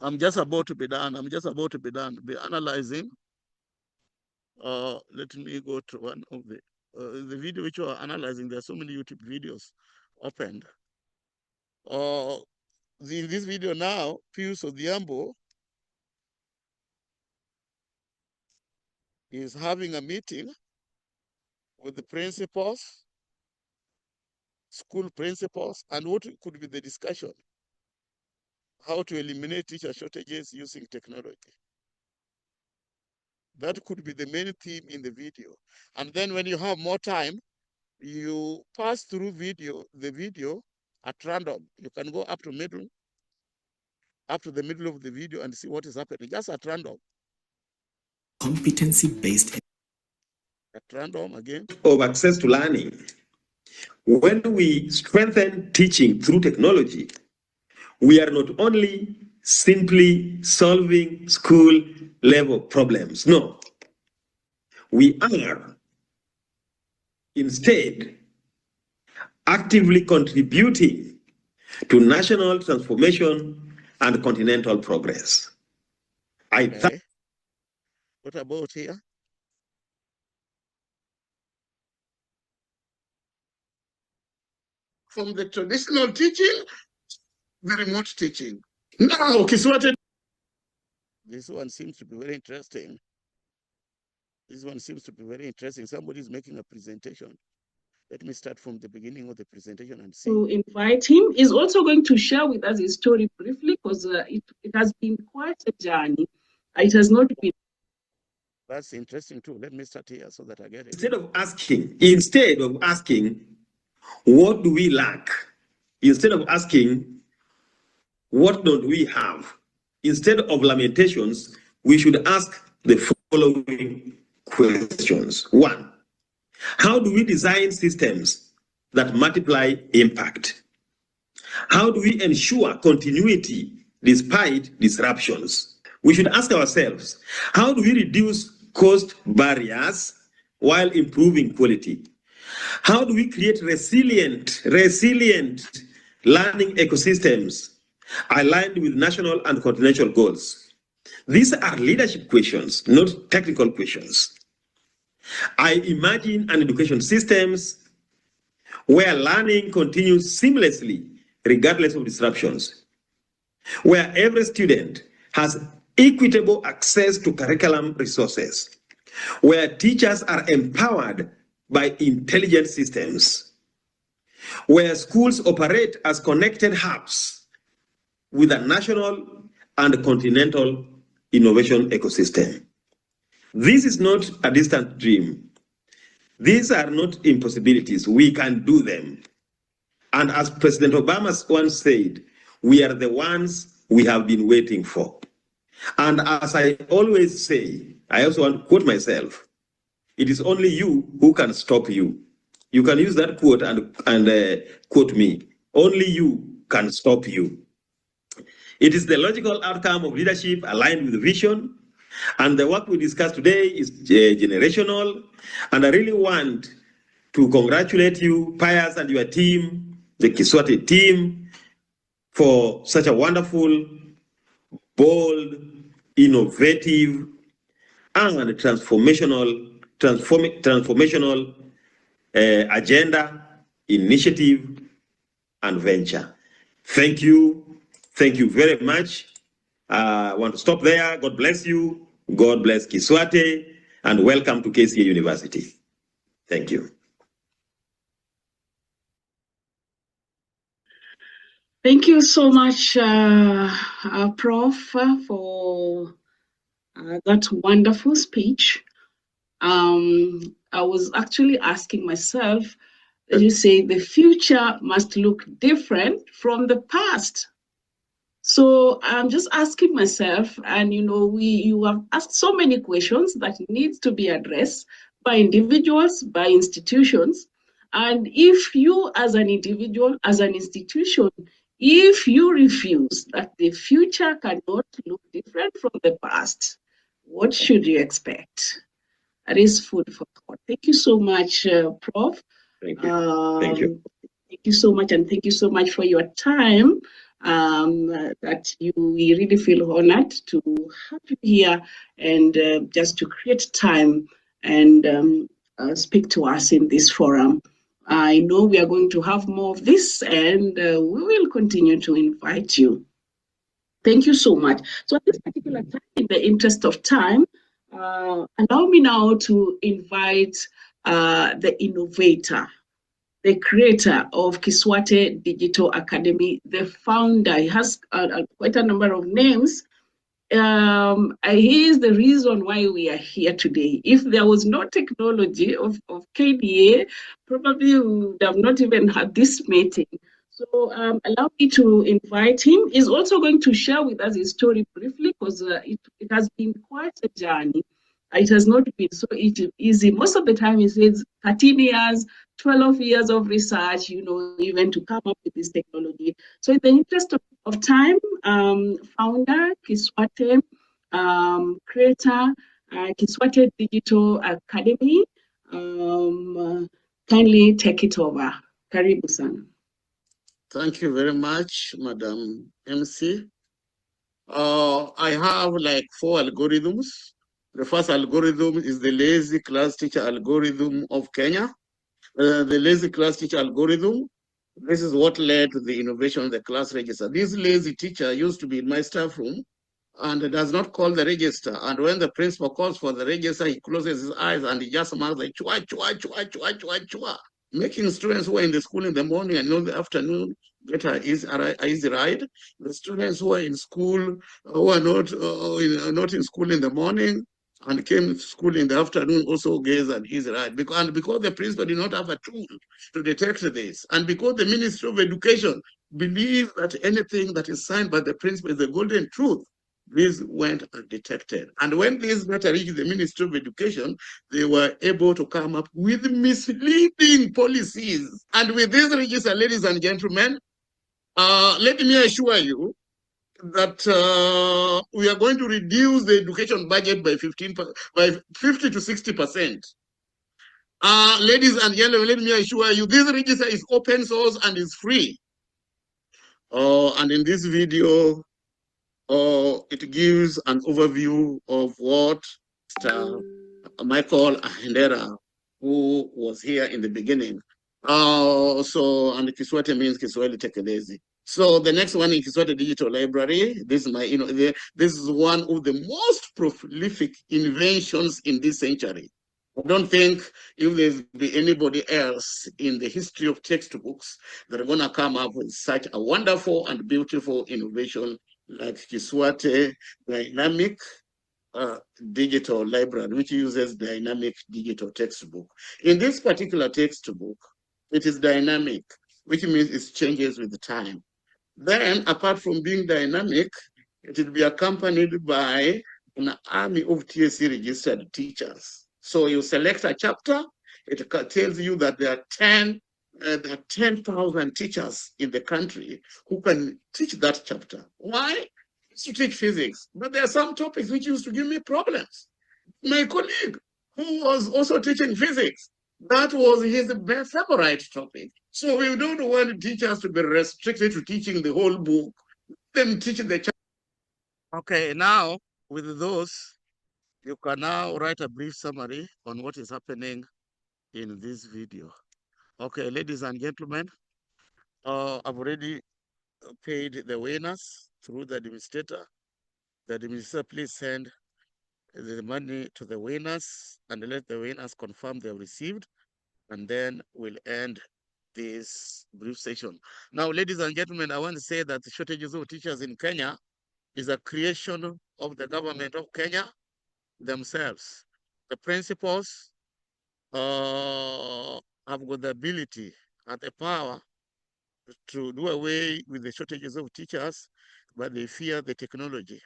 Speaker 6: I'm just about to be done. Be analyzing. Let me go to one of the video which we are analyzing. There are so many YouTube videos opened. In this video now, Pius Odhiambo is having a meeting with the principals, school principals, and what could be the discussion? How to eliminate teacher shortages using technology. That could be the main theme in the video. And then when you have more time, you pass through the video at random. You can go up to the middle of the video and see what is happening, just at random.
Speaker 5: Competency-based
Speaker 6: at random again.
Speaker 1: Of access to learning. When we strengthen teaching through technology, we are not only simply solving school level problems. No, we are instead actively contributing to national transformation and continental progress.
Speaker 6: Okay. What about here? From the traditional teaching, the remote teaching. Now, Kiswate. This one seems to be very interesting. Somebody is making a presentation. Let me start from the beginning of the presentation and see.
Speaker 8: To invite him. He's also going to share with us his story briefly because it has been quite a journey. It has not been.
Speaker 6: That's interesting too. Let me start here so that I get it.
Speaker 1: Instead of asking, what do we lack? Instead of asking, what don't we have? Instead of lamentations, we should ask the following questions. 1, how do we design systems that multiply impact? How do we ensure continuity despite disruptions? We should ask ourselves, how do we reduce cost barriers while improving quality? How do we create resilient learning ecosystems aligned with national and continental goals? These are leadership questions, not technical questions. I imagine an education systems where learning continues seamlessly, regardless of disruptions, where every student has equitable access to curriculum resources, where teachers are empowered by intelligent systems, where schools operate as connected hubs with a national and continental innovation ecosystem. This is not a distant dream. These are not impossibilities. We can do them. And as President Obama once said, we are the ones we have been waiting for. And as I always say, I also want to quote myself, it is only you who can stop you. You can use that quote and quote me. Only you can stop you. It is the logical outcome of leadership aligned with vision. And the work we discussed today is generational. And I really want to congratulate you, Pius, and your team, the Kiswate team, for such a wonderful, bold, innovative, and transformational agenda, initiative, and venture. Thank you. Thank you very much. I want to stop there. God bless you. God bless Kiswate, and welcome to KCA University. Thank you.
Speaker 8: Thank you so much, Prof, for that wonderful speech. I was actually asking myself, as you say, the future must look different from the past. So I'm just asking myself, and you have asked so many questions that needs to be addressed by individuals, by institutions. And if you as an individual, as an institution, if you refuse that the future cannot look different from the past, what should you expect? That is food for thought. Thank you so much, Prof.
Speaker 1: Thank you. Thank you.
Speaker 8: Thank you so much, and thank you so much for your time. We really feel honored to have you here and just to create time and speak to us in this forum. I know we are going to have more of this, and we will continue to invite you. Thank you so much. So at this particular time, in the interest of time, allow me now to invite the innovator, the creator of Kiswate Digital Academy, the founder. He has quite a number of names, he is the reason why we are here today. If there was no technology of KDA, probably we would have not even had this meeting. So allow me to invite him. He's also going to share with us his story briefly because it has been quite a journey. It has not been so easy. Most of the time he says 13 years, 12 years of research, even to come up with this technology. So in the interest of time, founder, Kiswate, creator, Kiswate Digital Academy, kindly take it over. Karibu-san.
Speaker 6: Thank you very much, Madam MC. I have like 4 algorithms. The first algorithm is the lazy class teacher algorithm of Kenya. The lazy class teacher algorithm, this is what led to the innovation of the class register. This lazy teacher used to be in my staff room and does not call the register. And when the principal calls for the register, he closes his eyes and he just marks like chua, chua, chua, chua, chua, chua, making students who are in the school in the morning and in the afternoon get an easy ride. The students who are in school, who are not in school in the morning and came to school in the afternoon also gets an easy ride. Because the principal did not have a tool to detect this, and because the Ministry of Education believes that anything that is signed by the principal is the golden truth, this went undetected. And when this matter reached the Ministry of Education, they were able to come up with misleading policies. And with this register, ladies and gentlemen, let me assure you that we are going to reduce the education budget by 50 to 60%. Ladies and gentlemen, let me assure you, this register is open source and is free. And in this video, it gives an overview of what Michael Ahendera, who was here in the beginning. And Kiswate means Kiswahili Tekelezi. So the next one is Kiswate Digital Library. This is this is one of the most prolific inventions in this century. I don't think if there's be anybody else in the history of textbooks that are going to come up with such a wonderful and beautiful innovation like Kiswate Dynamic Digital Library, which uses dynamic digital textbook. In this particular textbook, it is dynamic, which means it changes with the time. Then, apart from being dynamic, it will be accompanied by an army of TSC registered teachers. So you select a chapter, it tells you that there are 10,000 teachers in the country who can teach that chapter. Why? It's to teach physics. But there are some topics which used to give me problems. My colleague, who was also teaching physics, that was his favorite topic. So we don't want teachers to be restricted to teaching the whole book, then teaching the chapter. Okay, now with those, you can now write a brief summary on what is happening in this video. Okay, ladies and gentlemen, I've already paid the winners through the administrator. The administrator, please send the money to the winners and let the winners confirm they have received, and then we'll end this brief session. Now, ladies and gentlemen, I want to say that the shortages of teachers in Kenya is a creation of the government of Kenya themselves. The principals have got the ability and the power to do away with the shortages of teachers, but they fear the technology.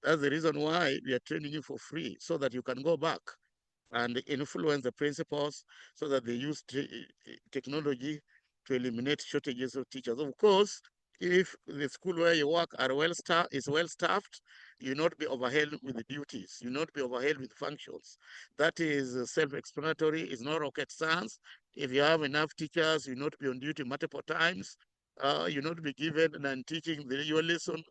Speaker 6: That's the reason why we are training you for free, so that you can go back and influence the principals so that they use technology to eliminate shortages of teachers. Of course, if the school where you work is well staffed, you'll not be overwhelmed with the duties, you'll not be overwhelmed with functions. That is self-explanatory, it's not rocket science. If you have enough teachers, you'll not be on duty multiple times. You'll not be given and teaching, your lesson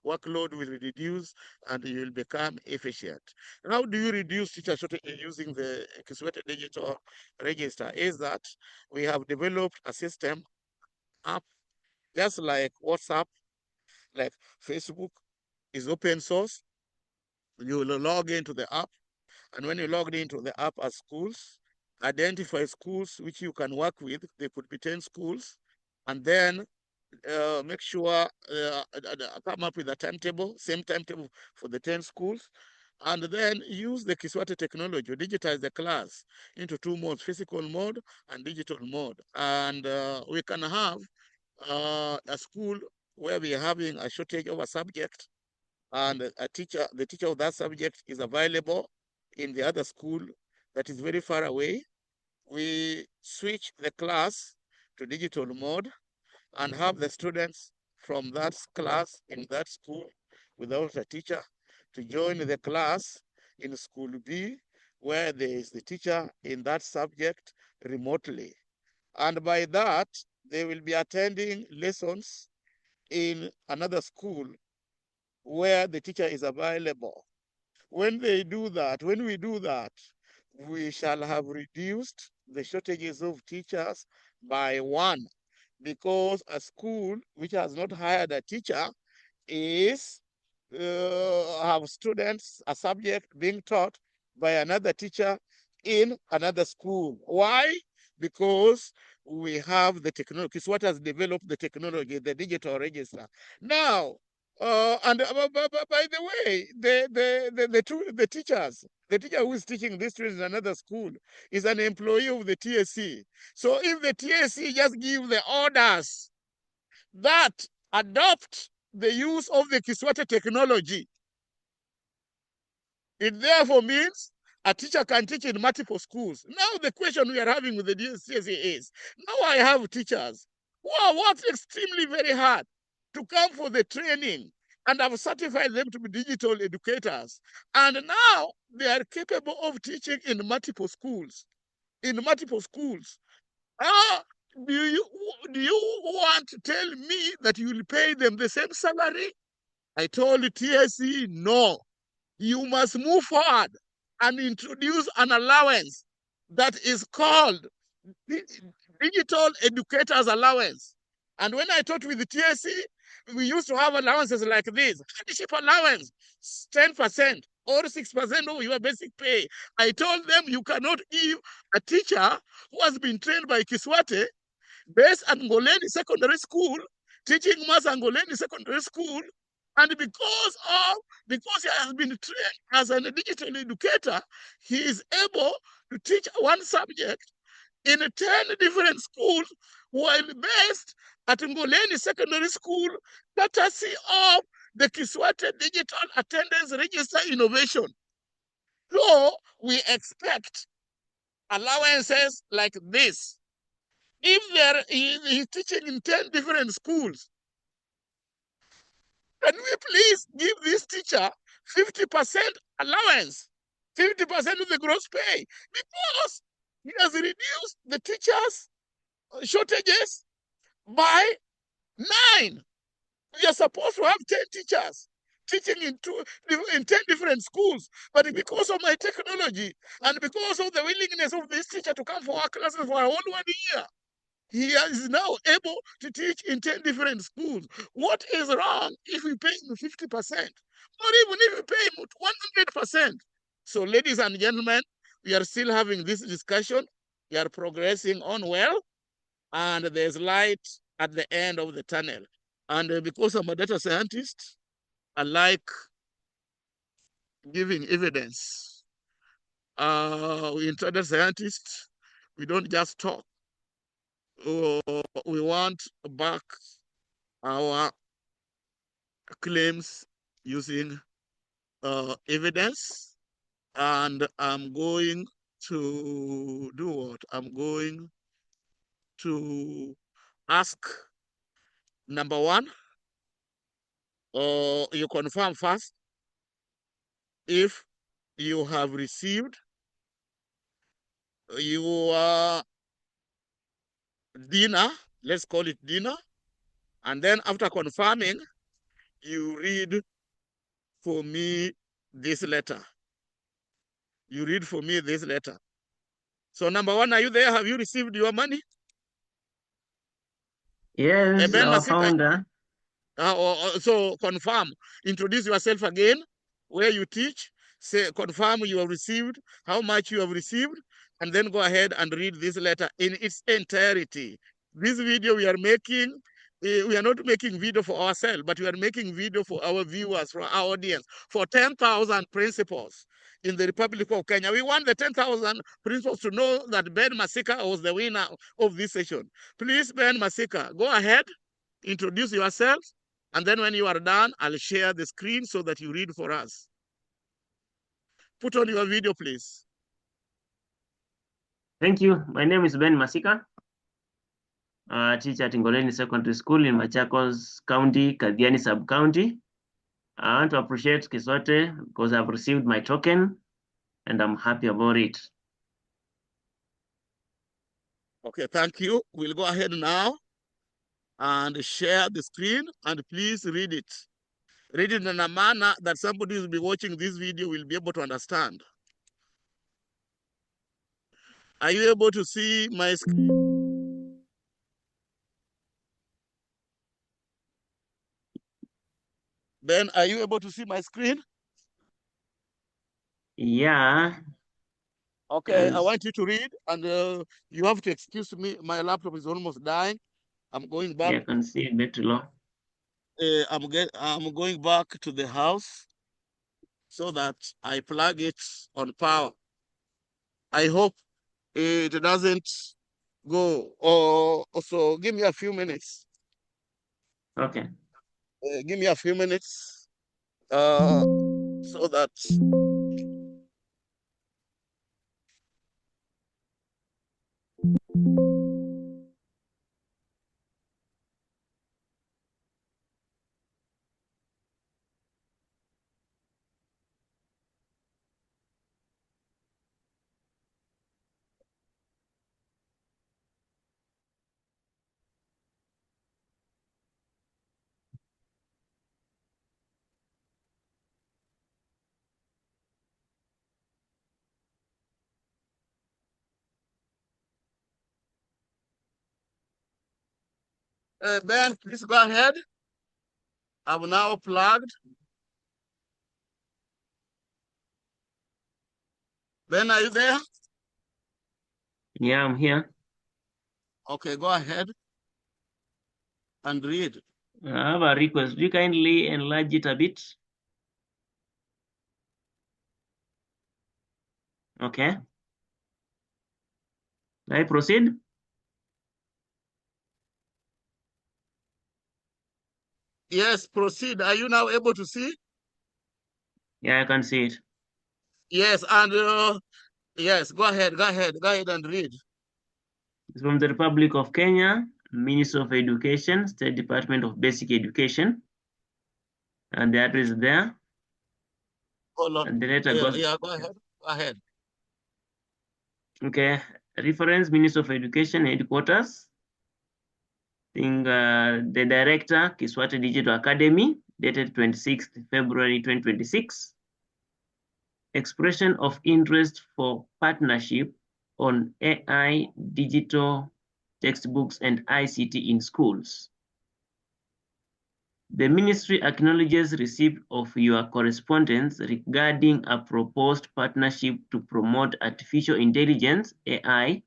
Speaker 6: workload will reduce and you will become efficient. How do you reduce teacher shortage using the Kiswate Digital Register? Is that we have developed a system app, just like WhatsApp, like Facebook is open source. You will log into the app, and when you log into the app as schools, identify schools which you can work with. They could be 10 schools, and then make sure come up with a timetable, same timetable for the 10 schools, and then use the Kiswate technology, digitize the class into 2 modes, physical mode and digital mode. And we can have a school where we are having a shortage of a subject, and the teacher of that subject is available in the other school that is very far away. We switch the class to digital mode and have the students from that class in that school without a teacher to join the class in school B, where there is the teacher in that subject remotely. And by that, they will be attending lessons in another school where the teacher is available. When we do that, we shall have reduced the shortages of teachers by 1, because a school which has not hired a teacher is have students, a subject being taught by another teacher in another school. Why? Because we have the technology. Kiswate has developed the technology, the digital register. Now, and by the way, the teachers, the teacher who is teaching this student in another school is an employee of the TSC. So if the TSC just give the orders that adopt the use of the Kiswate technology, it therefore means a teacher can teach in multiple schools. Now the question we are having with the TSC is, now I have teachers who are worked extremely very hard to come for the training, and I've certified them to be digital educators. And now they are capable of teaching in multiple schools. Do you want to tell me that you will pay them the same salary? I told the TSC, no. You must move forward and introduce an allowance that is called Digital Educators Allowance. And when I talked with the TSC, we used to have allowances like this: hardship allowance, 10% or 6% of your basic pay. I told them you cannot give a teacher who has been trained by Kiswate based at Ngoleni Secondary School, teaching maths at Ngoleni Secondary School, and because he has been trained as a digital educator, he is able to teach one subject in 10 different schools while based at Ngoleni Secondary School, courtesy of the Kiswate Digital Attendance Register innovation. So we expect allowances like this. If he's teaching in 10 different schools, can we please give this teacher 50% allowance, 50% of the gross pay, because he has reduced the teachers' shortages by 9. We are supposed to have 10 teachers teaching in 10 different schools, but because of my technology and because of the willingness of this teacher to come for our classes for a whole 1 year, he is now able to teach in 10 different schools. What is wrong if we pay him 50%? Or even if we pay him 100%? So, ladies and gentlemen, we are still having this discussion. We are progressing on well, and there's light at the end of the tunnel. And because I'm a data scientist, I like giving evidence. In data scientists, we don't just talk. We want back our claims using evidence, and I'm going to do what? I'm going to ask, number 1, you confirm first if you have received your dinner, let's call it dinner, and then after confirming, you read for me this letter. You read for me this letter. So number 1, are you there? Have you received your money?
Speaker 9: Yes, our founder.
Speaker 6: So confirm. Introduce yourself again, where you teach. Say, confirm you have received, how much you have received, and then go ahead and read this letter in its entirety. This video we are making we are not making video for ourselves, but we are making video for our viewers, for our audience, for 10,000 principals in the Republic of Kenya. We want the 10,000 principals to know that Ben Masika was the winner of this session. Please, Ben Masika, go ahead, introduce yourself, and then when you are done, I'll share the screen so that you read for us. Put on your video, please.
Speaker 9: Thank you. My name is Ben Masika. Teacher at Ngoleni Secondary School in Machakos County, Kathiani Sub-County. I want to appreciate Kiswate because I've received my token and I'm happy about it.
Speaker 6: Okay, thank you. We'll go ahead now and share the screen, and please read it. Read it in a manner that somebody who will be watching this video will be able to understand. Are you able to see my screen? Ben, are you able to see my screen?
Speaker 9: Yeah.
Speaker 6: Okay, I want you to read, and you have to excuse me. My laptop is almost dying. I'm going back.
Speaker 9: Yeah, I can see a bit low.
Speaker 6: I'm going back to the house so that I plug it on power. I hope it doesn't go. Or also, give me a few minutes.
Speaker 9: Okay.
Speaker 6: Give me a few minutes so that. Ben, please go ahead. I'm now plugged. Ben, are you there?
Speaker 9: Yeah, I'm here.
Speaker 6: Okay, go ahead and read.
Speaker 9: I have a request. Do you kindly enlarge it a bit? Okay. I proceed?
Speaker 6: Yes, proceed. Are you now able to see?
Speaker 9: Yeah, I can see it.
Speaker 6: Yes, and yes, go ahead and read.
Speaker 9: It's from the Republic of Kenya, Ministry of Education, State Department of Basic Education. And the address is there.
Speaker 6: Hold on.
Speaker 9: And the letter goes.
Speaker 6: Yeah, go ahead. Go ahead.
Speaker 9: Okay. Reference, Ministry of Education, headquarters. The director, Kiswate Digital Academy, dated 26th February 2026. Expression of interest for partnership on AI, digital textbooks, and ICT in schools. The ministry acknowledges receipt of your correspondence regarding a proposed partnership to promote artificial intelligence, AI,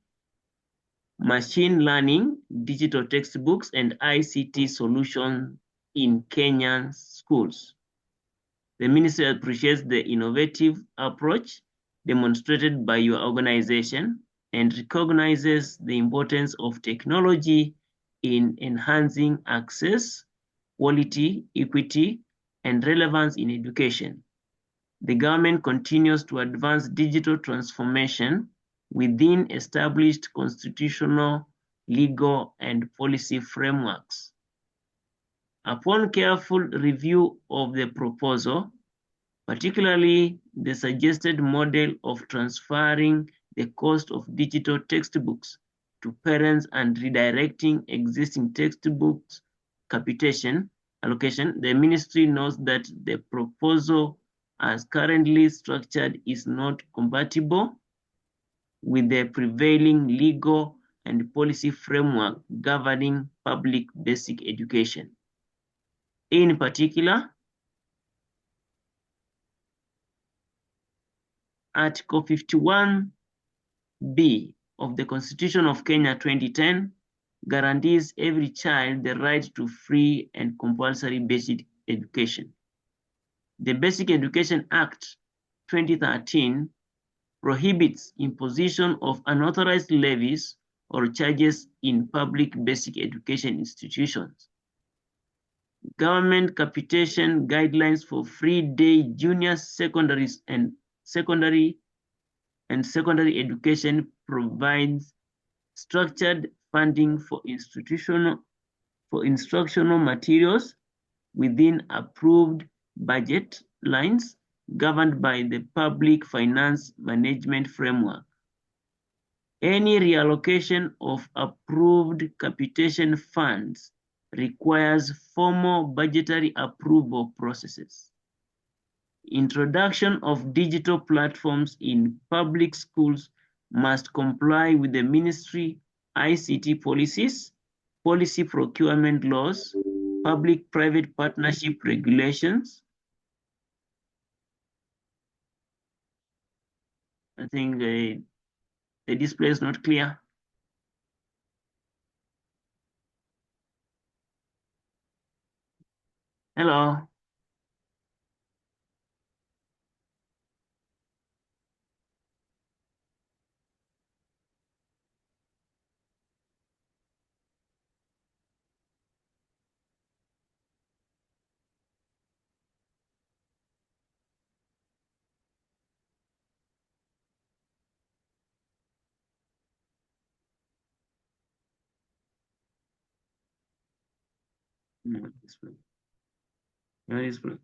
Speaker 9: machine learning, digital textbooks, and ICT solutions in Kenyan schools. The ministry appreciates the innovative approach demonstrated by your organization and recognizes the importance of technology in enhancing access, quality, equity, and relevance in education. The government continues to advance digital transformation within established constitutional, legal, and policy frameworks. Upon careful review of the proposal, particularly the suggested model of transferring the cost of digital textbooks to parents and redirecting existing textbooks capitation allocation, the ministry notes that the proposal as currently structured is not compatible with the prevailing legal and policy framework governing public basic education. In particular, Article 51B of the Constitution of Kenya 2010 guarantees every child the right to free and compulsory basic education. The Basic Education Act 2013 prohibits imposition of unauthorized levies or charges in public basic education institutions. Government capitation guidelines for free day junior secondary education provides structured funding for instructional materials within approved budget lines governed by the Public Finance Management Framework. Any reallocation of approved capitation funds requires formal budgetary approval processes. Introduction of digital platforms in public schools must comply with the ministry ICT policies, policy procurement laws, public-private partnership regulations. I think the display is not clear. Hello. No display. No display.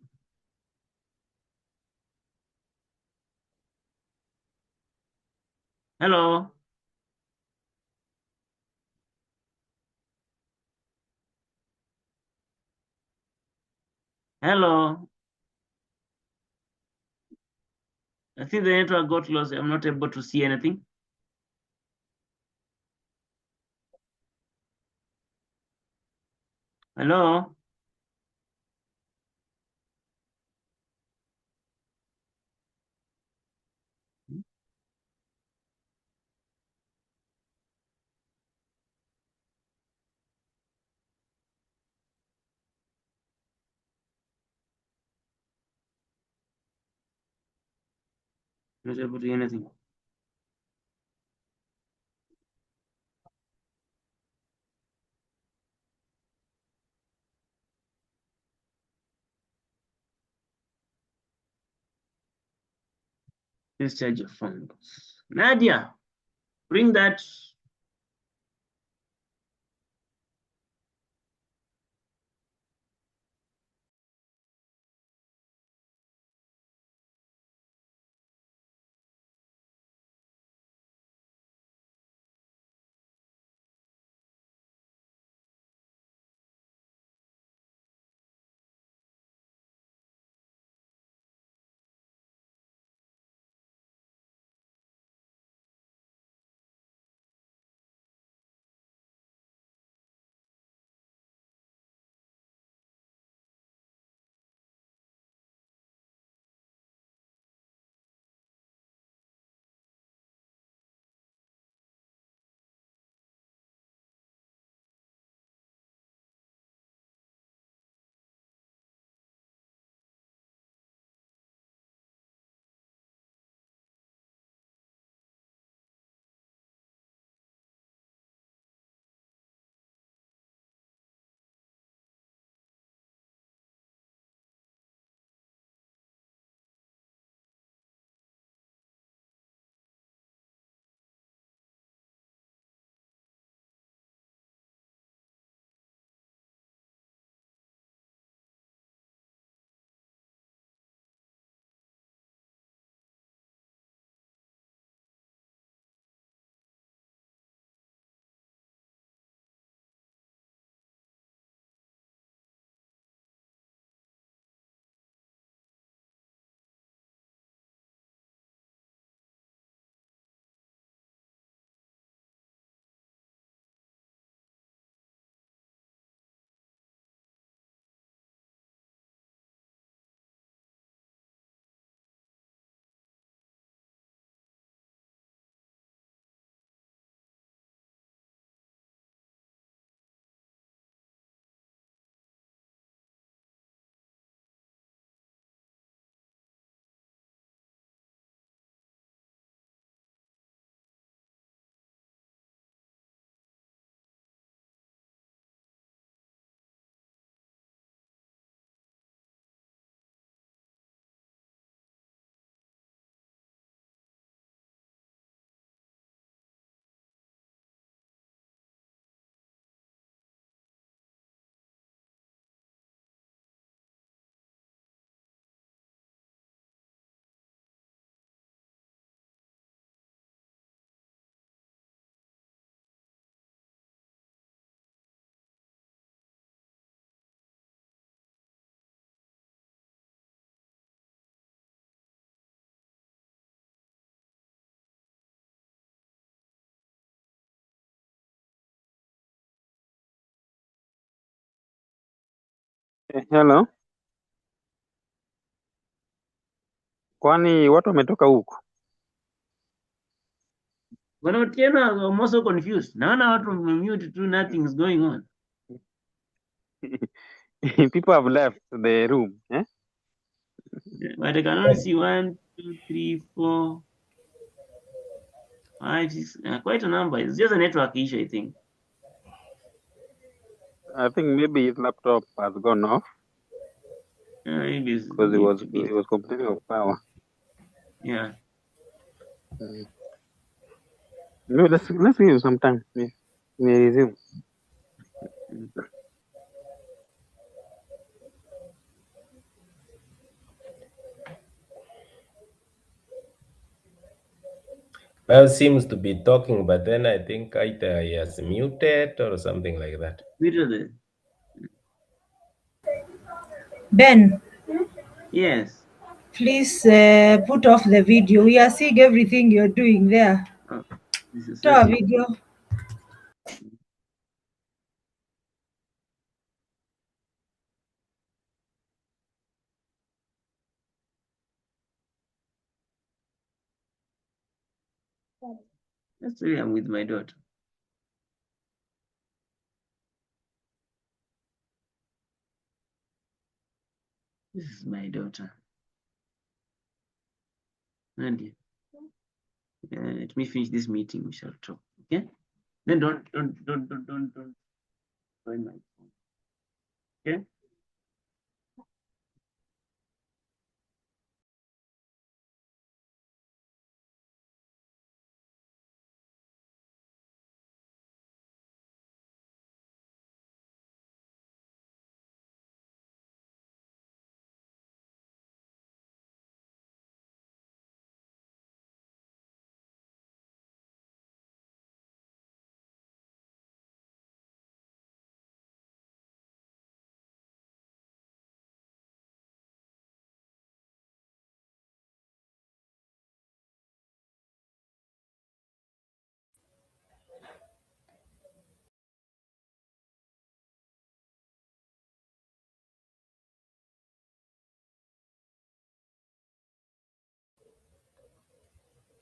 Speaker 9: Hello. Hello. I think the network got lost. I'm not able to see anything. Hello. Not able to hear anything. Please charge your phone. Nadia, bring that
Speaker 7: Hello. Kwani watu wametoka huku?
Speaker 9: Bwana Otieno, I'm also confused. Naona watu wamemute tu, nothing is going on.
Speaker 7: People have left the room. Eh?
Speaker 9: But I can only see 1, 2, 3, 4, 5, 6, quite a number. It's just a network issue, I think.
Speaker 7: I think maybe his laptop has gone off
Speaker 9: Maybe it's
Speaker 7: because
Speaker 9: need to
Speaker 7: he
Speaker 9: be.
Speaker 7: was complaining of power.
Speaker 9: Yeah.
Speaker 7: No, let's give him some time. Yeah. We resume.
Speaker 4: Well, seems to be talking, but then I think either he has muted or something like that.
Speaker 9: Muted.
Speaker 2: Ben.
Speaker 9: Yes.
Speaker 2: Please put off the video. We are seeing everything you're doing there.
Speaker 9: Oh, this is
Speaker 2: To a
Speaker 9: setting.
Speaker 2: video.
Speaker 9: That's really I'm with my daughter. This is my daughter. Nadia. Let me finish this meeting. We shall talk. Okay? Then don't join my phone. Okay?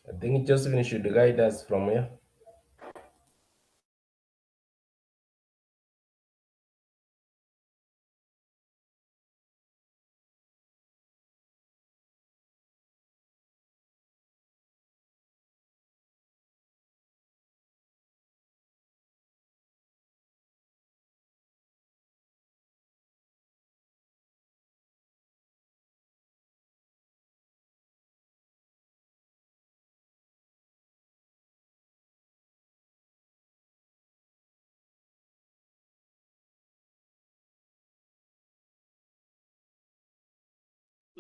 Speaker 4: I think Josephine should guide us from here.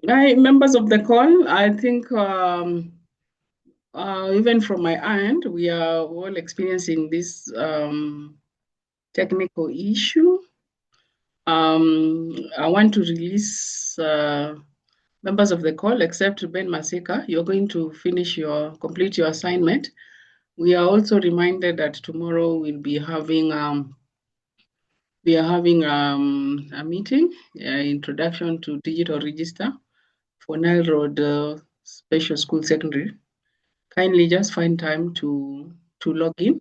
Speaker 8: Hi, members of the call. I think even from my end, we are all experiencing this technical issue. I want to release members of the call, except Ben Masika. You're going to complete your assignment. We are also reminded that tomorrow we'll be having a meeting, introduction to digital register for Nile Road Special School Secondary. Kindly just find time to log in.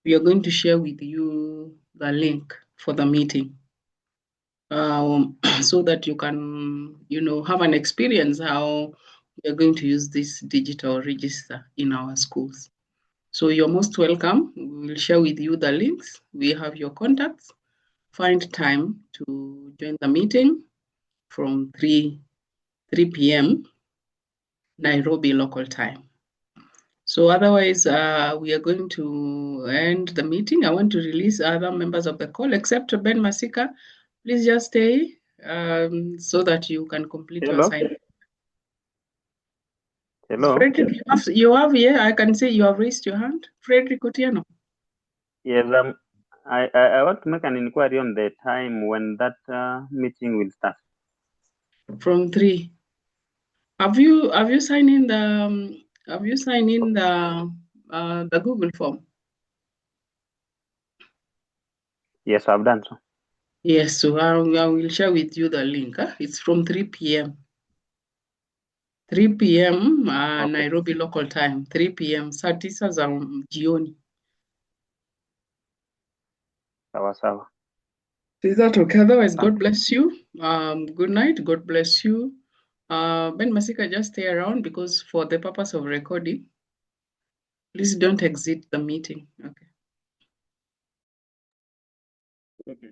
Speaker 8: We are going to share with you the link for the meeting so that you can, have an experience how we are going to use this digital register in our schools. So you're most welcome. We will share with you the links. We have your contacts. Find time to join the meeting from 3 p.m. Nairobi local time. So otherwise, we are going to end the meeting. I want to release other members of the call, except Ben Masika. Please just stay so that you can complete your assignment.
Speaker 7: Hello.
Speaker 8: Frederick, you have here, I can say you have raised your hand. Frederick Otieno.
Speaker 7: Yes, I want to make an inquiry on the time when that meeting will start.
Speaker 8: From 3. Have you signed in the the Google form?
Speaker 7: Yes, I've done so.
Speaker 8: Yes, so I will share with you the link. It's from 3 p.m. 3 p.m. Nairobi local time. 3 p.m. Saa tisa za jioni.
Speaker 7: Sawa sawa.
Speaker 8: Is that okay? Otherwise, God bless you. Good night. God bless you. Ben Masika, just stay around because for the purpose of recording, please don't exit the meeting. Okay.
Speaker 7: Okay.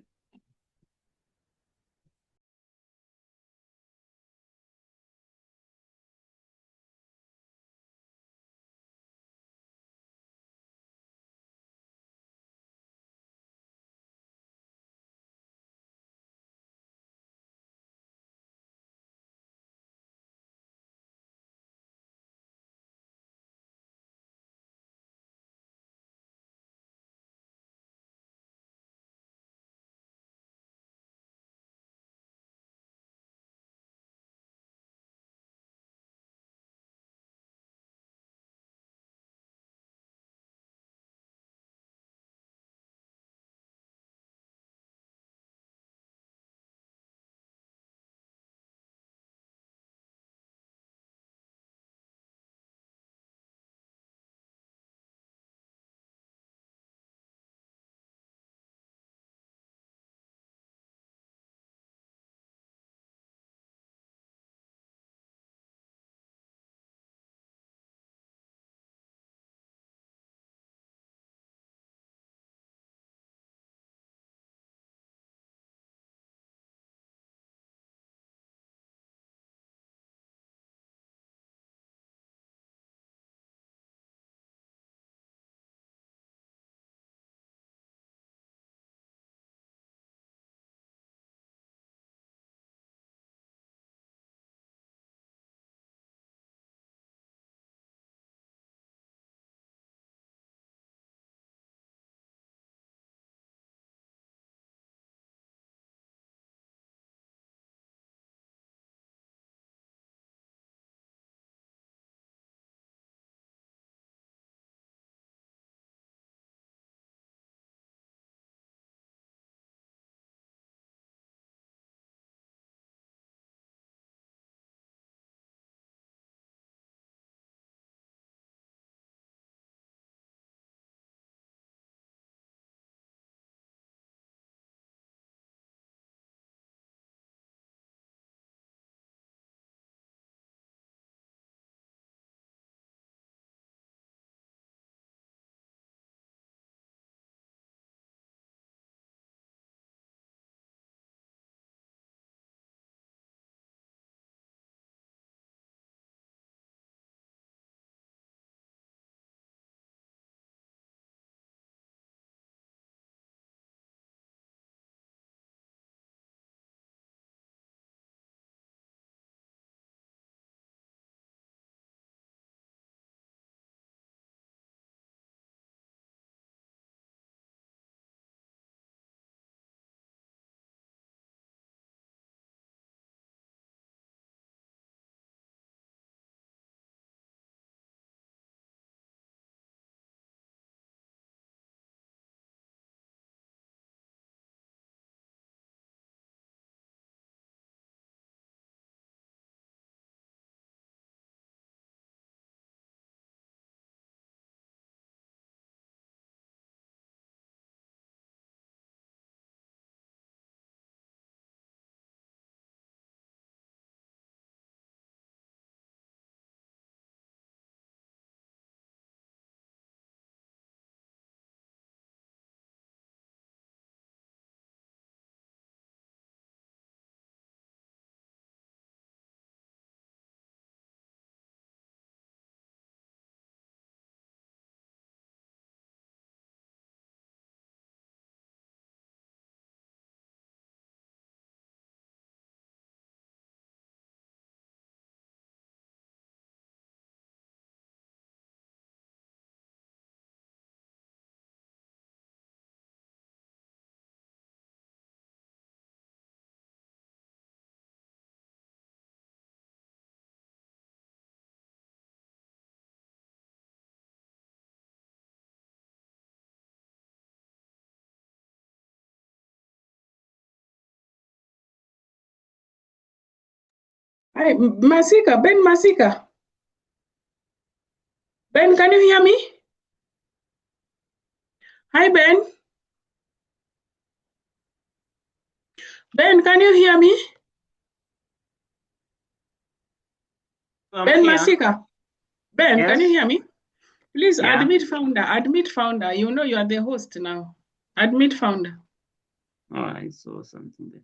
Speaker 8: Hi, Masika, Ben Masika. Ben, can you hear me? Hi, Ben. Ben, can you hear me? Ben
Speaker 9: here.
Speaker 8: Masika. Ben, can you
Speaker 9: Yes.
Speaker 8: hear me? Please
Speaker 9: Yeah.
Speaker 8: admit founder. Admit founder. You know you are the host now. Admit founder.
Speaker 9: Oh, I saw something there.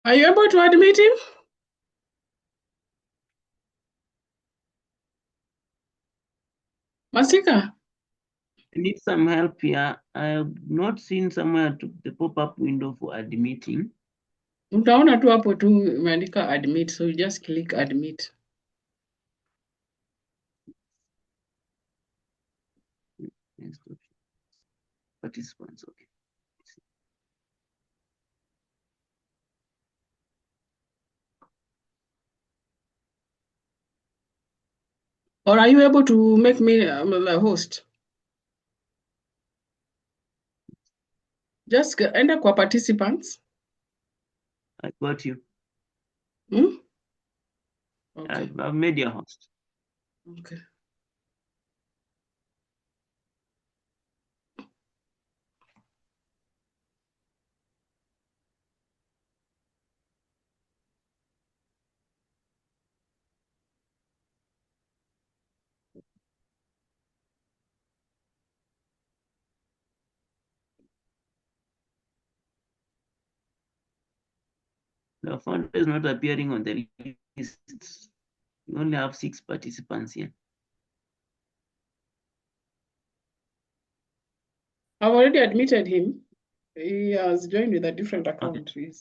Speaker 8: Are you able to admit him? Masika?
Speaker 9: I need some help here. I have not seen somewhere to the pop-up window for admitting.
Speaker 8: Utaona tu hapo tu imeandika admit, so you just click admit.
Speaker 9: Next option. Participants, okay.
Speaker 8: Or are you able to make me a host? Just enter kwa participants.
Speaker 9: I got you.
Speaker 8: Hmm? Okay.
Speaker 9: I've made your host.
Speaker 8: Okay.
Speaker 9: The founder is not appearing on the list. We only have 6 participants here.
Speaker 8: I've already admitted him. He has joined with a different account.
Speaker 9: Okay.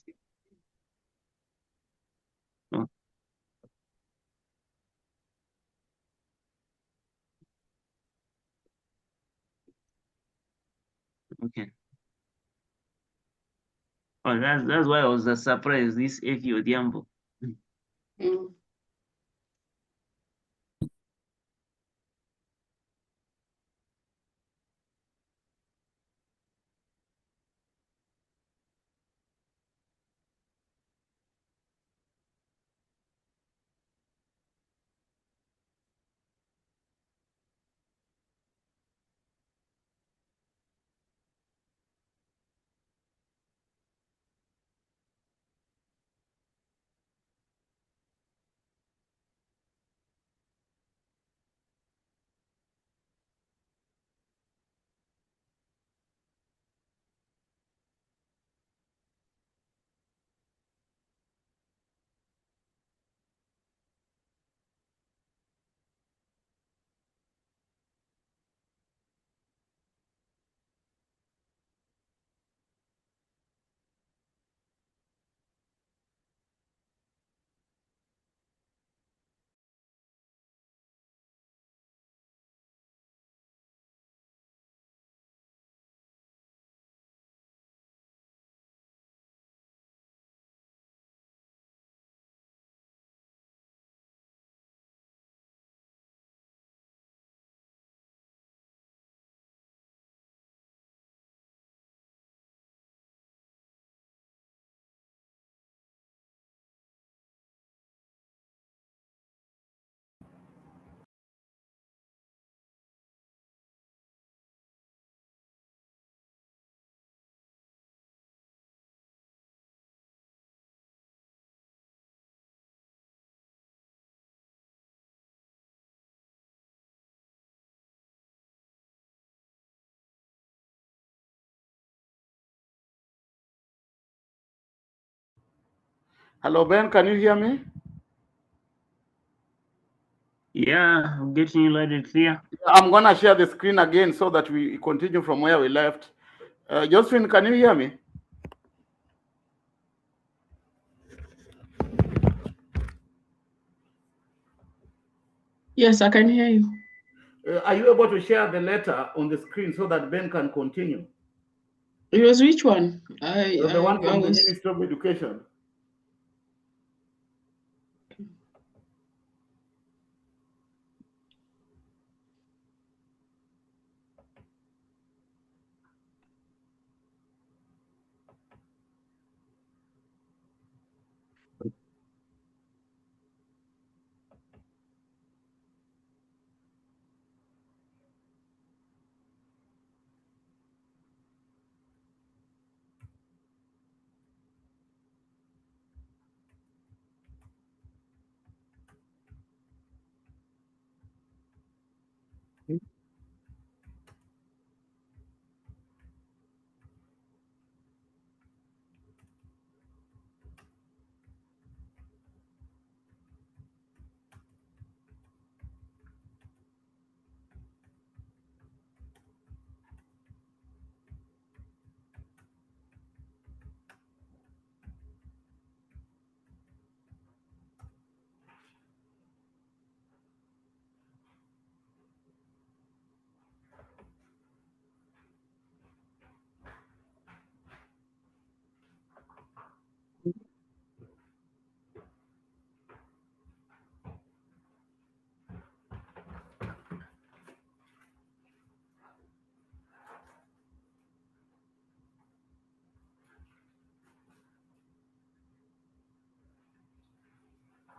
Speaker 9: Okay. Oh, that's why I was surprised. This Efi Odhiambo.
Speaker 8: Mm.
Speaker 12: Hello, Ben, can you hear me?
Speaker 9: Yeah, I'm getting you loud and clear.
Speaker 12: I'm going to share the screen again so that we continue from where we left.
Speaker 6: Josephine, can you hear me?
Speaker 8: Yes, I can hear you.
Speaker 6: Are you able to share the letter on the screen so that Ben can continue?
Speaker 8: It was which one?
Speaker 6: The one from the
Speaker 8: was...
Speaker 6: Ministry of Education.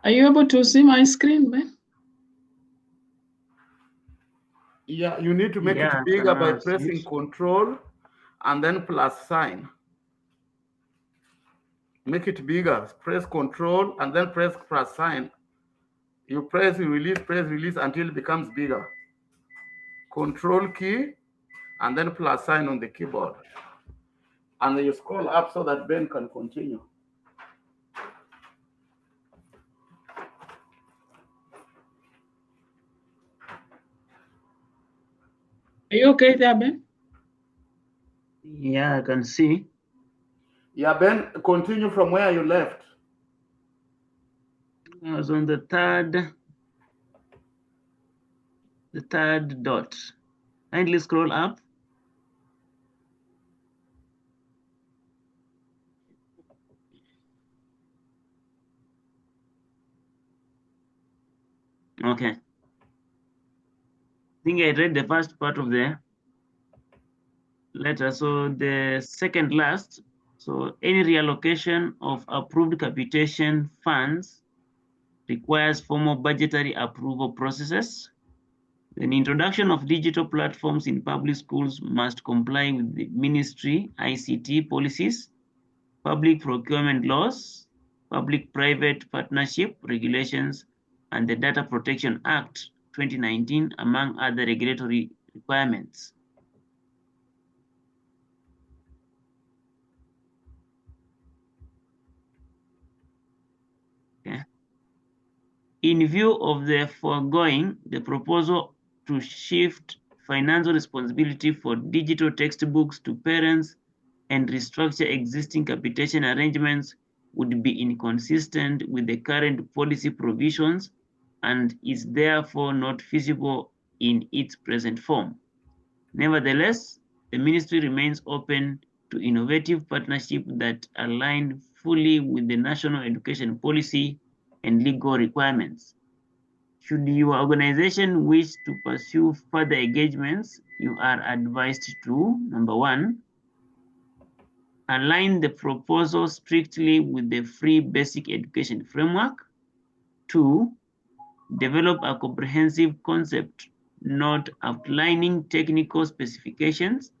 Speaker 8: Are you able to see my screen, Ben?
Speaker 6: Yeah, you need to make it bigger by pressing Control and then plus sign. Make it bigger. Press Control and then press plus sign. You press release until it becomes bigger. Control key and then plus sign on the keyboard. And then you scroll up so that Ben can continue.
Speaker 8: Are you okay there, Ben?
Speaker 9: Yeah, I can see.
Speaker 6: Yeah, Ben, continue from where you left.
Speaker 9: I was on the third dot. Kindly scroll up. Okay. I think I read the first part of the letter. So the second last, so any reallocation of approved capitation funds requires formal budgetary approval processes. The introduction of digital platforms in public schools must comply with the ministry ICT policies, public procurement laws, public-private partnership regulations, and the Data Protection Act 2019, among other regulatory requirements. Okay. In view of the foregoing, the proposal to shift financial responsibility for digital textbooks to parents and restructure existing capitation arrangements would be inconsistent with the current policy provisions and is therefore not feasible in its present form. Nevertheless, the ministry remains open to innovative partnerships that align fully with the national education policy and legal requirements. Should your organization wish to pursue further engagements, you are advised to, number one, align the proposal strictly with the free basic education framework. Two, develop a comprehensive concept note outlining technical specifications,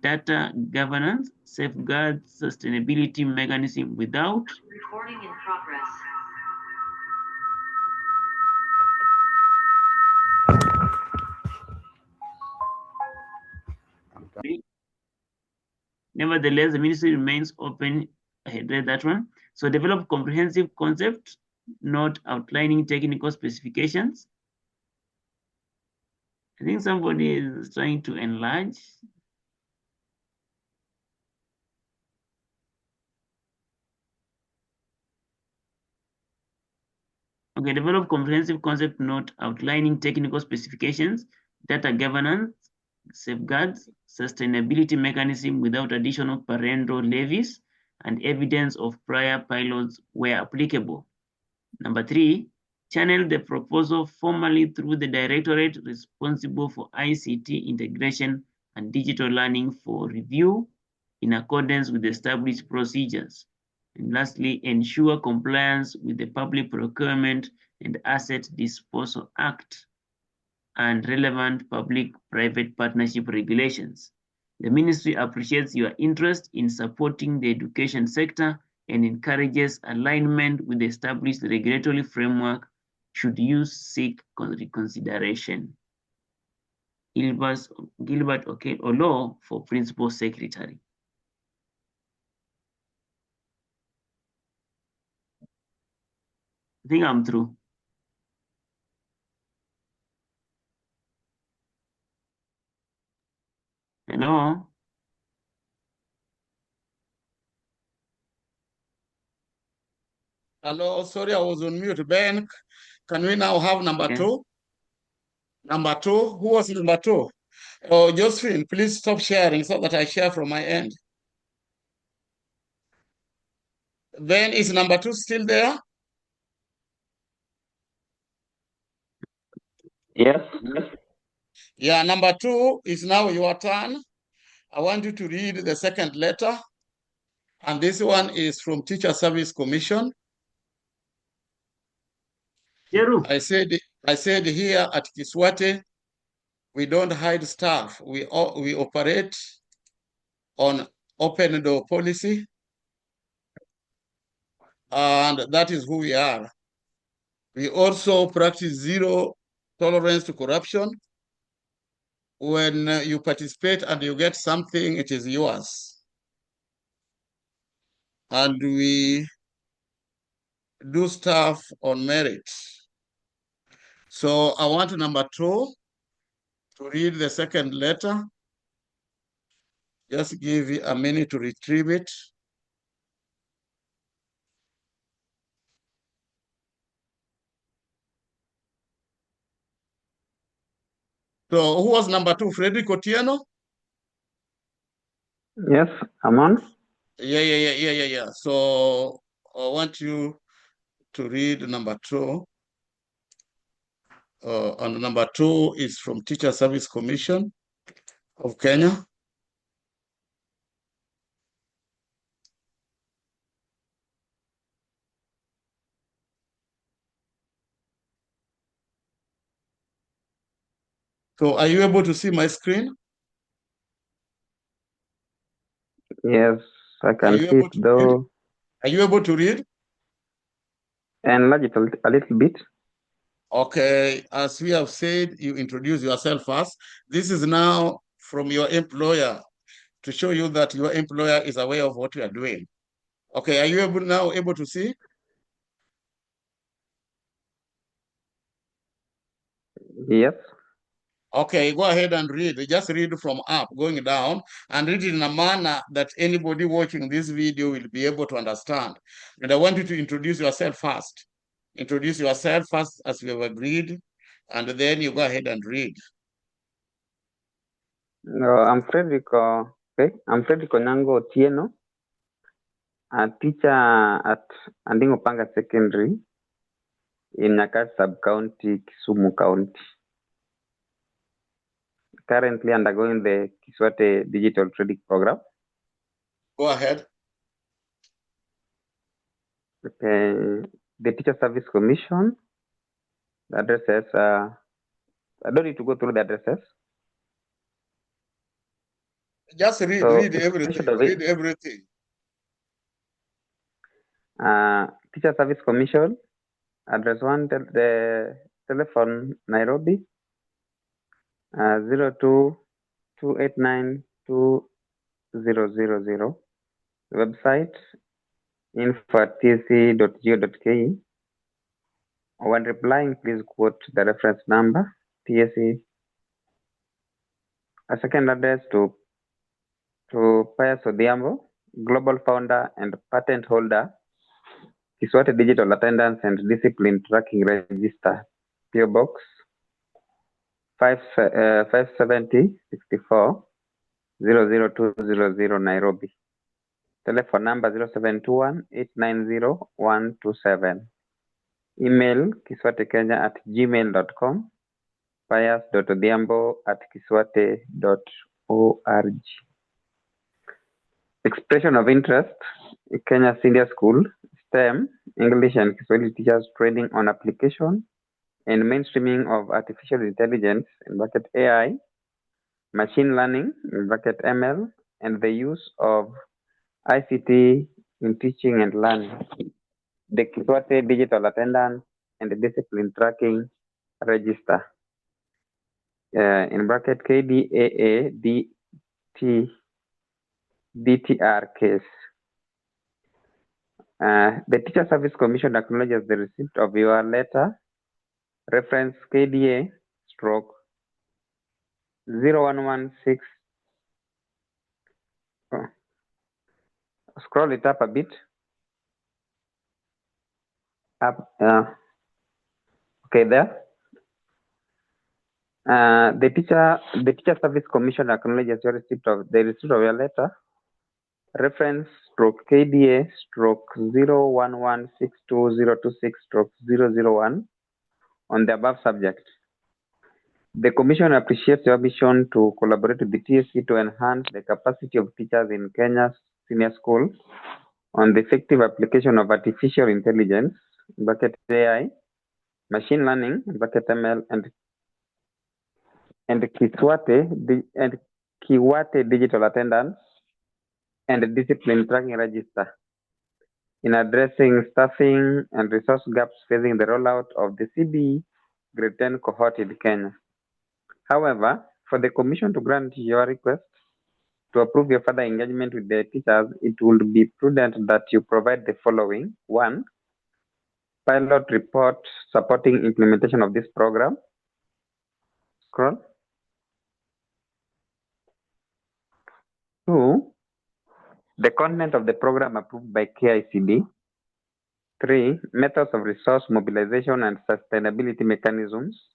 Speaker 9: data governance, safeguards, sustainability mechanism without
Speaker 3: recording in progress.
Speaker 9: Nevertheless, the ministry remains open. I read that one. So develop comprehensive concept, not outlining technical specifications. I think somebody is trying to enlarge. Okay, develop comprehensive concept note outlining technical specifications, data governance, safeguards, sustainability mechanism without additional parental levies, and evidence of prior pilots where applicable. Number 3, channel the proposal formally through the directorate responsible for ICT integration and digital learning for review in accordance with established procedures. And lastly, ensure compliance with the Public Procurement and Asset Disposal Act and relevant public-private partnership regulations. The ministry appreciates your interest in supporting the education sector and encourages alignment with the established regulatory framework should you seek reconsideration. Gilbert Olo for Principal Secretary. I think I'm through. Hello?
Speaker 6: Hello, sorry, I was on mute. Ben, can we now have number 2? Number 2, who was number 2? Oh, Josephine, please stop sharing so that I share from my end. Ben, is number 2 still there?
Speaker 7: Yes.
Speaker 6: Yeah, number 2 is now your turn. I want you to read the second letter. And this one is from Teacher Service Commission. I said here at Kiswate, we don't hide staff. We operate on open door policy. And that is who we are. We also practice zero tolerance to corruption. When you participate and you get something, it is yours. And we do stuff on merit. So I want number 2 to read the second letter. Just give you a minute to retrieve it. So who was number 2? Frederick Otieno?
Speaker 7: Yes, I'm on.
Speaker 6: Yeah. So I want you to read number 2. And number 2 is from Teacher Service Commission of Kenya. So are you able to see my screen?
Speaker 7: Yes, I can see it though.
Speaker 6: Are you able to read?
Speaker 7: Enlarge it a little bit.
Speaker 6: Okay, as we have said, you introduce yourself first. This is now from your employer to show you that your employer is aware of what you are doing. Okay, are you able to see?
Speaker 7: Yes.
Speaker 6: Okay, go ahead and read. Just read from up, going down, and read it in a manner that anybody watching this video will be able to understand. And I want you to introduce yourself first. Introduce yourself first as we have agreed, and then you go ahead and read.
Speaker 7: I'm Frederick. I'm Frederick Onyango Otieno, a teacher at Andingopanga Secondary in Nyakach Sub-County, Kisumu County. Currently undergoing the Kiswate Digital Trading Program.
Speaker 6: Go ahead.
Speaker 7: Okay, the Teacher Service Commission, the addresses, I don't need to go through the addresses.
Speaker 6: Just read,
Speaker 7: So,
Speaker 6: read everything. Read everything.
Speaker 7: Teacher Service Commission, address 1, the telephone Nairobi, 02-289-2000. The website info@tsc.go.ke. When replying, please quote the reference number, TSC. A second address to Pius Odhiambo, global founder and patent holder
Speaker 3: Kiswate Digital Attendance and Discipline Tracking Register, PO Box 570 64 00200 Nairobi. Telephone number 0721 890 127. Email kiswatekenya@gmail.com. pius.odhiambo@kiswate.org. Expression of interest, Kenya Senior School, STEM, English and Kiswahili teachers training on application and mainstreaming of artificial intelligence, in bracket AI, machine learning, in bracket ML, and the use of ICT in teaching and learning. The Kiswate Digital Attendance and Discipline Tracking Register, in bracket KDAA DTR case. The Teacher Service Commission acknowledges the receipt of your letter, reference KDA stroke 0116. Scroll it up a bit. Up, okay, there. The Teacher Service Commission acknowledges your receipt of your letter, reference stroke KDA stroke 01162026 stroke 001 on the above subject. The Commission appreciates your mission to collaborate with the TSC to enhance the capacity of teachers in Kenya's senior school on the effective application of artificial intelligence, bracket AI, machine learning, bracket ML, and Kiswate Digital Attendance and Discipline Tracking Register in addressing staffing and resource gaps facing the rollout of the CBE Grade 10 cohort in Kenya. However, for the Commission to grant your request to approve your further engagement with the teachers, it would be prudent that you provide the following. 1. Pilot report supporting implementation of this program. Scroll. 2. The content of the program approved by KICD. 3. Methods of resource mobilization and sustainability mechanisms.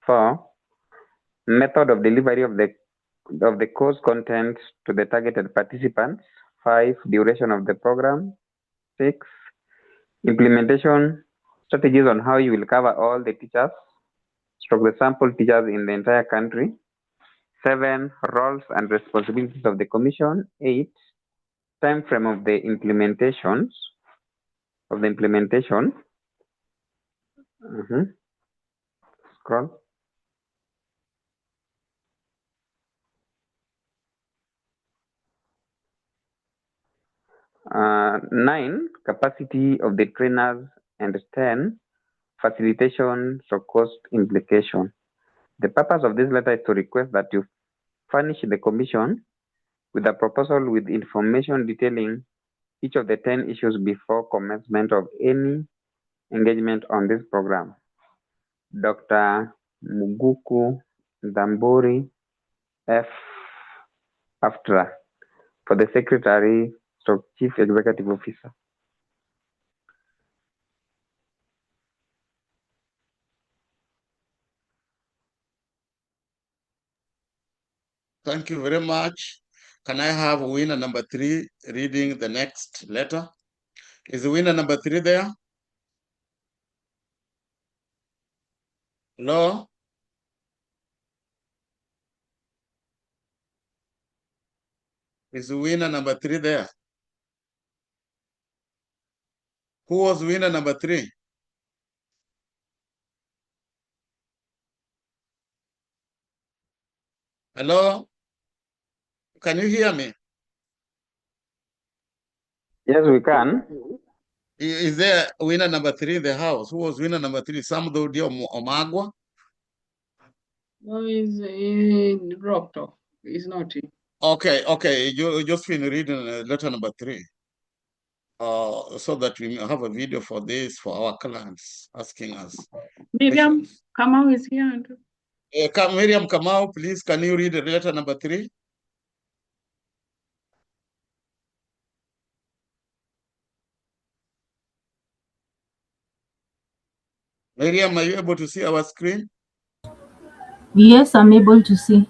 Speaker 3: 4. Method of delivery of the course content to the targeted participants. 5. Duration of the program. 6. Implementation strategies on how you will cover all the teachers, stroke the sample teachers in the entire country. 7. Roles and responsibilities of the Commission. 8. Time frame of the implementation. Scroll. 9. Capacity of the trainers, and 10. Facilitation for cost implication. The purpose of this letter is to request that you furnish the Commission with a proposal with information detailing each of the 10 issues before commencement of any engagement on this program. Dr. Muguku Ndamburi F. AFTRA, for the Secretary / Chief Executive Officer.
Speaker 6: Thank you very much. Can I have winner number 3 reading the next letter? Is winner number 3 there? Hello? Is winner number 3 there? Who was winner number 3? Hello? Can you hear me?
Speaker 3: Yes, we can.
Speaker 6: Is there winner number 3 in the house? Who was winner number 3? Samdo Dio Omagwa?
Speaker 8: No, he's dropped off. He's not here.
Speaker 6: Okay. You just finished reading letter number 3. So that we have a video for this for our clients asking us.
Speaker 8: Miriam Kamau is here. Andrew.
Speaker 6: Miriam Kamau, please, can you read letter number 3? Miriam, are you able to see our screen?
Speaker 2: Yes, I'm able to see.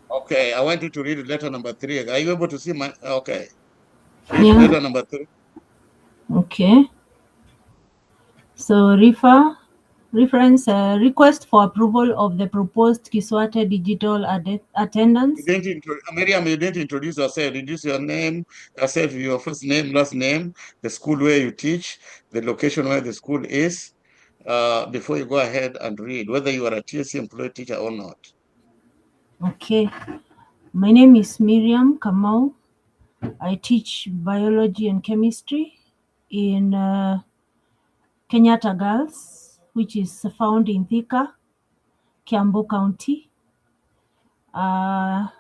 Speaker 6: Okay, I want you to read letter number 3. Are you able to see my? Okay.
Speaker 2: Yeah.
Speaker 6: Letter number 3.
Speaker 2: Okay. So reference request for approval of the proposed Kiswate digital attendance.
Speaker 6: Miriam, you didn't introduce yourself. Introduce your name, yourself, your first name, last name, the school where you teach, the location where the school is, before you go ahead and read, whether you are a TSC employee teacher or not.
Speaker 2: Okay. My name is Miriam Kamau. I teach biology and chemistry in Kenyatta Girls, which is found in Thika, Kiambu County. I'm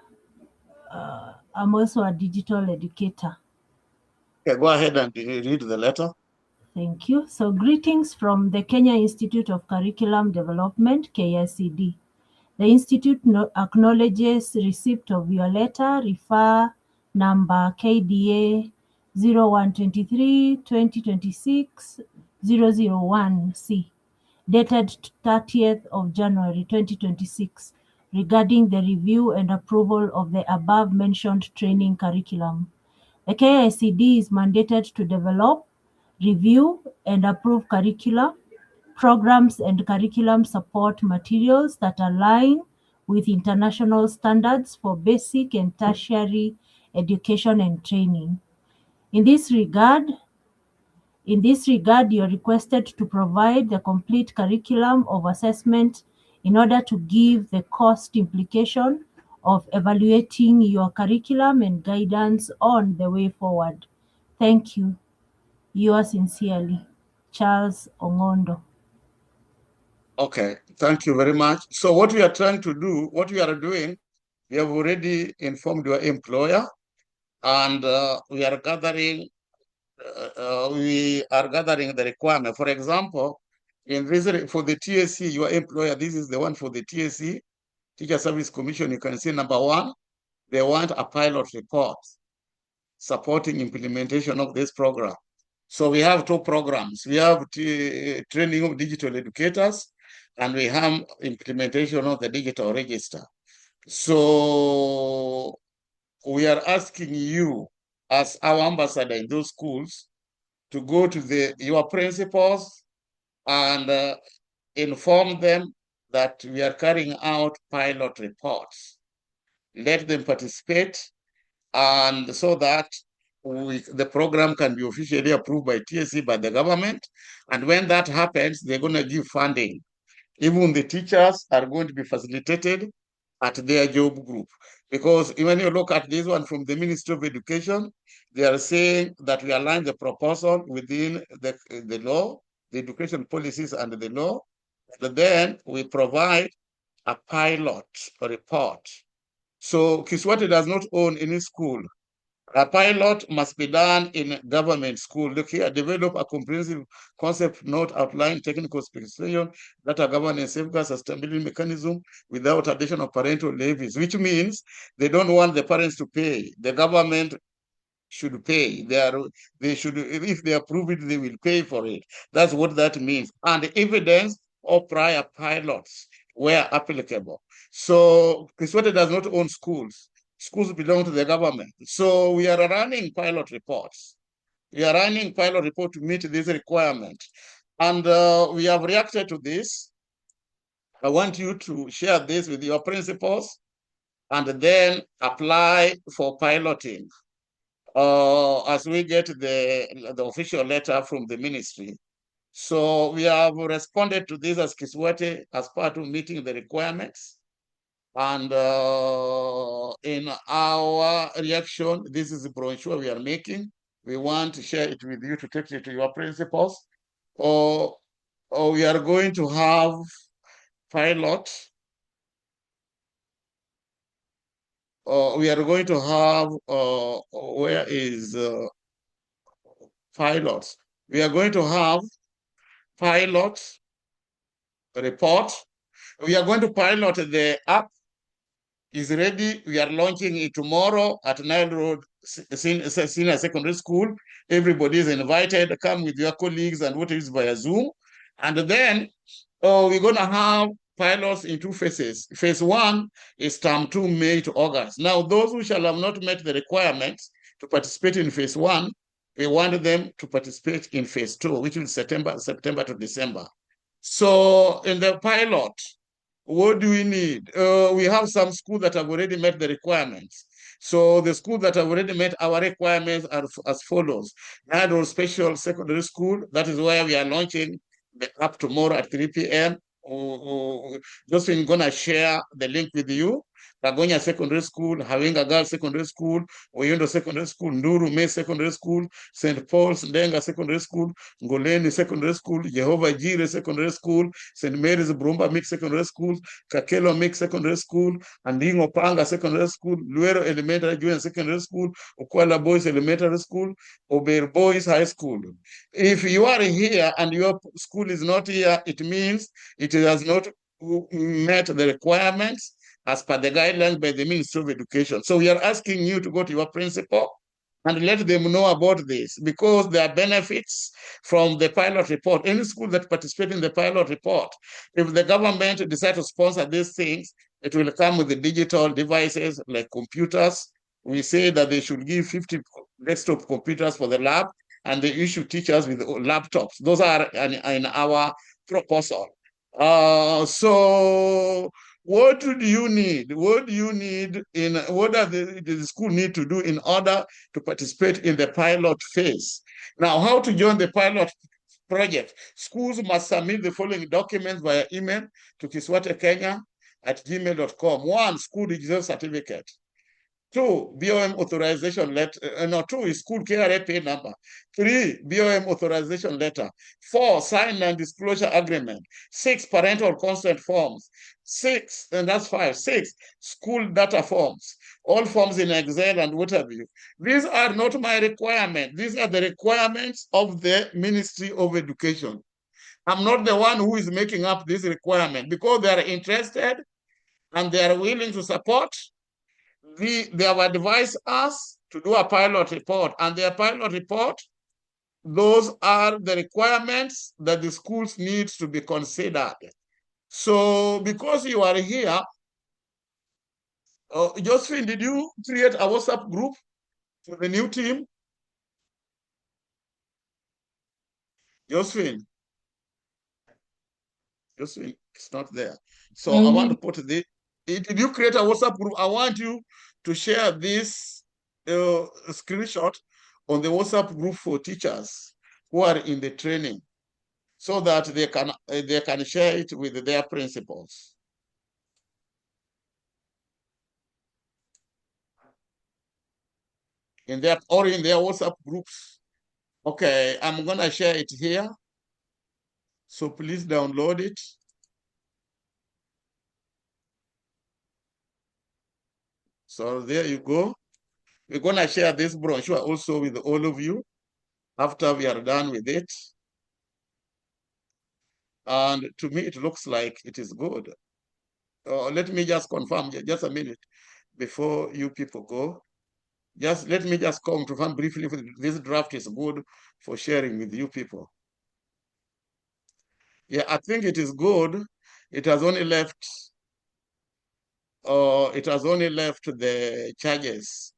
Speaker 2: also a digital educator.
Speaker 6: Okay, go ahead and read the letter.
Speaker 2: Thank you. So greetings from the Kenya Institute of Curriculum Development, KICD. The Institute acknowledges receipt of your letter, refer number KDA 0123-2026-001C, dated 30th of January 2026, regarding the review and approval of the above-mentioned training curriculum. The KICD is mandated to develop, review, and approve curricula, programs, and curriculum support materials that align with international standards for basic and tertiary education and training. In this regard, you are requested to provide the complete curriculum of assessment in order to give the cost implication of evaluating your curriculum and guidance on the way forward. Thank you. Yours sincerely, Charles Ongondo.
Speaker 6: Okay, thank you very much. So what we are trying to do, what we are doing, we have already informed your employer, and we are gathering the requirement. For example, for the TSC, your employer, this is the one for the TSC, Teacher Service Commission. You can see number 1, they want a pilot report supporting implementation of this program. So we have 2 programs. We have training of digital educators, and we have implementation of the digital register. So we are asking you, as our ambassador in those schools, to go to your principals and inform them that we are carrying out pilot reports. Let them participate, and so that the program can be officially approved by TSC, by the government. And when that happens, they're going to give funding. Even the teachers are going to be facilitated at their job group. Because when you look at this one from the Ministry of Education, they are saying that we align the proposal within the law, the education policies and the law. But then we provide a pilot report. So Kiswate does not own any school. A pilot must be done in government school. Look here, develop a comprehensive concept note outline technical specification, data governance, safeguard, sustainability mechanism without additional parental levies, which means they don't want the parents to pay. The government should pay. They should, if they approve it, they will pay for it. That's what that means. And evidence of prior pilots where applicable. So Kiswate does not own schools. Schools belong to the government. So we are running pilot reports. We are running pilot report to meet this requirement. And we have reacted to this. I want you to share this with your principals and then apply for piloting. As we get the official letter from the ministry. So we have responded to this as Kiswate as part of meeting the requirements. And in our reaction, this is a brochure we are making. We want to share it with you to take it to your principals. Or we are going to have pilot. We are going to have, where is pilots? We are going to have pilot report. We are going to pilot the app. Is ready. We are launching it tomorrow at Nile Road Senior Secondary School. Everybody is invited. Come with your colleagues and what is via Zoom. And then we're going to have pilots in 2 phases. Phase 1 is term 2, May to August. Now, those who shall have not met the requirements to participate in phase 1, we want them to participate in phase 2, which is September to December. So in the pilot, what do we need? We have some schools that have already met the requirements. So the schools that have already met our requirements are as follows. Nado Special Secondary School, that is where we are launching the app tomorrow at 3 p.m. Josephine gonna share the link with you. Ragonya Secondary School, Hawinga Girls Secondary School, Oyundo Secondary School, Nduru May Secondary School, St. Paul's Ndenga Secondary School, Ngoleni Secondary School, Jehovah Jireh Secondary School, St. Mary's Brumba Mixed Secondary School, Kakelo Mixed Secondary School, Andingo Panga Secondary School, Luero Elementary Junior Secondary School, Okwala Boys Elementary School, Ober Boys High School. If you are here and your school is not here, it means it has not met the requirements as per the guidelines by the Ministry of Education. So we are asking you to go to your principal and let them know about this, because there are benefits from the pilot report. Any school that participates in the pilot report, if the government decides to sponsor these things, it will come with the digital devices like computers. We say that they should give 50 desktop computers for the lab, and they issue teachers with laptops. Those are in our proposal. So what do you need? What do you need what does the school need to do in order to participate in the pilot phase? Now, how to join the pilot project? Schools must submit the following documents via email to kiswatekenya@gmail.com. 1, school digital certificate. 2, BOM authorization letter. 2 is school KRA pay number. 3, BOM authorization letter. 4, sign and disclosure agreement. 6, parental consent forms. 6, and that's 5. 6, school data forms. All forms in Excel and what have you. These are not my requirements. These are the requirements of the Ministry of Education. I'm not the one who is making up this requirement, because they are interested and they are willing to support. They have advised us to do a pilot report, and their pilot report, those are the requirements that the schools need to be considered. So because you are here, Josephine, did you create a WhatsApp group for the new team? Josephine, it's not there. So I want to put the, did you create a WhatsApp group? I want you to share this screenshot on the WhatsApp group for teachers who are in the training, so that they can share it with their principals. In their WhatsApp groups. Okay, I'm gonna share it here. So please download it. So there you go. We're gonna share this brochure also with all of you after we are done with it. And to me, it looks like it is good. Let me just confirm, just a minute before you people go. Just let me just confirm briefly if this draft is good for sharing with you people. Yeah, I think it is good. It has only left the charges.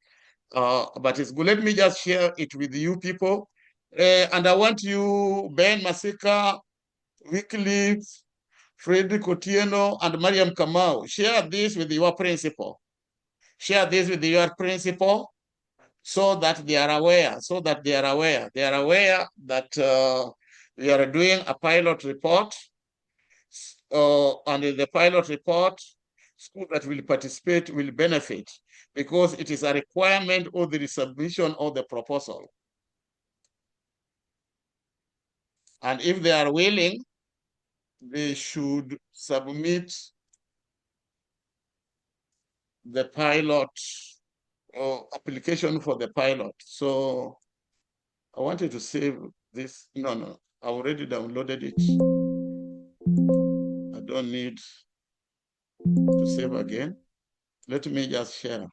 Speaker 6: But it's good. Let me just share it with you people. And I want you, Ben Masika, Wycliffe, Frederick Otieno, and Mariam Kamau, share this with your principal. Share this with your principal so that they are aware, They are aware that we are doing a pilot report. And in the pilot report, schools that will participate will benefit, because it is a requirement of the resubmission of the proposal. And if they are willing, they should submit the pilot or application for the pilot. So I wanted to save this. No, I already downloaded it. I don't need to save again. Let me just share.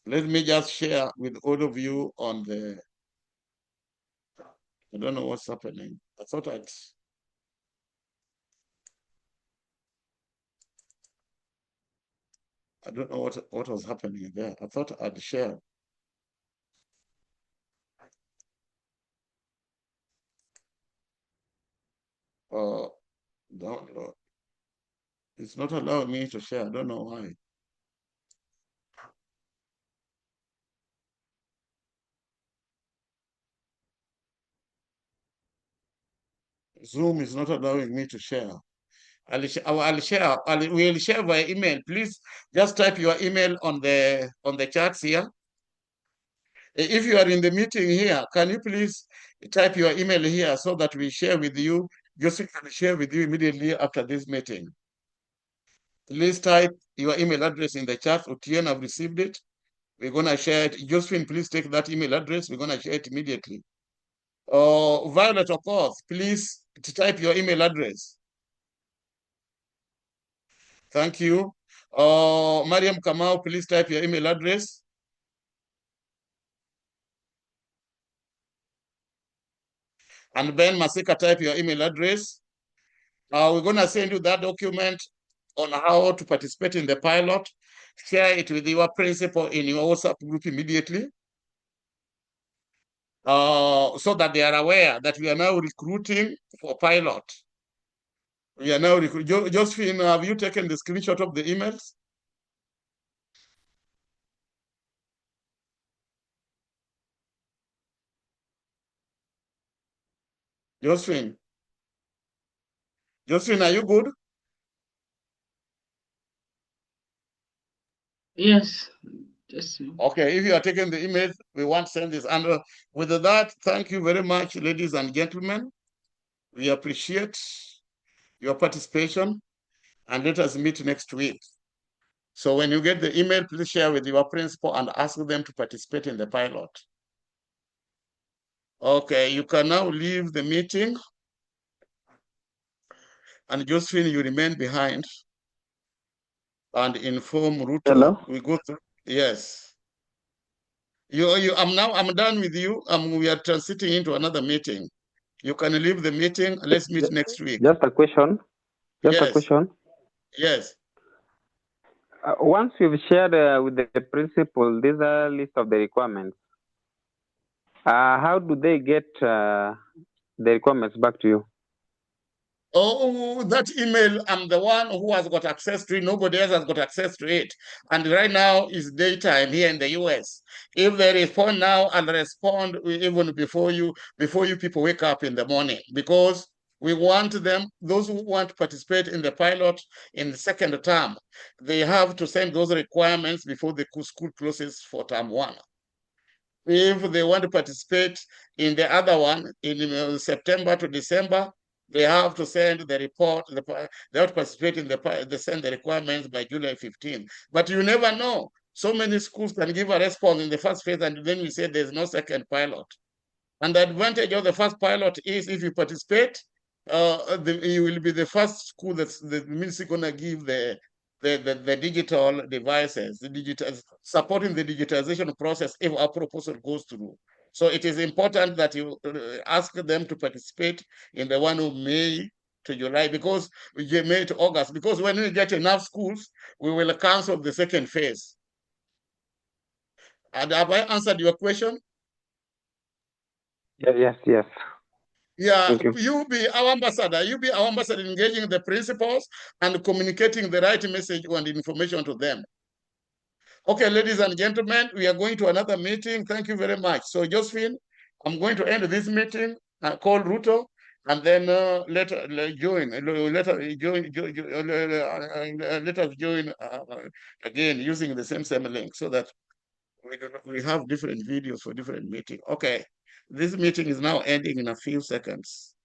Speaker 6: Let me just share with all of you on the I don't know what's happening. I thought I don't know what was happening there. I thought I'd share. Download. It's not allowing me to share. I don't know why. Zoom is not allowing me to share. We'll share by email. Please just type your email on the chats here. If you are in the meeting here, can you please type your email here so that we share with you? Just can share with you immediately after this meeting. Please type your email address in the chat. Utian, I've received it. We're gonna share it. Josephine, please take that email address. We're gonna share it immediately. Violet, of course, please type your email address. Thank you. Mariam Kamau, please type your email address. And Ben Masika, type your email address. We're going to send you that document on how to participate in the pilot. Share it with your principal in your WhatsApp group immediately. So that they are aware that we are now recruiting for pilot. We are now recruiting. Josephine, have you taken the screenshot of the emails? Josephine, are you good?
Speaker 8: Yes.
Speaker 6: Okay, if you are taking the emails, we want to send this. And with that, thank you very much, ladies and gentlemen. We appreciate your participation, and let us meet next week. So when you get the email, please share with your principal and ask them to participate in the pilot. Okay, you can now leave the meeting. And Josephine, you remain behind and inform Ruto.
Speaker 3: Hello?
Speaker 6: We go through, yes. I'm done with you. We are transiting into another meeting. You can leave the meeting. Let's meet next week.
Speaker 3: Just a question.
Speaker 6: Yes.
Speaker 3: A question.
Speaker 6: Yes.
Speaker 3: Once you've shared with the principal, these are a list of the requirements. How do they get the requirements back to you?
Speaker 6: Oh, that email, I'm the one who has got access to it. Nobody else has got access to it. And right now is daytime here in the US. If they respond now, I'll respond even before you people wake up in the morning, because we want them, those who want to participate in the pilot in the second term, they have to send those requirements before the school closes for term 1. If they want to participate in the other one in September to December, they have to send the report. They have to participate in they send the requirements by July 15. But you never know. So many schools can give a response in the first phase, and then we say there's no second pilot. And the advantage of the first pilot is if you participate, you will be the first school that's the ministry gonna give the digital devices, supporting the digitization process if our proposal goes through. So it is important that you ask them to participate in the one of May to July, because we get May to August, because when we get enough schools, we will cancel the second phase. And have I answered your question?
Speaker 3: Yes.
Speaker 6: Yeah, you be our ambassador. You be our ambassador, engaging the principals and communicating the right message and information to them. Okay, ladies and gentlemen, we are going to another meeting. Thank you very much. So, Josephine, I'm going to end this meeting. Call Ruto, and then let us join again using the same link, so that we have different videos for different meetings. Okay, this meeting is now ending in a few seconds.